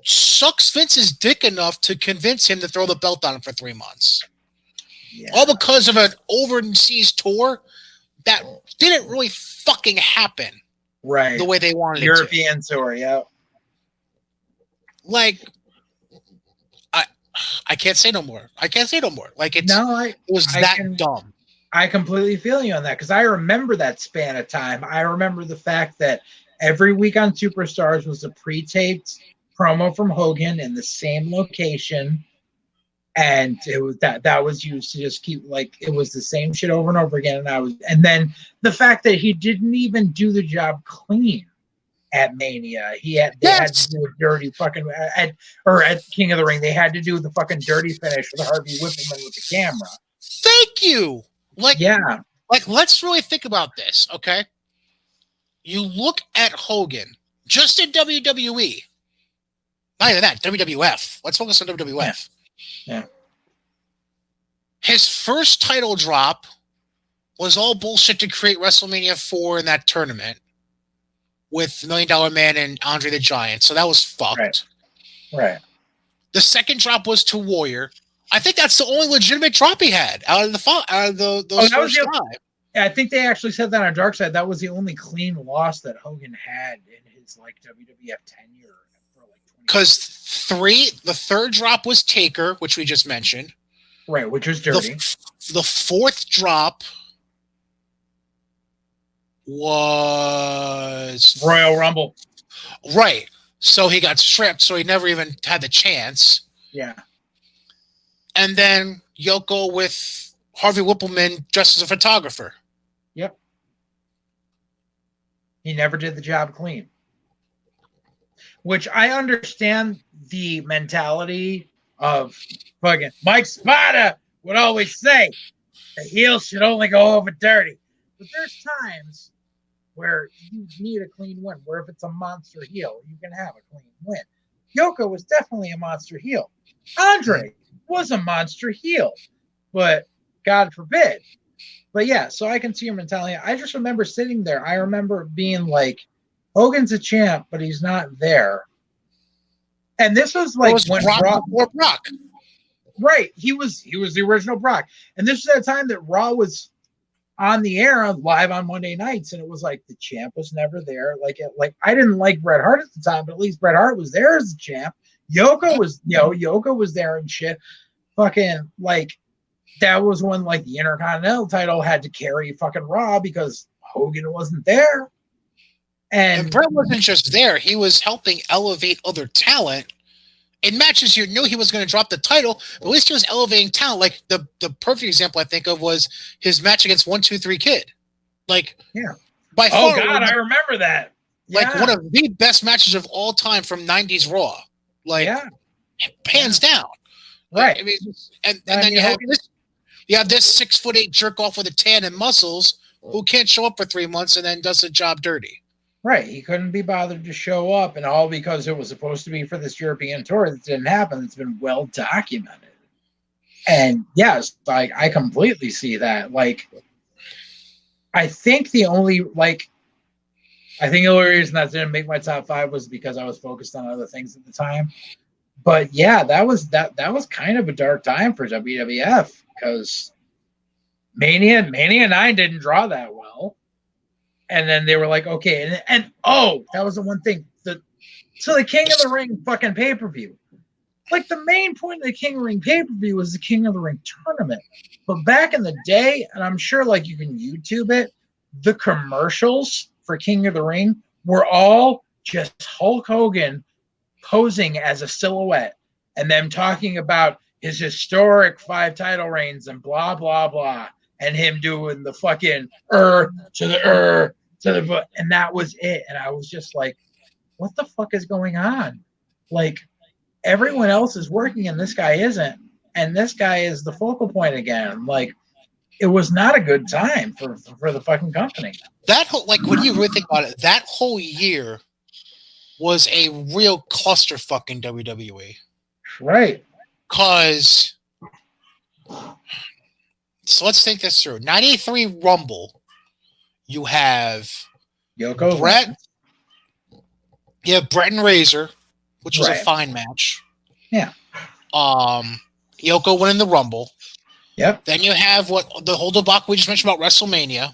sucks Vince's dick enough to convince him to throw the belt on him for 3 months. All because of an overseas tour that didn't really fucking happen the way they wanted European it to. Tour, Like, I can't say no more. I can't say no more. Like, it was dumb. I completely feel you on that because I remember that span of time. I remember the fact that every week on Superstars was a pre-taped promo from Hogan in the same location, and it was that was used to just keep, like, it was the same shit over and over again. And then the fact that he didn't even do the job clean at Mania. They had to do a dirty fucking at King of the Ring. They had to do the fucking dirty finish with Harvey Whippleman with the camera. Thank you. Like, let's really think about this, okay? You look at Hogan just in WWE. Not even that, WWF. Let's focus on WWF. Yeah. His first title drop was all bullshit to create WrestleMania 4 in that tournament with Million Dollar Man and Andre the Giant. So that was fucked. Right. The second drop was to Warrior. I think that's the only legitimate drop he had out of those first 5. I think they actually said that on Dark Side. That was the only clean loss that Hogan had in his like WWF tenure for like 20 Because the third drop was Taker, which we just mentioned. Right, which was dirty. The fourth drop was Royal Rumble. Right. So he got stripped, so he never even had the chance. Yeah. And then Yoko with Harvey Whippleman dressed as a photographer. Yep. He never did the job clean. Which I understand the mentality of fucking Mike Spada would always say the heel should only go over dirty. But there's times where you need a clean win, where if it's a monster heel, you can have a clean win. Yoko was definitely a monster heel. Andre was a monster heel, but God forbid. But yeah, so I can see your mentality. I just remember sitting there. I remember being like, Hogan's a champ, but he's not there. And this was like when Brock. Right. He was the original Brock. And this was at a time that Raw was on the air live on Monday nights, and it was like the champ was never there. Like I didn't like Bret Hart at the time, but at least Bret Hart was there as the champ. Yoko was there and shit. Fucking like that was when like the Intercontinental title had to carry fucking Raw because Hogan wasn't there. And Bret wasn't just there; he was helping elevate other talent in matches. You knew he was going to drop the title, but at least he was elevating talent. Like the perfect example I think of was his match against 1-2-3 Kid. Like, yeah, by far, God, I remember that. Like one of the best matches of all time from '90s Raw. Like, hands down. Right. I mean, and then you have this 6'8" jerk off with a tan and muscles who can't show up for 3 months and then does the job dirty. Right. He couldn't be bothered to show up, and all because it was supposed to be for this European tour that didn't happen. It's been well documented. And yes, like I completely see that. Like, I think the only reason that didn't make my top 5 was because I was focused on other things at the time. But yeah, that was kind of a dark time for WWF because Mania 9 didn't draw that well. And then they were like, okay, and that was the one thing. So the King of the Ring fucking pay-per-view. Like the main point of the King of the Ring pay-per-view was the King of the Ring tournament. But back in the day, and I'm sure like you can YouTube it, the commercials for King of the Ring were all just Hulk Hogan posing as a silhouette and them talking about his historic 5 title reigns and blah, blah, blah. And him doing the fucking to the and that was it. And I was just like, what the fuck is going on? Like, everyone else is working and this guy isn't. And this guy is the focal point again. Like, it was not a good time for the fucking company. That whole, like, when you really think about it, that whole year was a real clusterfuck in WWE. Right. Because, so let's think this through. 93 Rumble. You have Yoko, Bret. You have Bret and Razor, which was a fine match. Yeah. Yoko winning the Rumble. Yep. Then you have the whole debacle we just mentioned about WrestleMania.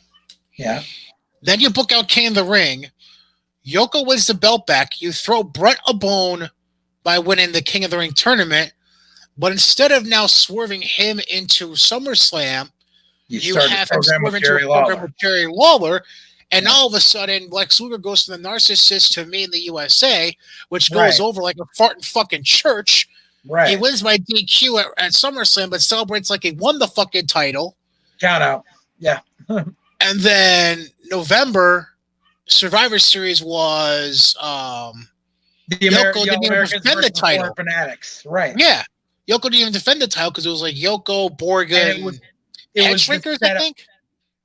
Yeah. Then you book out King of the Ring. Yoko wins the belt back. You throw Bret a bone by winning the King of the Ring tournament. But instead of now swerving him into SummerSlam, you have him swerve into a program with Jerry Lawler. And all of a sudden, Lex Luger goes from the narcissist to me in the USA, which goes over like a fart in fucking church. Right. He wins by DQ at SummerSlam, but celebrates like he won the fucking title. Count out. Yeah. And then November, Survivor Series was Yoko didn't even defend the title. Fanatics. Right. Yeah. Yoko didn't even defend the title because it was like Yoko, Borga, and Head Shrinkers, I think.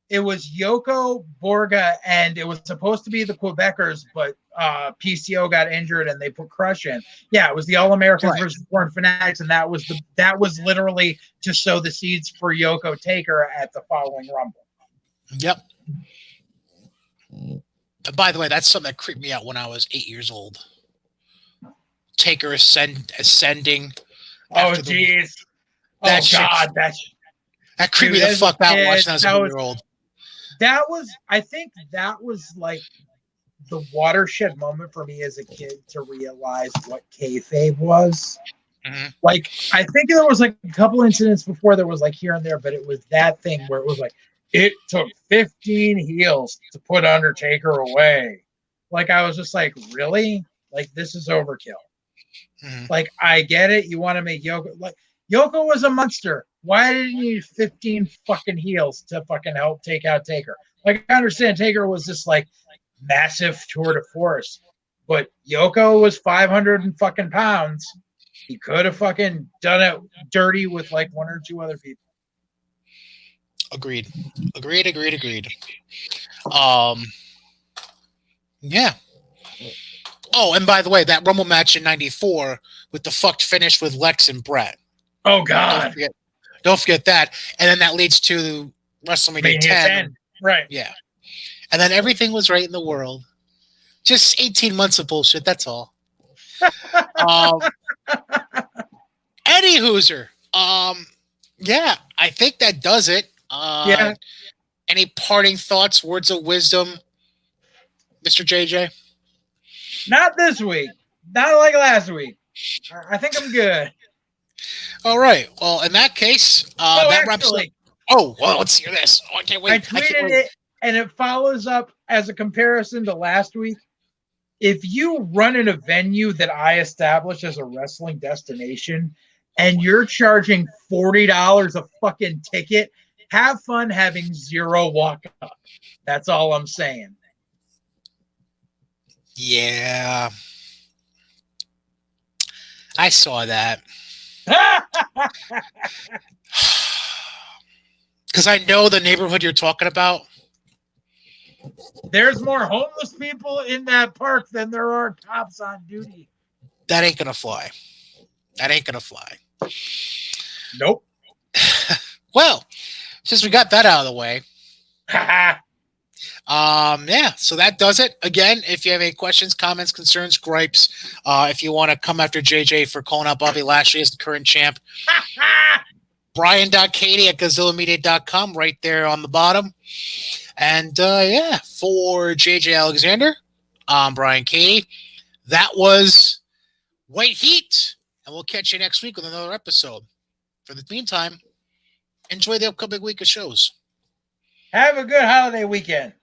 It was Yoko, Borga, and it was supposed to be the Quebecers, but PCO got injured and they put Crush in. Yeah, it was the All Americans versus Born Fanatics, and that was literally to sow the seeds for Yoko Taker at the following Rumble. Yep. And by the way, that's something that creeped me out when I was 8 years old. Taker ascending. Oh, jeez. Oh, God. That creeped me the fuck out watching as a 1-year-old. I think that was like the watershed moment for me as a kid to realize what kayfabe was. Mm-hmm. Like, I think there was like a couple incidents before there was like here and there, but it was that thing where it was like, it took 15 heels to put Undertaker away. Like, I was just like, really? Like, this is overkill. Mm-hmm. Like, I get it. You want to make Yoko, like, Yoko was a monster. Why did you need 15 fucking heels to fucking help take out Taker? Like, I understand Taker was this like massive tour de force, but Yoko was 500 and fucking pounds. He could have fucking done it dirty with like one or two other people. Agreed. Yeah. Oh, and by the way, that Rumble match in '94 with the fucked finish with Lex and Brett. Oh God! Don't forget that. And then that leads to WrestleMania 10. Right. Yeah. And then everything was right in the world. Just 18 months of bullshit. That's all. Eddie Hooser. Yeah, I think that does it. Yeah. Any parting thoughts, words of wisdom, Mr. JJ? Not this week. Not like last week. I think I'm good. All right. Well, in that case, that wraps up. Oh, well, let's hear this. Oh, I can't wait. I tweeted it, and it follows up as a comparison to last week. If you run in a venue that I established as a wrestling destination, and you're charging $40 a fucking ticket, have fun having zero walk up. That's all I'm saying. Yeah. I saw that. Because I know the neighborhood you're talking about. There's more homeless people in that park than there are cops on duty. That ain't going to fly. Nope. Well, since we got that out of the way. Yeah, so that does it. Again, if you have any questions, comments, concerns, gripes, if you want to come after JJ for calling out Bobby Lashley as the current champ, Brian.Katie@GazillaMedia.com right there on the bottom. And yeah, for JJ Alexander, I'm Brian Katie. That was White Heat, and we'll catch you next week with another episode. For the meantime, enjoy the upcoming week of shows. Have a good holiday weekend.